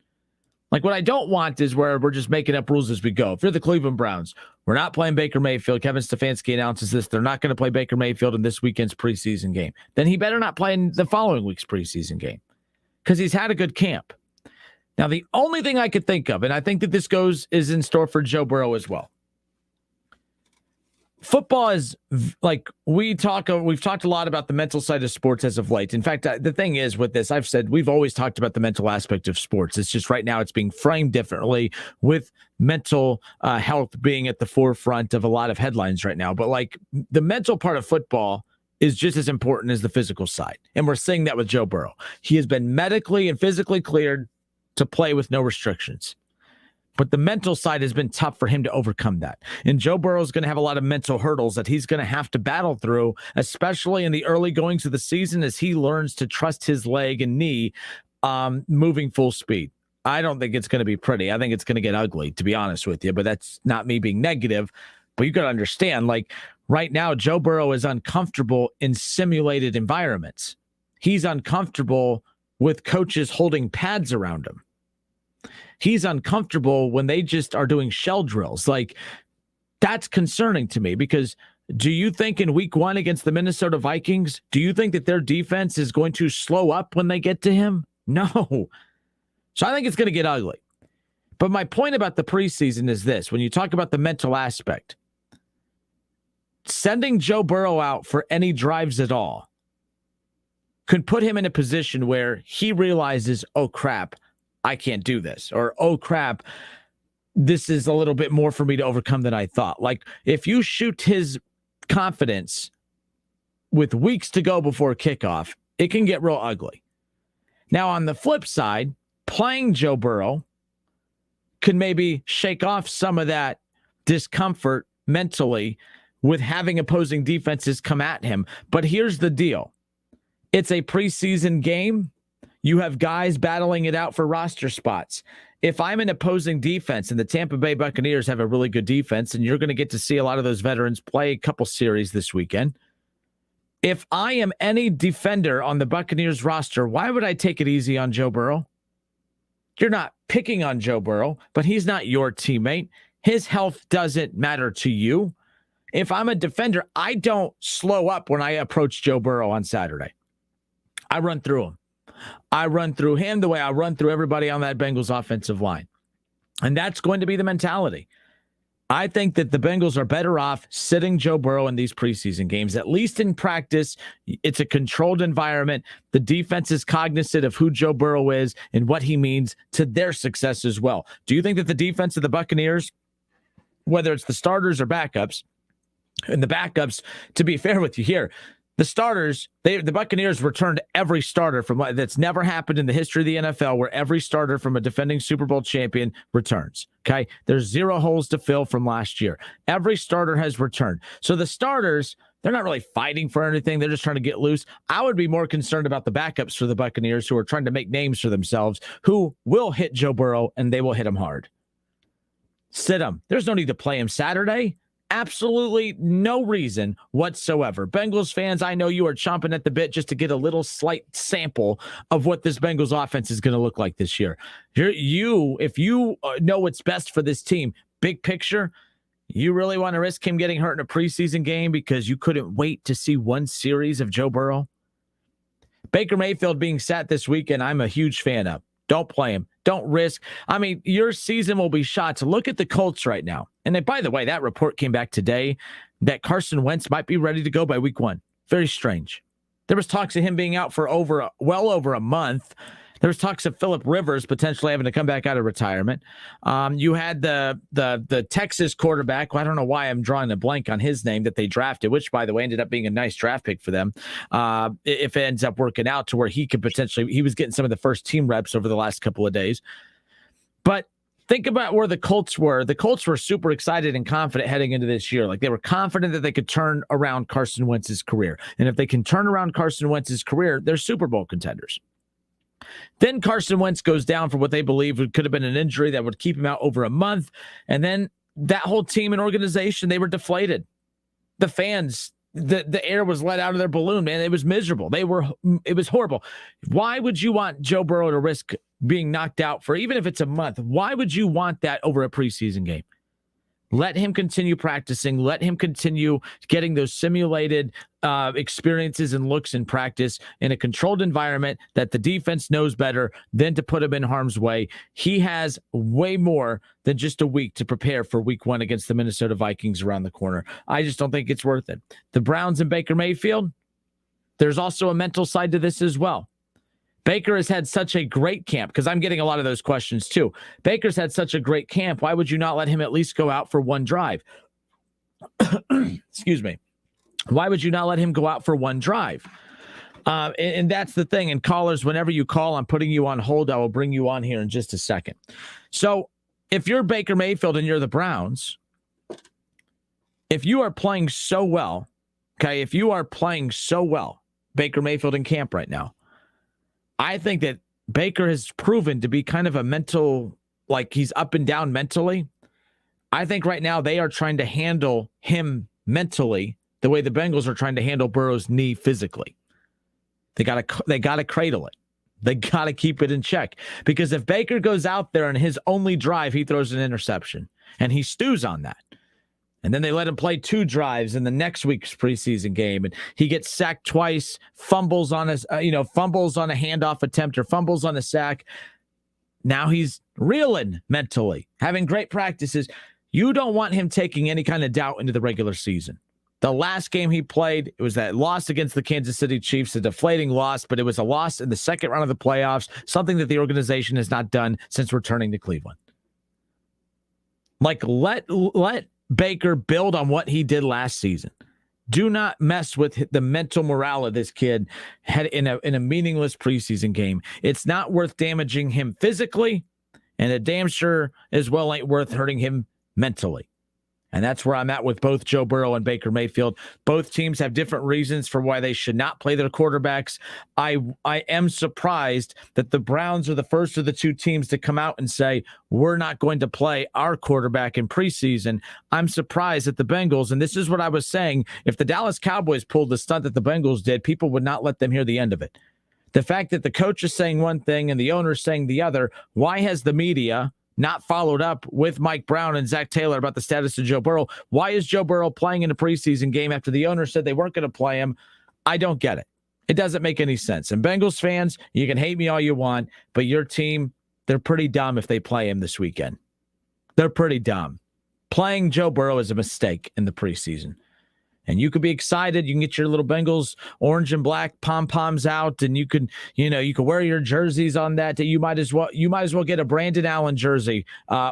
What I don't want is where we're just making up rules as we go. If you're the Cleveland Browns, we're not playing Baker Mayfield. Kevin Stefanski announces this. They're not going to play Baker Mayfield in this weekend's preseason game. Then he better not play in the following week's preseason game, because he's had a good camp. Now, the only thing I could think of, and I think that this is in store for Joe Burrow as well. Football is we've talked a lot about the mental side of sports as of late. In fact, the thing is with this, I've said we've always talked about the mental aspect of sports. It's just right now it's being framed differently with mental health being at the forefront of a lot of headlines right now. But the mental part of football is just as important as the physical side. And we're seeing that with Joe Burrow. He has been medically and physically cleared to play with no restrictions. But the mental side has been tough for him to overcome that. And Joe Burrow is going to have a lot of mental hurdles that he's going to have to battle through, especially in the early goings of the season as he learns to trust his leg and knee moving full speed. I don't think it's going to be pretty. I think it's going to get ugly, to be honest with you. But that's not me being negative. But you got to understand, right now, Joe Burrow is uncomfortable in simulated environments. He's uncomfortable with coaches holding pads around him. He's uncomfortable when they just are doing shell drills. That's concerning to me, because do you think in week 1 against the Minnesota Vikings, do you think that their defense is going to slow up when they get to him? No. So I think it's going to get ugly. But my point about the preseason is this. When you talk about the mental aspect, sending Joe Burrow out for any drives at all could put him in a position where he realizes, oh, crap, I can't do this. Or, oh, crap, this is a little bit more for me to overcome than I thought. If you shoot his confidence with weeks to go before kickoff, it can get real ugly. Now, on the flip side, playing Joe Burrow could maybe shake off some of that discomfort mentally with having opposing defenses come at him. But here's the deal. It's a preseason game. You have guys battling it out for roster spots. If I'm an opposing defense, and the Tampa Bay Buccaneers have a really good defense, and you're going to get to see a lot of those veterans play a couple series this weekend. If I am any defender on the Buccaneers roster, why would I take it easy on Joe Burrow? You're not picking on Joe Burrow, but he's not your teammate. His health doesn't matter to you. If I'm a defender, I don't slow up when I approach Joe Burrow on Saturday. I run through him. I run through him the way I run through everybody on that Bengals offensive line. And that's going to be the mentality. I think that the Bengals are better off sitting Joe Burrow in these preseason games, at least in practice. It's a controlled environment. The defense is cognizant of who Joe Burrow is and what he means to their success as well. Do you think that the defense of the Buccaneers, whether it's the starters or backups, and the backups, to be fair with you here, The starters, the Buccaneers returned every starter that's never happened in the history of the NFL, where every starter from a defending Super Bowl champion returns. Okay. There's 0 holes to fill from last year. Every starter has returned. So the starters, they're not really fighting for anything. They're just trying to get loose. I would be more concerned about the backups for the Buccaneers, who are trying to make names for themselves, who will hit Joe Burrow, and they will hit him hard. Sit him. There's no need to play him Saturday. Absolutely no reason whatsoever. Bengals fans, I know you are chomping at the bit just to get a little slight sample of what this Bengals offense is going to look like this year. If you know what's best for this team, big picture, you really want to risk him getting hurt in a preseason game because you couldn't wait to see one series of Joe Burrow? Baker Mayfield being sat this weekend, I'm a huge fan of. Don't play him. Don't risk. I mean, your season will be shot. So look at the Colts right now. And then, by the way, that report came back today that Carson Wentz might be ready to go by week 1. Very strange. There was talks of him being out for well over a month. There was talks of Phillip Rivers potentially having to come back out of retirement. You had the Texas quarterback. Well, I don't know why I'm drawing a blank on his name that they drafted, which, by the way, ended up being a nice draft pick for them. If it ends up working out to where he was getting some of the first team reps over the last couple of days. But think about where the Colts were. The Colts were super excited and confident heading into this year. Like, they were confident that they could turn around Carson Wentz's career. And if they can turn around Carson Wentz's career, they're Super Bowl contenders. Then Carson Wentz goes down for what they believe could have been an injury that would keep him out over a month. And then that whole team and organization, they were deflated. The fans, the air was let out of their balloon, man. It was miserable. It was horrible. Why would you want Joe Burrow to risk being knocked out for, even if it's a month? Why would you want that over a preseason game? Let him continue practicing. Let him continue getting those simulated experiences and looks in practice in a controlled environment that the defense knows better than to put him in harm's way. He has way more than just a week to prepare for week 1 against the Minnesota Vikings around the corner. I just don't think it's worth it. The Browns and Baker Mayfield, there's also a mental side to this as well. Baker has had such a great camp, because I'm getting a lot of those questions too. Baker's had such a great camp. Why would you not let him at least go out for one drive? Excuse me. Why would you not let him go out for one drive? And that's the thing. And callers, whenever you call, I'm putting you on hold. I will bring you on here in just a second. So if you're Baker Mayfield and you're the Browns, if you are playing so well, Baker Mayfield in camp right now, I think that Baker has proven to be kind of a mental, like he's up and down mentally. I think right now they are trying to handle him mentally the way the Bengals are trying to handle Burrow's knee physically. They got to cradle it. They got to keep it in check, because if Baker goes out there and his only drive, he throws an interception and he stews on that. And then they let him play 2 drives in the next week's preseason game, and he gets sacked twice, fumbles on a handoff attempt or fumbles on a sack. Now he's reeling mentally, having great practices. You don't want him taking any kind of doubt into the regular season. The last game he played, it was that loss against the Kansas City Chiefs, a deflating loss, but it was a loss in the second round of the playoffs, something that the organization has not done since returning to Cleveland. Like, let Baker build on what he did last season. Do not mess with the mental morale of this kid in a meaningless preseason game. It's not worth damaging him physically, and it damn sure as well ain't worth hurting him mentally. And that's where I'm at with both Joe Burrow and Baker Mayfield. Both teams have different reasons for why they should not play their quarterbacks. I am surprised that the Browns are the first of the 2 teams to come out and say, we're not going to play our quarterback in preseason. I'm surprised that the Bengals, and this is what I was saying, if the Dallas Cowboys pulled the stunt that the Bengals did, people would not let them hear the end of it. The fact that the coach is saying one thing and the owner is saying the other, why has the media not followed up with Mike Brown and Zach Taylor about the status of Joe Burrow? Why is Joe Burrow playing in a preseason game after the owner said they weren't going to play him? I don't get it. It doesn't make any sense. And Bengals fans, you can hate me all you want, but your team, they're pretty dumb if they play him this weekend. They're pretty dumb. Playing Joe Burrow is a mistake in the preseason. And you could be excited. You can get your little Bengals orange and black pom-poms out, and you could wear your jerseys on that. You might as well get a Brandon Allen jersey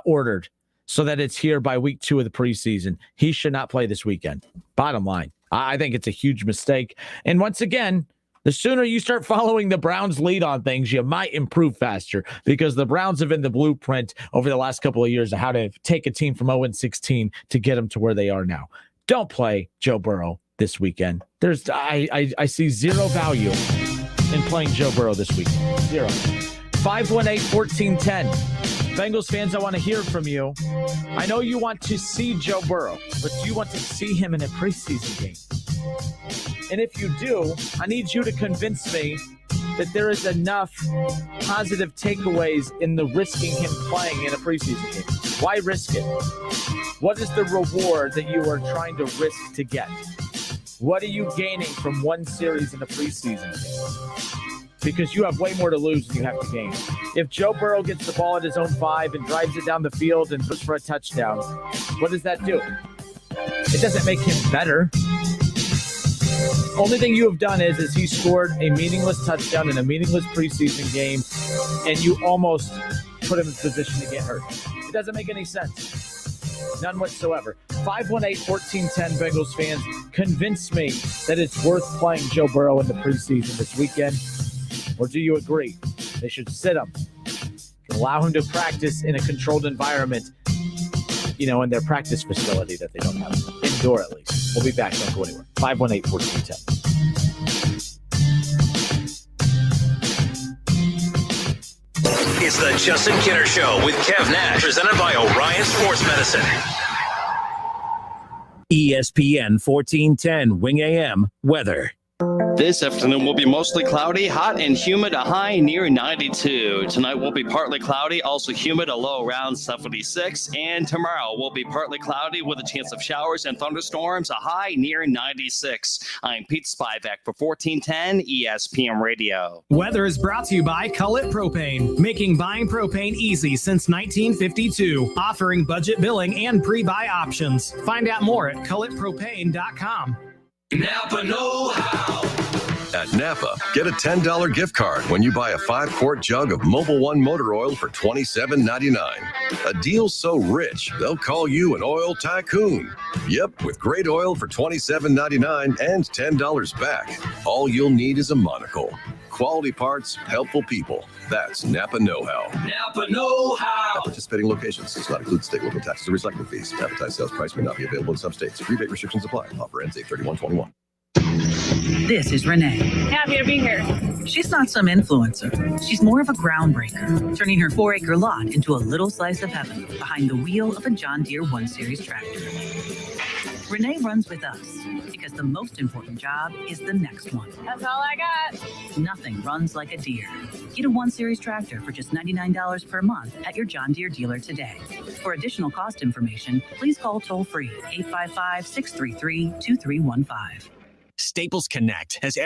ordered so that it's here by week 2 of the preseason. He should not play this weekend. Bottom line, I think it's a huge mistake. And once again, the sooner you start following the Browns' lead on things, you might improve faster because the Browns have been the blueprint over the last couple of years of how to take a team from 0-16 to get them to where they are now. Don't play Joe Burrow this weekend. I see zero value in playing Joe Burrow this weekend. Zero. 518-1410. Bengals fans, I want to hear from you. I know you want to see Joe Burrow, but do you want to see him in a preseason game? And if you do, I need you to convince me that there is enough positive takeaways in the risking him playing in a preseason game. Why risk it? What is the reward that you are trying to risk to get? What are you gaining from one series in a preseason game? Because you have way more to lose than you have to gain. If Joe Burrow gets the ball at his own 5 and drives it down the field and goes for a touchdown, what does that do? It doesn't make him better. Only thing you have done is he scored a meaningless touchdown in a meaningless preseason game, and you almost put him in position to get hurt. It doesn't make any sense. None whatsoever. 518-1410 Bengals fans, convince me that it's worth playing Joe Burrow in the preseason this weekend. Or do you agree they should sit him, allow him to practice in a controlled environment, in their practice facility that they don't have, indoor at least? We'll be back. Don't go anywhere. 518-1410.
It's the Justin Kinner Show with Kev Nash, presented by Orion Sports Medicine.
ESPN 1410 Wing AM weather.
This afternoon will be mostly cloudy, hot and humid, a high near 92. Tonight will be partly cloudy, also humid, a low around 76. And tomorrow will be partly cloudy with a chance of showers and thunderstorms, a high near 96. I'm Pete Spivak for 1410 ESPN Radio.
Weather is brought to you by Cullet Propane, making buying propane easy since 1952, offering budget billing and pre-buy options. Find out more at culletpropane.com.
Napa know-how.
At Napa, get a $10 gift card when you buy a 5-quart jug of Mobil 1 motor oil for $27.99. A deal so rich, they'll call you an oil tycoon. Yep, with great oil for $27.99 and $10 back. All you'll need is a monocle. Quality parts, helpful people. That's Napa know-how.
Napa know-how.
At participating locations does not include state local taxes or recycling fees. Advertised sales price may not be available in some states. Rebate restrictions apply. Offer ends 8/31/21.
This is Renee.
Happy to be here.
She's not some influencer. She's more of a groundbreaker, turning her 4-acre lot into a little slice of heaven behind the wheel of a John Deere 1 Series tractor. Renee runs with us because the most important job is the next one.
That's all I got.
Nothing runs like a Deere. Get a 1 Series tractor for just $99 per month at your John Deere dealer today. For additional cost information, please call toll-free 855-633-2315.
Staples Connect has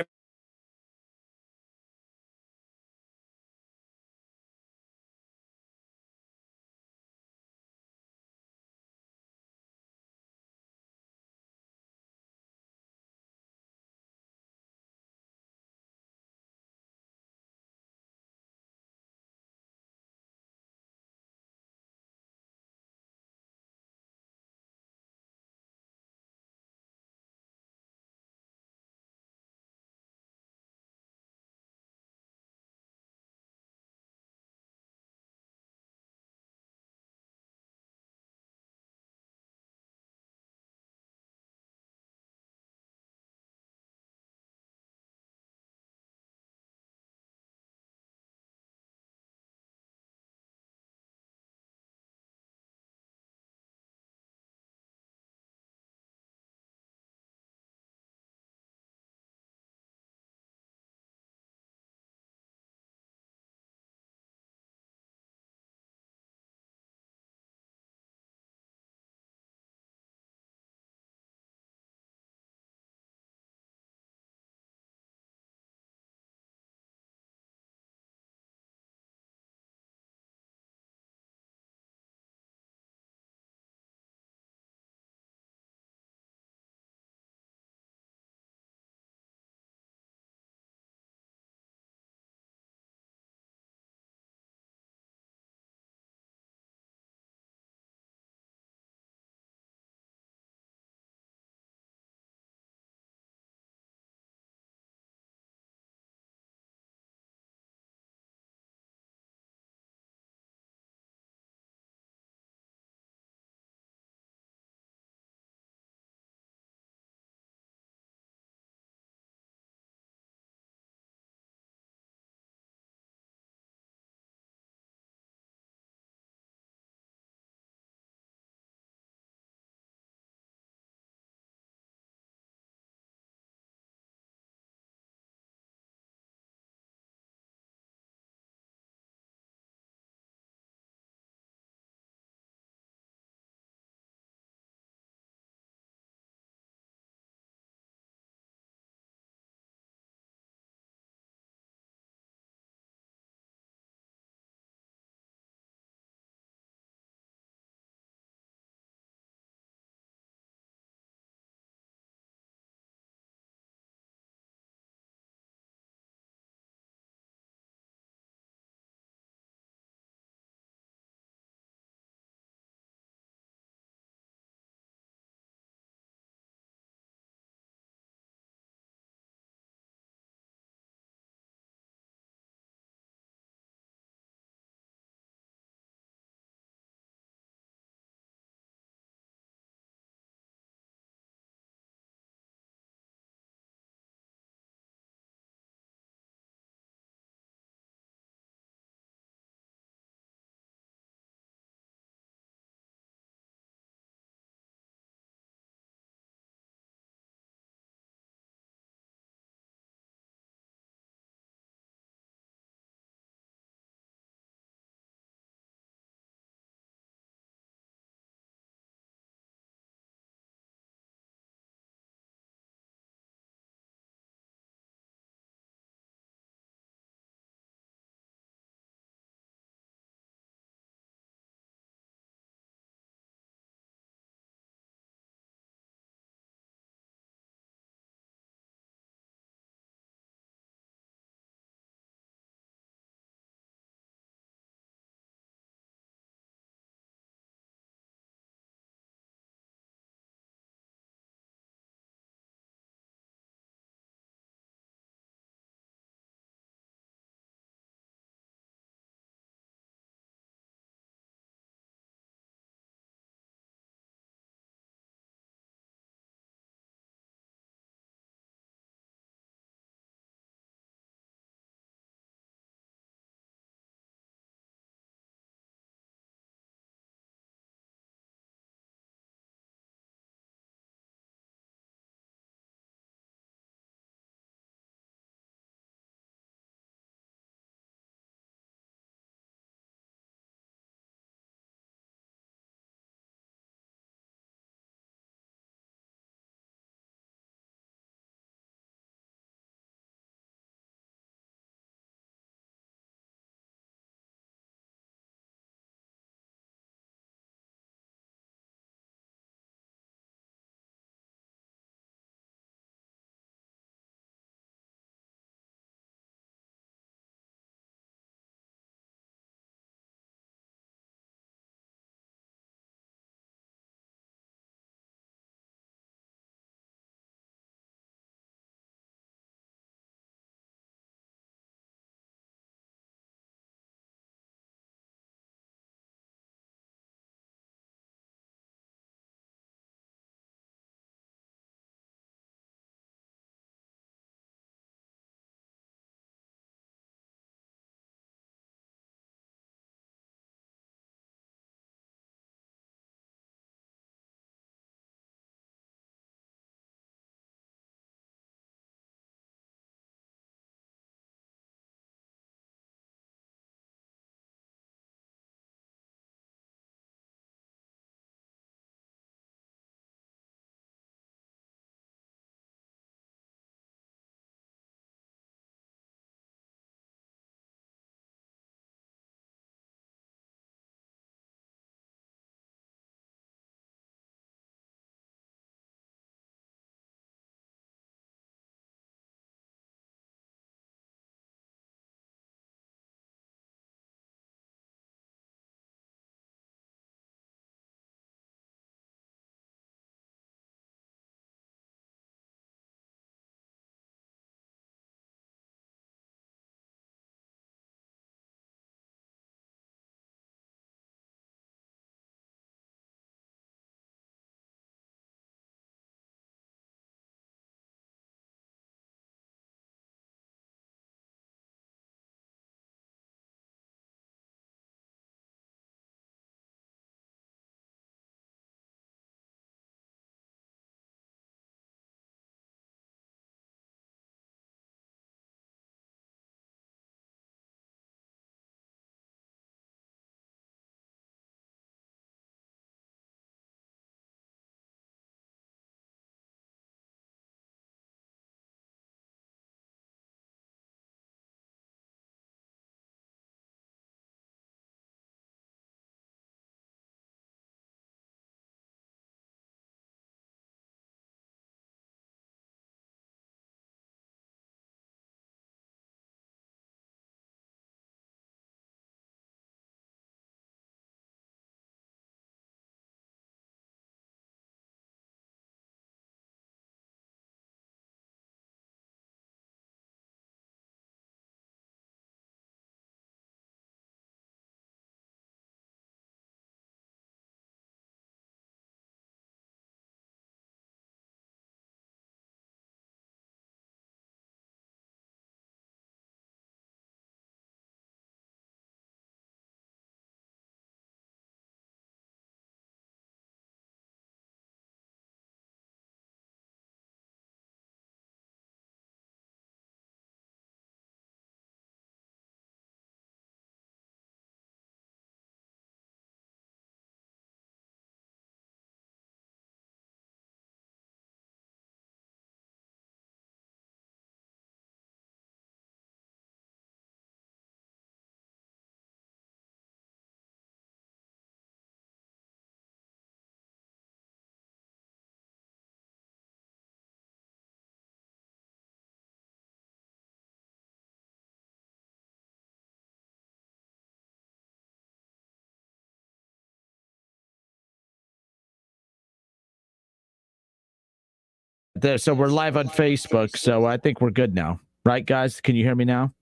So we're live on Facebook, so I think we're good now. Right, guys? Can you hear me now?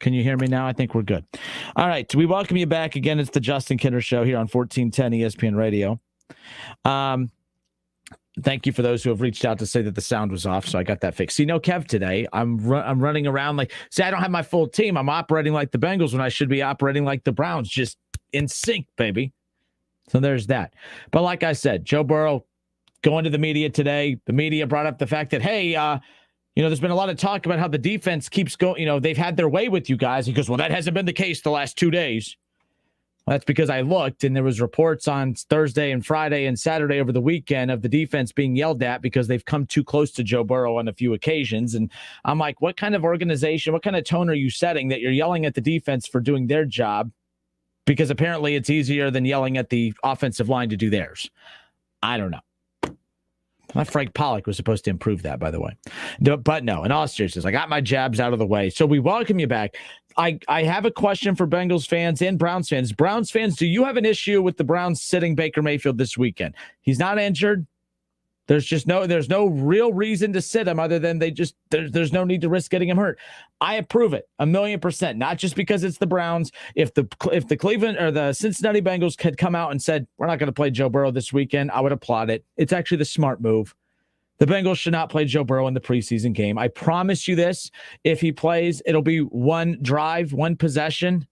I think we're good. All right. We welcome you back again. It's the Justin Kinner Show here on 1410 ESPN Radio. Thank you for those who have reached out to say that the sound was off, so I got that fixed. See, no Kev today. I'm running around I don't have my full team. I'm operating like the Bengals when I should be operating like the Browns, just in sync, baby. So there's that. But like I said, Joe Burrow going to the media today. The media brought up the fact that, hey, there's been a lot of talk about how the defense keeps going. They've had their way with you guys. He goes, well, that hasn't been the case the last 2 days. Well, that's because I looked, and there was reports on Thursday and Friday and Saturday over the weekend of the defense being yelled at because they've come too close to Joe Burrow on a few occasions. And I'm like, what kind of organization, what kind of tone are you setting that you're yelling at the defense for doing their job? Because apparently it's easier than yelling at the offensive line to do theirs. I don't know. Frank Pollock was supposed to improve that, by the way. But no, in all seriousness, I got my jabs out of the way. So we welcome you back. I have a question for Bengals fans and Browns fans. Browns fans, do you have an issue with the Browns sitting Baker Mayfield this weekend? He's not injured. There's no real reason to sit him other than there's no need to risk getting him hurt. I approve it 1,000,000%, not just because it's the Browns. If the Cleveland or the Cincinnati Bengals had come out and said, we're not going to play Joe Burrow this weekend, I would applaud it. It's actually the smart move. The Bengals should not play Joe Burrow in the preseason game. I promise you this. If he plays, it'll be one drive, one possession.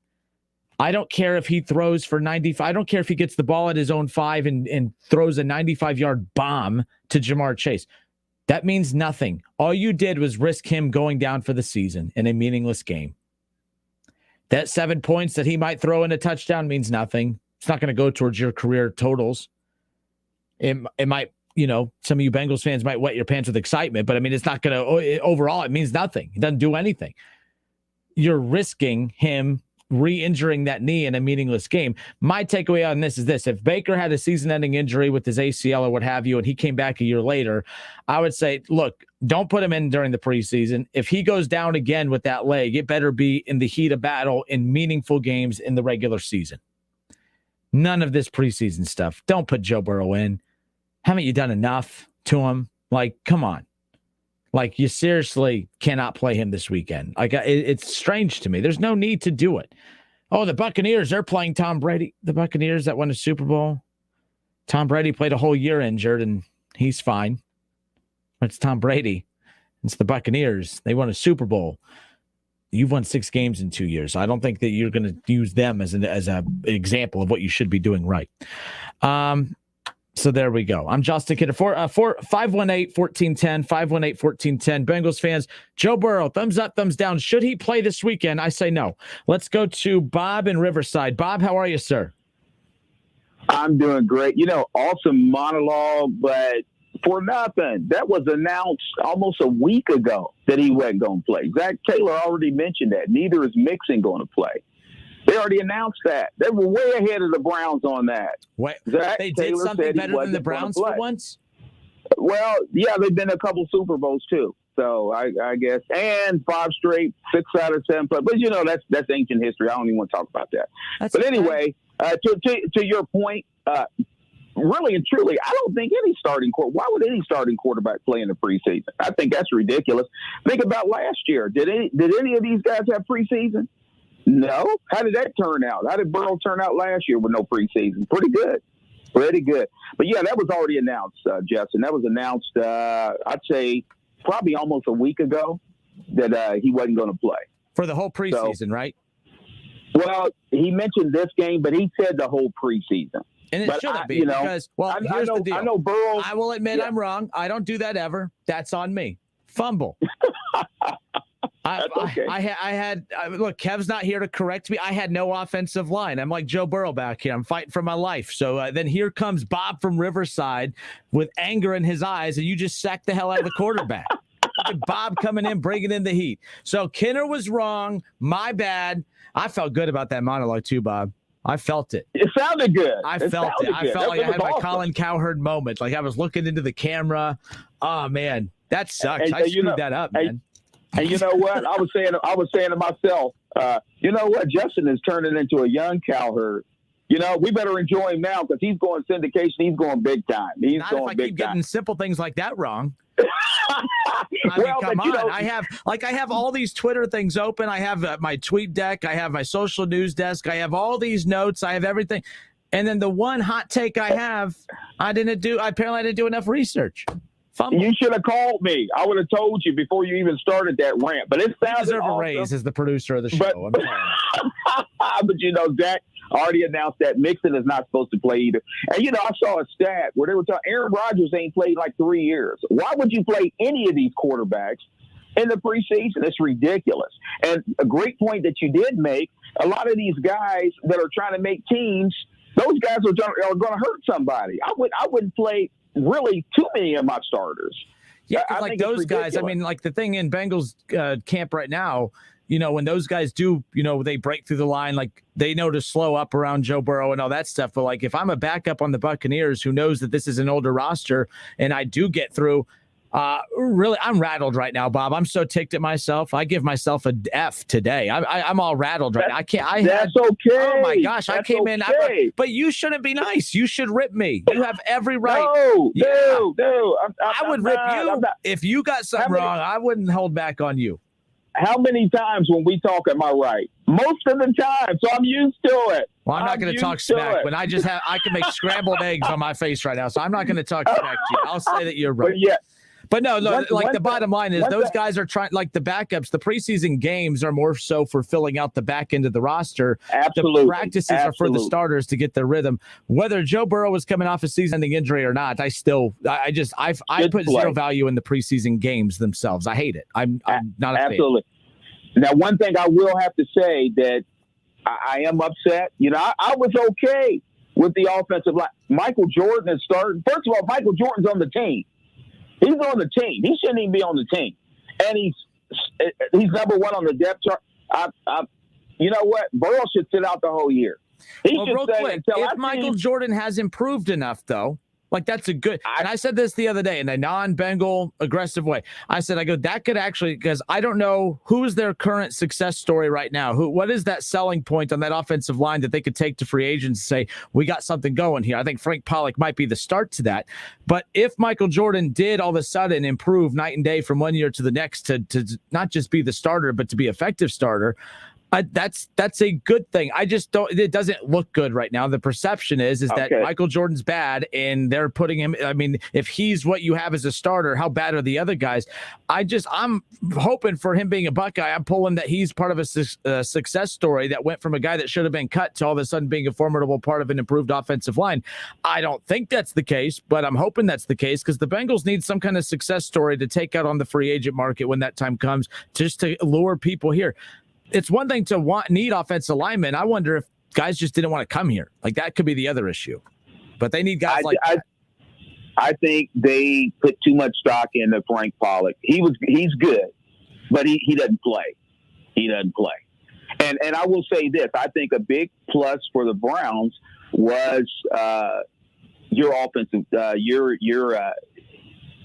I don't care if he throws for 95. I don't care if he gets the ball at his own 5 and throws a 95-yard bomb to Jamar Chase. That means nothing. All you did was risk him going down for the season in a meaningless game. That 7 points that he might throw in a touchdown means nothing. It's not going to go towards your career totals. It might, some of you Bengals fans might wet your pants with excitement, but I mean, it's not going to, overall, it means nothing. It doesn't do anything. You're risking him re-injuring that knee in a meaningless game. My takeaway on this is this. If Baker had a season-ending injury with his ACL or what have you, and he came back a year later, I would say, look, don't put him in during the preseason. If he goes down again with that leg, it better be in the heat of battle in meaningful games in the regular season. None of this preseason stuff. Don't put Joe Burrow in. Haven't you done enough to him? Come on. You seriously cannot play him this weekend. It's strange to me. There's no need to do it. Oh, the Buccaneers, they're playing Tom Brady. The Buccaneers that won a Super Bowl. Tom Brady played a whole year injured, and he's fine. It's Tom Brady. It's the Buccaneers. They won a Super Bowl. You've won 6 games in 2 years. So I don't think that you're going to use them as an example of what you should be doing right. So there we go. I'm Justin Kinner. 518-1410, 518-1410. Bengals fans, Joe Burrow, thumbs up, thumbs down. Should he play this weekend? I say no. Let's go to Bob in Riverside. Bob, how are you, sir?
I'm doing great. Awesome monologue, but for nothing. That was announced almost a week ago that he wasn't going to play. Zach Taylor already mentioned that. Neither is Mixon going to play. They already announced that. They were way ahead of the Browns on that.
They did something better than the Browns for once?
Well, yeah, they've been a couple Super Bowls too. So I guess, and 5 straight, 6 out of 7. But that's ancient history. I don't even want to talk about that. But anyway, to your point, really and truly, I don't think any why would any starting quarterback play in the preseason? I think that's ridiculous. Think about last year. Did any of these guys have preseason? No. How did that turn out? How did Burrow turn out last year with no preseason? Pretty good. But yeah, that was already announced, Justin. That was announced, I'd say, probably almost a week ago that he wasn't going to play.
For the whole preseason, right?
Well, he mentioned this game, but he said the whole preseason.
And it shouldn't be because, here's the deal.
I know Burrow.
I will admit I'm wrong. I don't do that ever. That's on me. Fumble.
Okay.
Look, Kev's not here to correct me. I had no offensive line. I'm like Joe Burrow back here. I'm fighting for my life. So then here comes Bob from Riverside with anger in his eyes, and you just sacked the hell out of the quarterback. Bob coming in, bringing in the heat. So Kinner was wrong. My bad. I felt good about that monologue too, Bob. I felt it.
It sounded good.
I felt it. I felt like I had my Colin Cowherd moment. Like I was looking into the camera. Oh man, that sucks. I screwed that up, man.
And you know what? I was saying to myself, you know what? Justin is turning into a young Cowherd. We better enjoy him now because he's going syndication. He's going big time. He's
Not
going
if I
big
keep
time.
getting simple things like that wrong. Come on. I have all these Twitter things open. I have my tweet deck. I have my social news desk. I have all these notes. I have everything. And then the one hot take I have, apparently I didn't do enough research. Fumble.
You should have called me. I would have told you before you even started that rant. But it sounds
deserve a raise as the producer of the show.
But Zach already announced that Mixon is not supposed to play either. And I saw a stat where they were talking Aaron Rodgers ain't played like 3 years. Why would you play any of these quarterbacks in the preseason? It's ridiculous. And a great point that you did make, a lot of these guys that are trying to make teams, those guys are going to hurt somebody. I wouldn't play really too many of my starters.
Yeah, like those guys, like the thing in Bengals camp right now, when those guys do, they break through the line, like they know to slow up around Joe Burrow and all that stuff. But like if I'm a backup on the Buccaneers who knows that this is an older roster and I do get through, really, I'm rattled right now, Bob. I'm so ticked at myself. I give myself a F today. I'm all rattled right now. I can't.
That's okay.
Oh my gosh, I came in. But you shouldn't be nice. You should rip me. You have every right.
No.
I would rip you if you got something wrong. I wouldn't hold back on you.
How many times when we talk am I right? Most of the time, so I'm used to it.
Well, I'm not going to talk smack when I can make scrambled eggs on my face right now. So I'm not going to talk smack to you. I'll say that you're right. But no, the bottom line is those guys are trying, like the backups, the preseason games are more so for filling out the back end of the roster.
Absolutely.
The practices are for the starters to get their rhythm. Whether Joe Burrow was coming off a season-ending injury or not, I put zero value in the preseason games themselves. I hate it. I'm not a fan.
Absolutely. Now, one thing I will have to say that I am upset. I was okay with the offensive line. Michael Jordan is starting. First of all, Michael Jordan's on the team. He's on the team. He shouldn't even be on the team. And he's number one on the depth chart. You know what? Burrow should sit out the whole year.
Real quick, if Michael Jordan has improved enough, though, like that's a good. And I said this the other day in a non-Bengal aggressive way. I said, that could actually, because I don't know who is their current success story right now. What is that selling point on that offensive line that they could take to free agents and say, we got something going here? I think Frank Pollock might be the start to that. But if Michael Jordan did all of a sudden improve night and day from one year to the next to not just be the starter, but to be effective starter, that's a good thing. I just don't. It doesn't look good right now. The perception is that Michael Jordan's bad, and they're putting him. I mean, if he's what you have as a starter, how bad are the other guys? I'm hoping for him being a Buckeye. I'm pulling that he's part of a success story that went from a guy that should have been cut to all of a sudden being a formidable part of an improved offensive line. I don't think that's the case, but I'm hoping that's the case because the Bengals need some kind of success story to take out on the free agent market when that time comes, just to lure people here. It's one thing to need offensive linemen. I wonder if guys just didn't want to come here. Like that could be the other issue. But they need guys that.
I think they put too much stock into Frank Pollock. He's good, but he doesn't play. He doesn't play. And I will say this: I think a big plus for the Browns was your offensive, your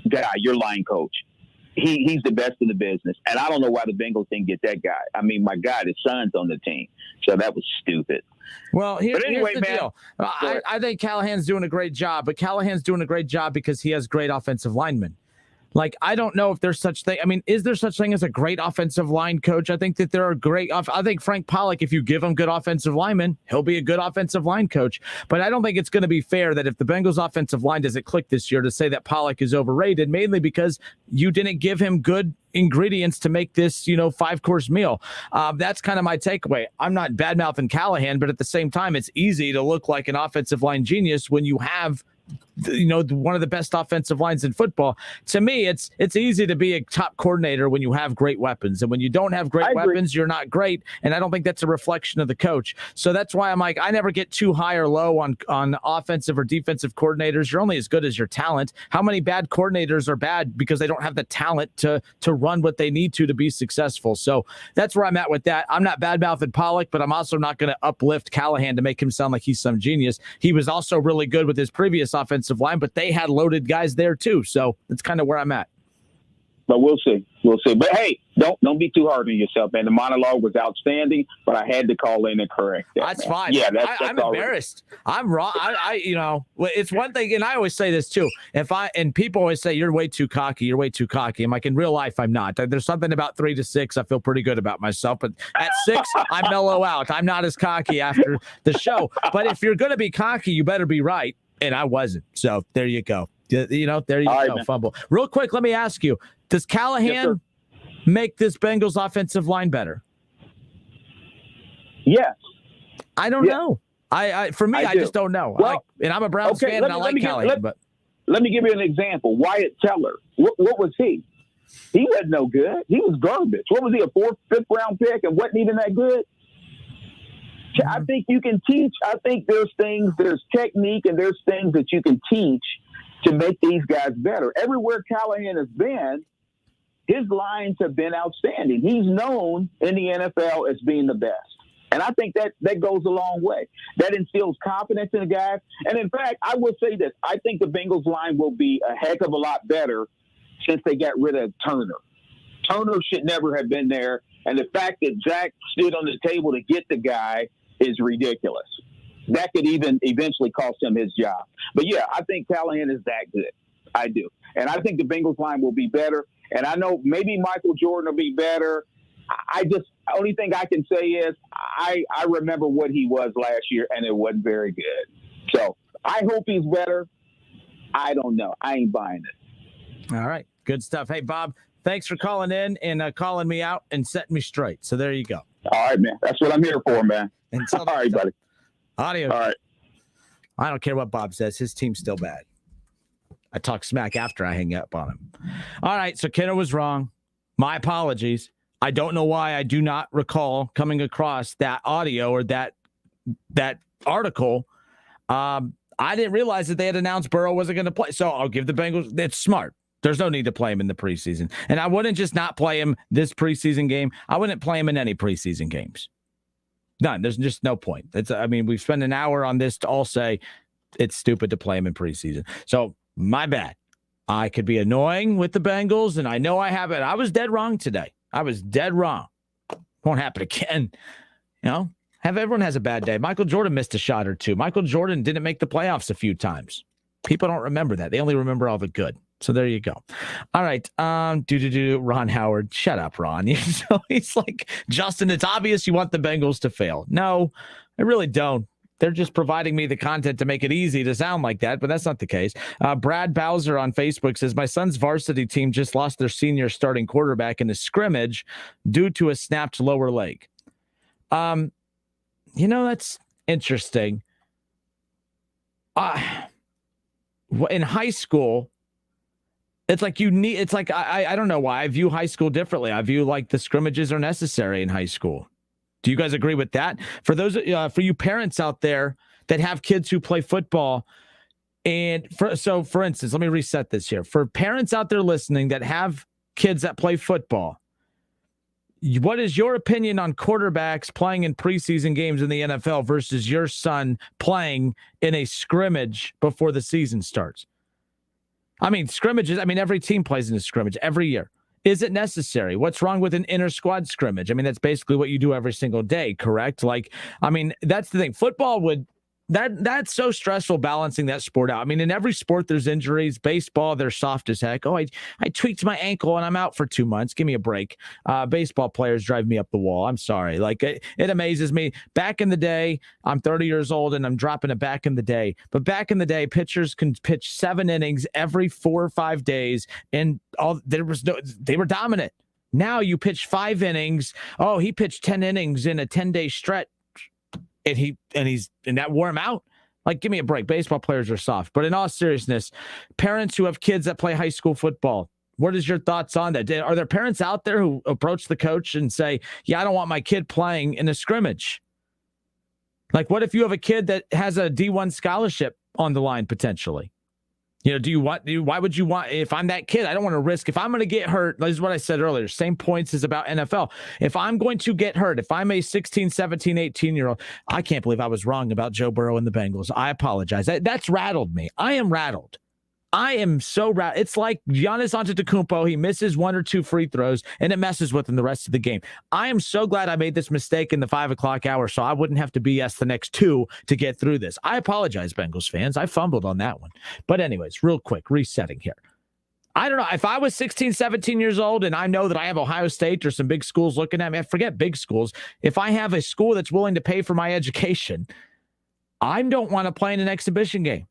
guy, your line coach. He's the best in the business. And I don't know why the Bengals didn't get that guy. I mean, my God, his son's on the team. So that was stupid.
Well, here's the deal. I think Callahan's doing a great job, but Callahan's doing a great job because he has great offensive linemen. Like, I don't know if there's such thing. I mean, is there such thing as a great offensive line coach? I think that there are great. I think Frank Pollock, if you give him good offensive linemen, he'll be a good offensive line coach. But I don't think it's going to be fair that if the Bengals offensive line doesn't click this year to say that Pollock is overrated, mainly because you didn't give him good ingredients to make this, 5-course meal. That's kind of my takeaway. I'm not bad-mouthing Callahan, but at the same time, it's easy to look like an offensive line genius when you have one of the best offensive lines in football. To me, it's easy to be a top coordinator when you have great weapons. And when you don't have great weapons, you're not great. And I don't think that's a reflection of the coach. So that's why I'm like, I never get too high or low on offensive or defensive coordinators. You're only as good as your talent. How many bad coordinators are bad because they don't have the talent to run what they need to be successful? So that's where I'm at with that. I'm not bad-mouthing Pollock, but I'm also not going to uplift Callahan to make him sound like he's some genius. He was also really good with his previous offensive line, but they had loaded guys there too. So that's kind of where I'm at.
But we'll see. We'll see. But hey, don't be too hard on yourself, man. The monologue was outstanding, but I had to call in and correct that.
That's
man.
fine.
Yeah,
I'm embarrassed. I'm wrong. It's one thing, and I always say this too. And people always say you're way too cocky. You're way too cocky. I'm like, in real life, I'm not. There's something about 3 to 6. I feel pretty good about myself, but at 6, I mellow out. I'm not as cocky after the show. But if you're going to be cocky, you better be right. And I wasn't. So there you go. There you go.
Man.
Fumble. Real quick, let me ask you: does Callahan make this Bengals offensive line better?
Yes.
I don't know. I just don't know.
Well,
and I'm a Browns fan, and I like Callahan. But
let me give you an example. Wyatt Teller. What was he? He wasn't no good. He was garbage. What was he? A 4th, 5th round pick, and wasn't even that good. I think you can teach. I think there's technique, and there's things that you can teach to make these guys better. Everywhere Callahan has been, his lines have been outstanding. He's known in the NFL as being the best. And I think that goes a long way. That instills confidence in the guys. And in fact, I will say this. I think the Bengals line will be a heck of a lot better since they got rid of Turner. Turner should never have been there. And the fact that Zach stood on the table to get the guy is ridiculous. That could even eventually cost him his job. But yeah, I think Callahan is that good. I do. And I think the Bengals line will be better. And I know maybe Michael Jordan will be better. Only thing I can say is I remember what he was last year, and it wasn't very good. So I hope he's better. I don't know. I ain't buying it.
All right. Good stuff. Hey, Bob, thanks for calling in and calling me out and setting me straight. So there you go.
All right, man. That's what I'm here for, man. All right, buddy.
Audio.
All right.
I don't care what Bob says. His team's still bad. I talk smack after I hang up on him. All right. So Kenner was wrong. My apologies. I don't know why I do not recall coming across that audio or that article. I didn't realize that they had announced Burrow wasn't going to play. So I'll give the Bengals. It's smart. There's no need to play him in the preseason. And I wouldn't just not play him this preseason game. I wouldn't play him in any preseason games. None. There's just no point. We've spent an hour on this to all say it's stupid to play him in preseason. So my bad. I could be annoying with the Bengals, and I know I have it. I was dead wrong today. I was dead wrong. Won't happen again. Everyone has a bad day. Michael Jordan missed a shot or two. Michael Jordan didn't make the playoffs a few times. People don't remember that. They only remember all the good. So there you go. All right. Ron Howard. Shut up, Ron. He's like, Justin, it's obvious you want the Bengals to fail. No, I really don't. They're just providing me the content to make it easy to sound like that, but that's not the case. Brad Bowser on Facebook says, my son's varsity team just lost their senior starting quarterback in a scrimmage due to a snapped lower leg. That's interesting. In high school, it's like I don't know why I view high school differently. I view like the scrimmages are necessary in high school. Do you guys agree with that? For those, for you parents out there that have kids who play football, for instance, let me reset this here. For parents out there listening that have kids that play football, what is your opinion on quarterbacks playing in preseason games in the NFL versus your son playing in a scrimmage before the season starts? Scrimmages. Every team plays in a scrimmage every year. Is it necessary? What's wrong with an inter squad scrimmage? That's basically what you do every single day, correct? That's the thing. Football that's so stressful balancing that sport out. In every sport there's injuries. Baseball, they're soft as heck. Oh, I tweaked my ankle and I'm out for 2 months. Give me a break. Baseball players drive me up the wall. I'm sorry. It amazes me. Back in the day, I'm 30 years old and I'm dropping it back in the day. But back in the day, pitchers can pitch 7 innings every 4 or 5 days and they were dominant. Now you pitch 5 innings. Oh, he pitched 10 innings in a 10-day stretch. And that wore him out. Give me a break. Baseball players are soft. But in all seriousness, parents who have kids that play high school football, what is your thoughts on that? Are there parents out there who approach the coach and say, yeah, I don't want my kid playing in a scrimmage? What if you have a kid that has a D1 scholarship on the line potentially? Why would you want, if I'm that kid, I don't want to risk, if I'm going to get hurt, this is what I said earlier, same points as about NFL. If I'm going to get hurt, if I'm a 16, 17, 18-year-old, I can't believe I was wrong about Joe Burrow and the Bengals. I apologize. That's rattled me. I am rattled. I am so it's like Giannis Antetokounmpo. He misses 1 or 2 free throws, and it messes with him the rest of the game. I am so glad I made this mistake in the 5 o'clock hour, so I wouldn't have to BS the next 2 to get through this. I apologize, Bengals fans. I fumbled on that one. But anyways, real quick, resetting here. I don't know. If I was 16, 17 years old and I know that I have Ohio State or some big schools looking at me, forget big schools. If I have a school that's willing to pay for my education, I don't want to play in an exhibition game.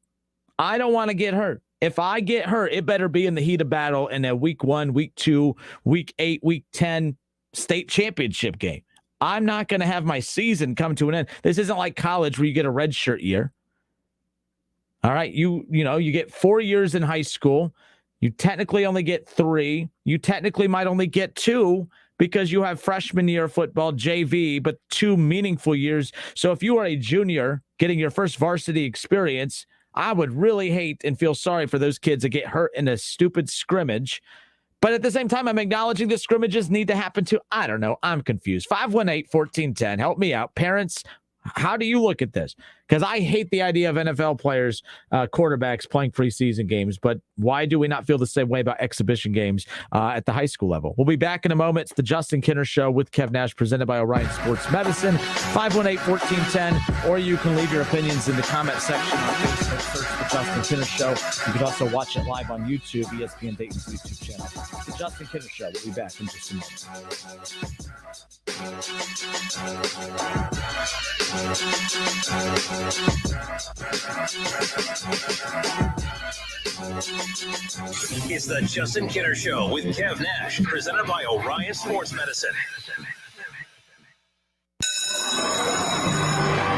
I don't want to get hurt. If I get hurt, it better be in the heat of battle in a week 1, week 2, week 8, week 10 state championship game. I'm not going to have my season come to an end. This isn't like college where you get a redshirt year. All right. You get 4 years in high school. You technically only get 3. You technically might only get 2 because you have freshman year football, JV, but 2 meaningful years. So if you are a junior getting your first varsity experience, I would really hate and feel sorry for those kids that get hurt in a stupid scrimmage. But at the same time, I'm acknowledging the scrimmages need to happen too. I don't know. I'm confused. 518-1410. Help me out. Parents, how do you look at this? Because I hate the idea of NFL players, quarterbacks playing preseason games, but why do we not feel the same way about exhibition games at the high school level? We'll be back in a moment. It's the Justin Kinner Show with Kev Nash, presented by Orion Sports Medicine, 518-1410, or you can leave your opinions in the comment section on Facebook. Search the Justin Kinner Show. You can also watch it live on YouTube, ESPN Dayton's YouTube channel. It's the Justin Kinner Show. We'll be back in just a moment.
It's the Justin Kinner Show with Kev Nash, presented by Orion Sports Medicine.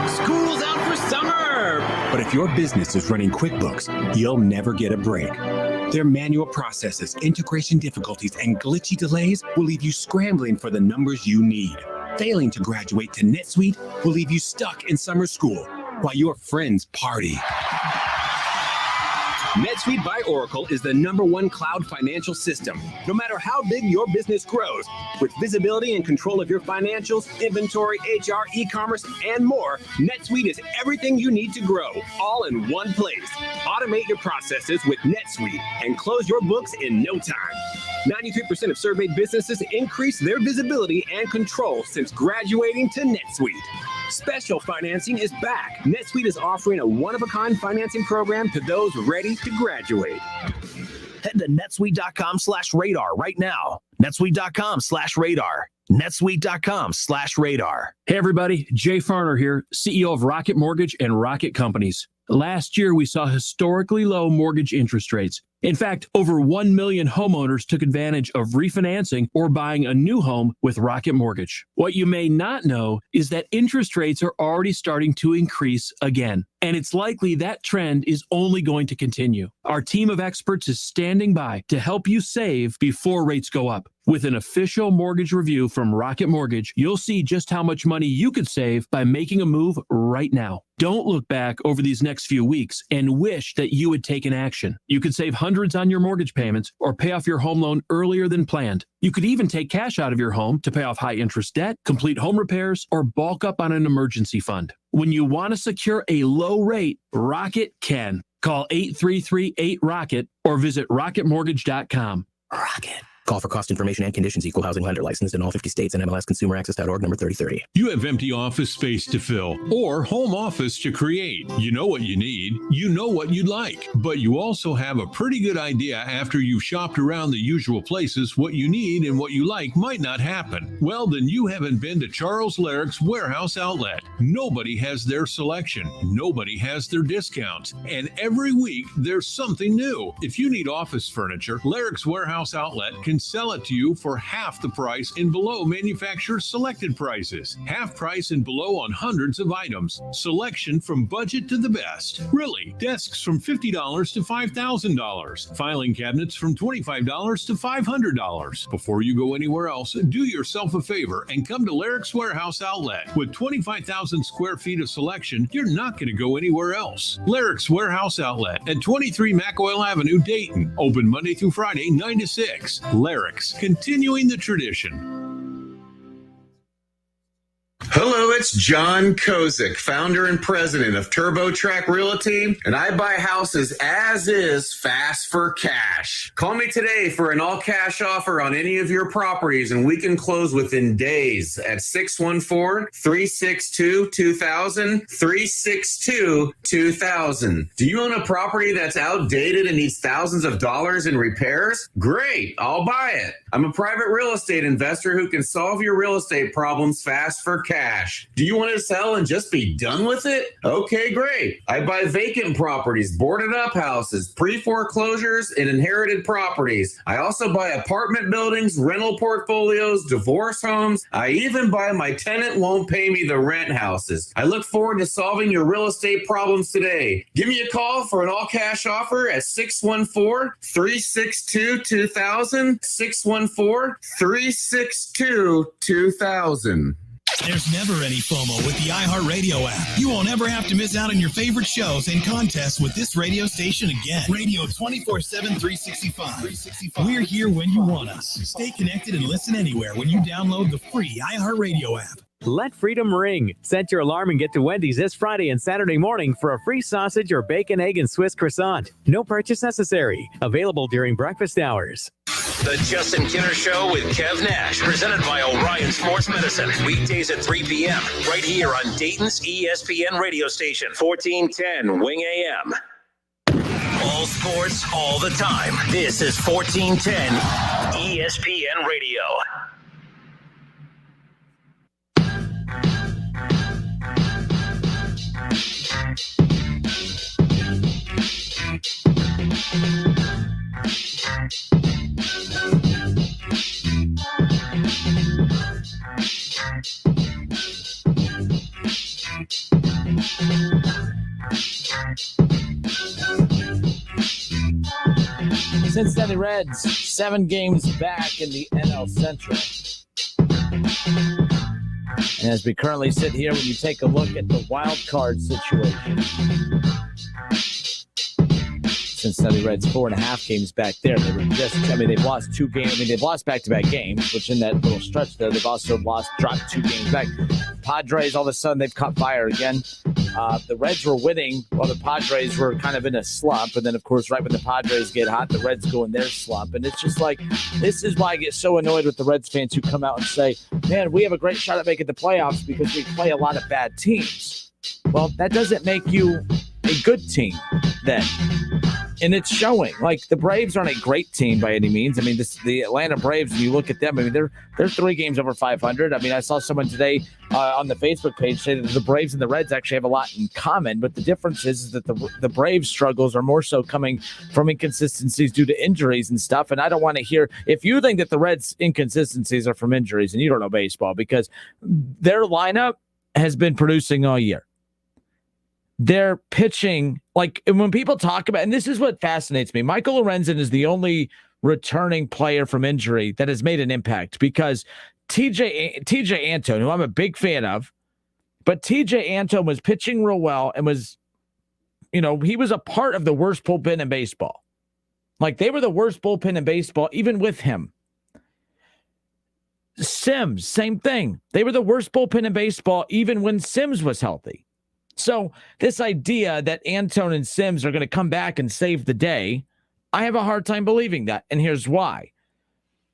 School's out for summer! But if your business is running QuickBooks, you'll never get a break. Their manual processes, integration difficulties, and glitchy delays will leave you scrambling for the numbers you need. Failing to graduate to NetSuite will leave you stuck in summer school while your friends party. NetSuite by Oracle is the #1 cloud financial system. No matter how big your business grows, with visibility and control of your financials, inventory, HR, e-commerce, and more, NetSuite is everything you need to grow, all in one place. Automate your processes with NetSuite and close your books in no time. 93% of surveyed businesses increase their visibility and control since graduating to NetSuite. Special financing is back. NetSuite is offering a one-of-a-kind financing program to those ready to graduate.
Head to netsuite.com/radar right now. netsuite.com/radar. netsuite.com/radar.
Hey everybody, Jay Farner here, CEO of Rocket Mortgage and Rocket Companies. Last year, we saw historically low mortgage interest rates. In fact, over 1 million homeowners took advantage of refinancing or buying a new home with Rocket Mortgage. What you may not know is that interest rates are already starting to increase again, and it's likely that trend is only going to continue. Our team of experts is standing by to help you save before rates go up. With an official mortgage review from Rocket Mortgage, you'll see just how much money you could save by making a move right now. Don't look back over these next few weeks and wish that you had taken action. You could save hundreds on your mortgage payments or pay off your home loan earlier than planned. You could even take cash out of your home to pay off high interest debt, complete home repairs, or bulk up on an emergency fund. When you want to secure a low rate, Rocket can. Call 833-8ROCKET or visit rocketmortgage.com.
Rocket. Call for cost information and conditions. Equal housing lender licensed in all 50 states and MLSConsumerAccess.org number 3030.
You have empty office space to fill or home office to create. You know what you need. You know what you'd like. But you also have a pretty good idea after you've shopped around the usual places what you need and what you like might not happen. Well, then you haven't been to Charles Larrick's Warehouse Outlet. Nobody has their selection. Nobody has their discounts. And every week there's something new. If you need office furniture, Larrick's Warehouse Outlet can sell it to you for half the price and below manufacturer's selected prices. Half price and below on hundreds of items. Selection from budget to the best. Really, desks from $50 to $5,000. Filing cabinets from $25 to $500. Before you go anywhere else, do yourself a favor and come to Larrick's Warehouse Outlet. With 25,000 square feet of selection, you're not going to go anywhere else. Larrick's Warehouse Outlet at 23 McOil Avenue, Dayton. Open Monday through Friday, 9 to 6. Larrick's, continuing the tradition.
Hello,
it's John Kozik, founder and president of TurboTrack Realty, and I buy houses as is, fast for cash. Call me today for an all-cash offer on any of your properties, and we can close within days at 614-362-2000, 362-2000. Do you own a property that's outdated and needs thousands of dollars in repairs? Great, I'll buy it. I'm a private real estate investor who can solve your real estate problems fast for cash. Do you want to sell and just be done with it? Okay, great. I buy vacant properties, boarded up houses, pre-foreclosures, and inherited properties. I also buy apartment buildings, rental portfolios, divorce homes. I even buy my tenant won't pay me the rent houses. I look forward to solving your real estate problems today. Give me a call for an all-cash offer at 614-362-2000, 614-362-2000.
There's never any FOMO with the iHeartRadio app. You won't ever have to miss out on your favorite shows and contests with this radio station again. Radio 24/7, 365. We're here when you want us. Stay connected and listen anywhere when you download the free iHeartRadio app.
Let freedom ring. Set your alarm and get to Wendy's this Friday and Saturday morning for a free sausage or bacon, egg, and Swiss croissant. No purchase necessary. Available during breakfast hours.
The Justin Kinner Show with Kev Nash, presented by Orion Sports Medicine. Weekdays at 3 p.m. right here on Dayton's ESPN radio station, 1410 Wing AM. All sports, all the time. This is 1410 ESPN Radio.
Cincinnati Reds, 7 games back in the NL Central. And as we currently sit here, when you take a look at the wild card situation, Cincinnati Reds 4.5 games back there. They were they've lost 2 games. They've lost back-to-back games, which in that little stretch there, they've also dropped 2 games back. Padres, all of a sudden, they've caught fire again. The Reds were winning while the Padres were kind of in a slump. And then, of course, right when the Padres get hot, the Reds go in their slump. And it's just like, this is why I get so annoyed with the Reds fans who come out and say, man, we have a great shot at making the playoffs because we play a lot of bad teams. Well, that doesn't make you a good team then. And it's showing. Like, the Braves aren't a great team by any means. I mean, the Atlanta Braves, when you look at them, I mean, they're 3 games over 500. I mean, I saw someone today on the Facebook page say that the Braves and the Reds actually have a lot in common, but the difference is that the Braves' struggles are more so coming from inconsistencies due to injuries and stuff. And I don't want to hear, if you think that the Reds' inconsistencies are from injuries, and you don't know baseball, because their lineup has been producing all year. They're pitching, like, and when people talk about, and this is what fascinates me, Michael Lorenzen is the only returning player from injury that has made an impact, because TJ Antone, who I'm a big fan of, but TJ Antone was pitching real well and was, he was a part of the worst bullpen in baseball. Like, they were the worst bullpen in baseball, even with him. Sims, same thing. They were the worst bullpen in baseball, even when Sims was healthy. So this idea that Antone and Sims are going to come back and save the day, I have a hard time believing that. And here's why.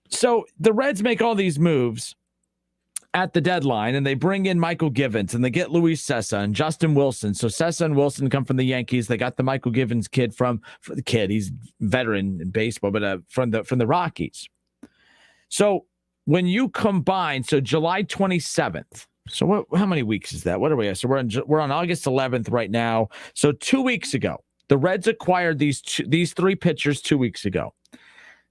So the Reds make all these moves at the deadline, and they bring in Michael Givens, and they get Luis Sessa and Justin Wilson. So Sessa and Wilson come from the Yankees. They got the Michael Givens kid he's veteran in baseball, but from the Rockies. So when you combine, so July 27th, so how many weeks is that? What are we at? So we're on August 11th right now. So 2 weeks ago, the Reds acquired these 3 pitchers 2 weeks ago.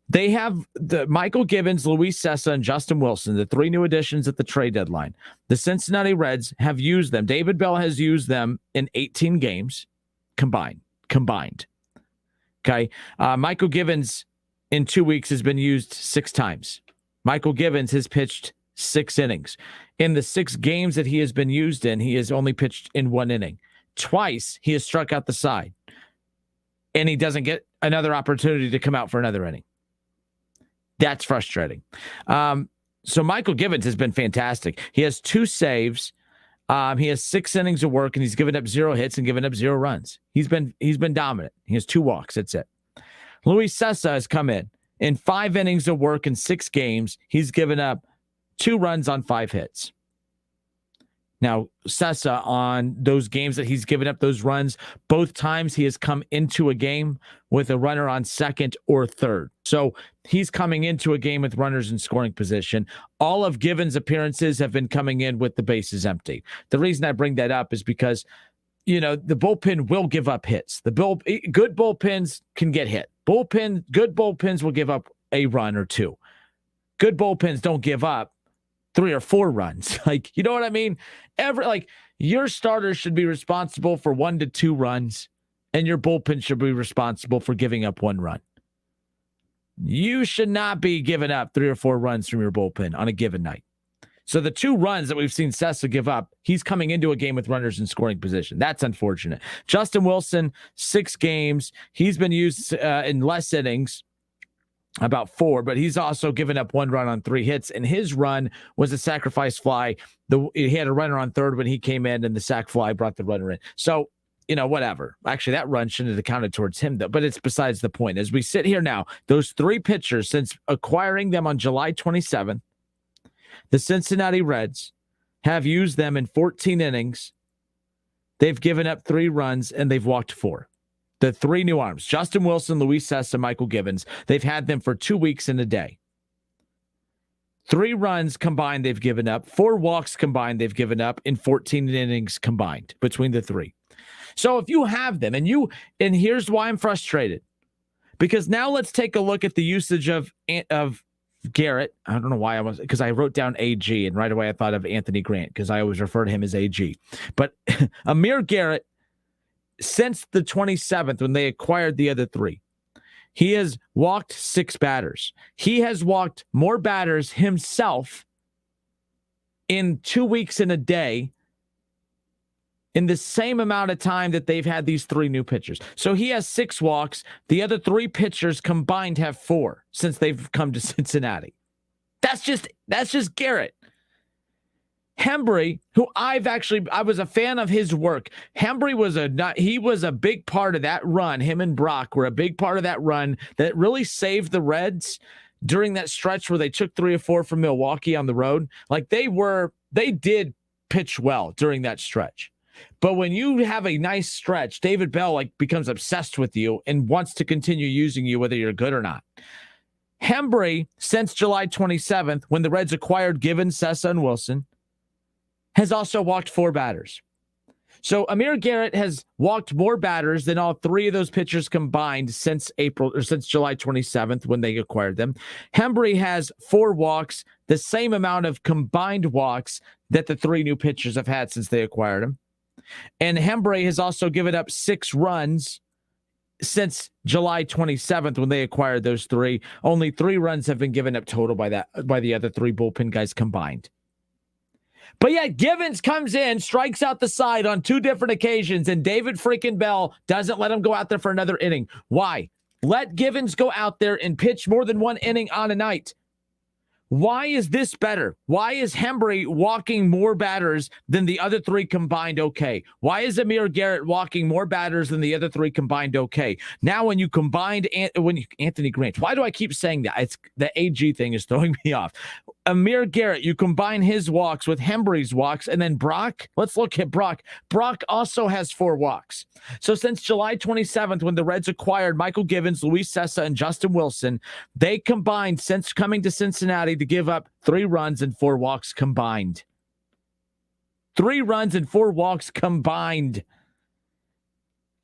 They have the Michael Givens, Luis Sessa, and Justin Wilson, the 3 new additions at the trade deadline. The Cincinnati Reds have used them. David Bell has used them in 18 games combined. Okay. Michael Givens in 2 weeks has been used 6 times. Michael Givens has pitched 6 innings. In the 6 games that he has been used in, he has only pitched in 1 inning. Twice, he has struck out the side. And he doesn't get another opportunity to come out for another inning. That's frustrating. So Michael Givens has been fantastic. He has 2 saves. He has 6 innings of work, and he's given up 0 hits and given up 0 runs. He's been dominant. He has 2 walks. That's it. Luis Sessa has come in 5 innings of work in 6 games. He's given up 2 runs on 5 hits. Now, Sessa, on those games that he's given up those runs, both times he has come into a game with a runner on second or third. So he's coming into a game with runners in scoring position. All of Givens' appearances have been coming in with the bases empty. The reason I bring that up is because, the bullpen will give up hits. Good bullpens can get hit. Good bullpens will give up a run or 2. Good bullpens don't give up 3 or 4 runs. You know what I mean? Your starters should be responsible for 1 to 2 runs, and your bullpen should be responsible for giving up 1 run. You should not be giving up 3 or 4 runs from your bullpen on a given night. So the 2 runs that we've seen Sessa give up, he's coming into a game with runners in scoring position. That's unfortunate. Justin Wilson, 6 games. He's been used in less innings, about 4, but he's also given up 1 run on 3 hits, and his run was a sacrifice fly. He had a runner on third when he came in, and the sac fly brought the runner in. So, whatever. Actually, that run shouldn't have counted towards him, though, but it's besides the point. As we sit here now, those 3 pitchers, since acquiring them on July 27th, the Cincinnati Reds have used them in 14 innings. They've given up 3 runs, and they've walked 4. The 3 new arms, Justin Wilson, Luis Sessa, Michael Givens, they've had them for 2 weeks and a day. 3 runs combined they've given up. 4 walks combined they've given up in 14 innings combined between the 3. So if you have them, and here's why I'm frustrated. Because now let's take a look at the usage of Garrett. I don't know why because I wrote down AG, and right away I thought of Anthony Grant because I always refer to him as AG. But Amir Garrett, since the 27th, when they acquired the other 3, he has walked 6 batters. He has walked more batters himself in 2 weeks and a day in the same amount of time that they've had these 3 new pitchers. So he has 6 walks. The other 3 pitchers combined have 4 since they've come to Cincinnati. That's just Garrett. Hembry, who I was a fan of his work. Hembry was a big part of that run. Him and Brock were a big part of that run that really saved the Reds during that stretch where they took 3 or 4 from Milwaukee on the road. They did pitch well during that stretch. But when you have a nice stretch, David Bell becomes obsessed with you and wants to continue using you whether you're good or not. Hembry, since July 27th, when the Reds acquired Givens, Sessa, and Wilson, has also walked 4 batters. So Amir Garrett has walked more batters than all 3 of those pitchers combined since July 27th when they acquired them. Hembry has 4 walks, the same amount of combined walks that the 3 new pitchers have had since they acquired him. And Hembry has also given up 6 runs since July 27th when they acquired those 3. Only 3 runs have been given up total by the other 3 bullpen guys combined. But yet Givens comes in, strikes out the side on 2 different occasions, and David freaking Bell doesn't let him go out there for another inning. Why? Let Givens go out there and pitch more than 1 inning on a night. Why is this better? Why is Hembry walking more batters than the other 3 combined okay? Why is Amir Garrett walking more batters than the other 3 combined okay? Now when you combined Anthony Grant, why do I keep saying that? It's the AG thing is throwing me off. Amir Garrett, you combine his walks with Hembry's walks, and then Brock, let's look at Brock. Brock also has 4 walks. So since July 27th, when the Reds acquired Michael Givens, Luis Sessa, and Justin Wilson, they combined, since coming to Cincinnati, to give up 3 runs and 4 walks combined. 3 runs and 4 walks combined.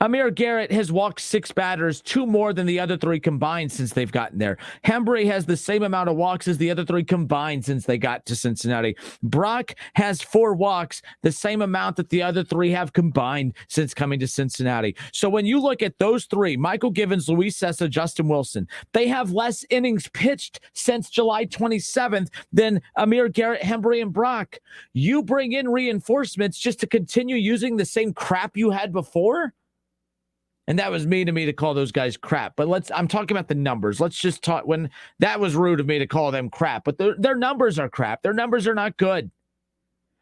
Amir Garrett has walked 6 batters, 2 more than the other 3 combined since they've gotten there. Hembry has the same amount of walks as the other 3 combined since they got to Cincinnati. Brock has 4 walks, the same amount that the other 3 have combined since coming to Cincinnati. So when you look at those 3, Michael Givens, Luis Sessa, Justin Wilson, they have less innings pitched since July 27th than Amir Garrett, Hembry, and Brock. You bring in reinforcements just to continue using the same crap you had before? And that was mean to me to call those guys crap. But I'm talking about the numbers. Let's just talk when that was rude of me to call them crap. But their numbers are crap. Their numbers are not good.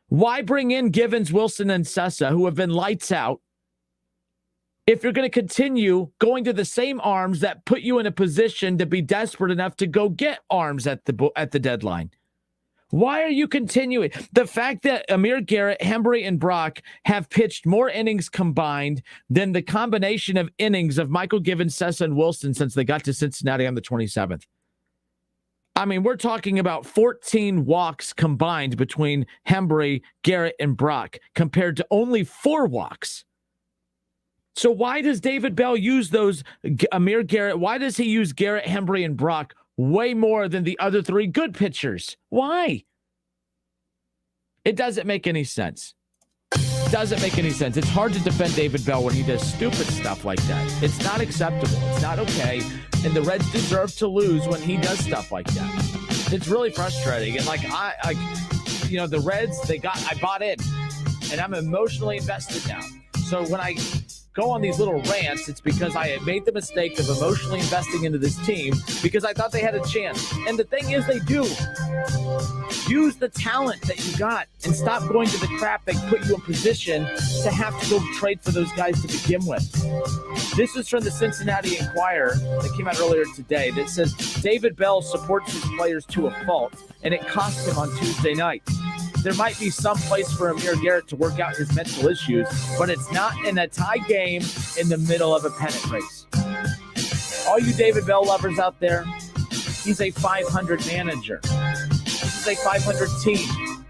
Why bring in Givens, Wilson, and Sessa, who have been lights out, if you're going to continue going to the same arms that put you in a position to be desperate enough to go get arms at the deadline? Why are you continuing? The fact that Amir Garrett, Hembree, and Brock have pitched more innings combined than the combination of innings of Michael Givens, Sessa, and Wilson since they got to Cincinnati on the 27th. I mean, we're talking about 14 walks combined between Hembree, Garrett, and Brock compared to only 4 walks. So why does David Bell use those Amir Garrett? Why does he use Garrett, Hembree, and Brock way more than the other 3 good pitchers? Why? It doesn't make any sense. Doesn't make any sense. It's hard to defend David Bell when he does stupid stuff like that. It's not acceptable. It's not okay. And the Reds deserve to lose when he does stuff like that. It's really frustrating. And the Reds, I bought in, and I'm emotionally invested now. So when I go on these little rants, it's because I had made the mistake of emotionally investing into this team because I thought they had a chance. And the thing is, they do. Use the talent that you got and stop going to the crap that put you in position to have to go trade for those guys to begin with. This is from the Cincinnati Enquirer that came out earlier today that says David Bell supports his players to a fault, and it cost him on Tuesday night. There might be some place for Amir Garrett to work out his mental issues, but it's not in a tie game in the middle of a pennant race. All you David Bell lovers out there, he's a 500 manager. This is a 500 team.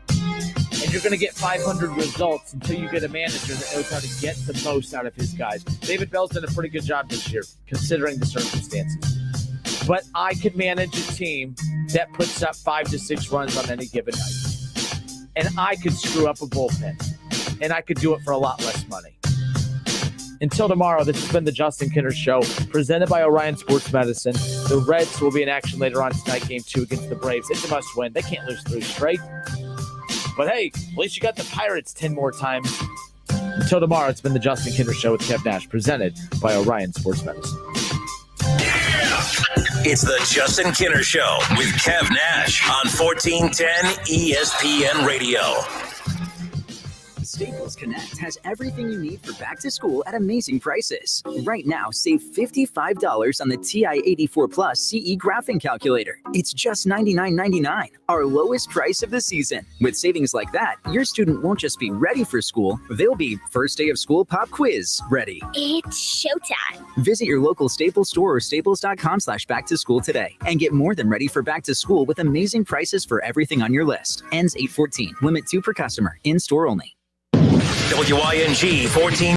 And you're going to get 500 results until you get a manager that knows how to get the most out of his guys. David Bell's done a pretty good job this year, considering the circumstances. But I could manage a team that puts up 5 to 6 runs on any given night. And I could screw up a bullpen. And I could do it for a lot less money. Until tomorrow, this has been the Justin Kinner Show, presented by Orion Sports Medicine. The Reds will be in action later on tonight, Game 2 against the Braves. It's a must-win. They can't lose 3 straight. But hey, at least you got the Pirates 10 more times. Until tomorrow, it's been the Justin Kinner Show with Kev Nash, presented by Orion Sports Medicine.
It's the Justin Kinner Show with Kev Nash on 1410 ESPN Radio.
Staples Connect has everything you need for back to school at amazing prices. Right now, save $55 on the TI-84 Plus CE graphing calculator. It's just $99.99, our lowest price of the season. With savings like that, your student won't just be ready for school, they'll be first day of school pop quiz ready.
It's showtime.
Visit your local Staples store or staples.com/back to school today and get more than ready for back to school with amazing prices for everything on your list. Ends 8/14. Limit 2 per customer. In store only.
WING 14.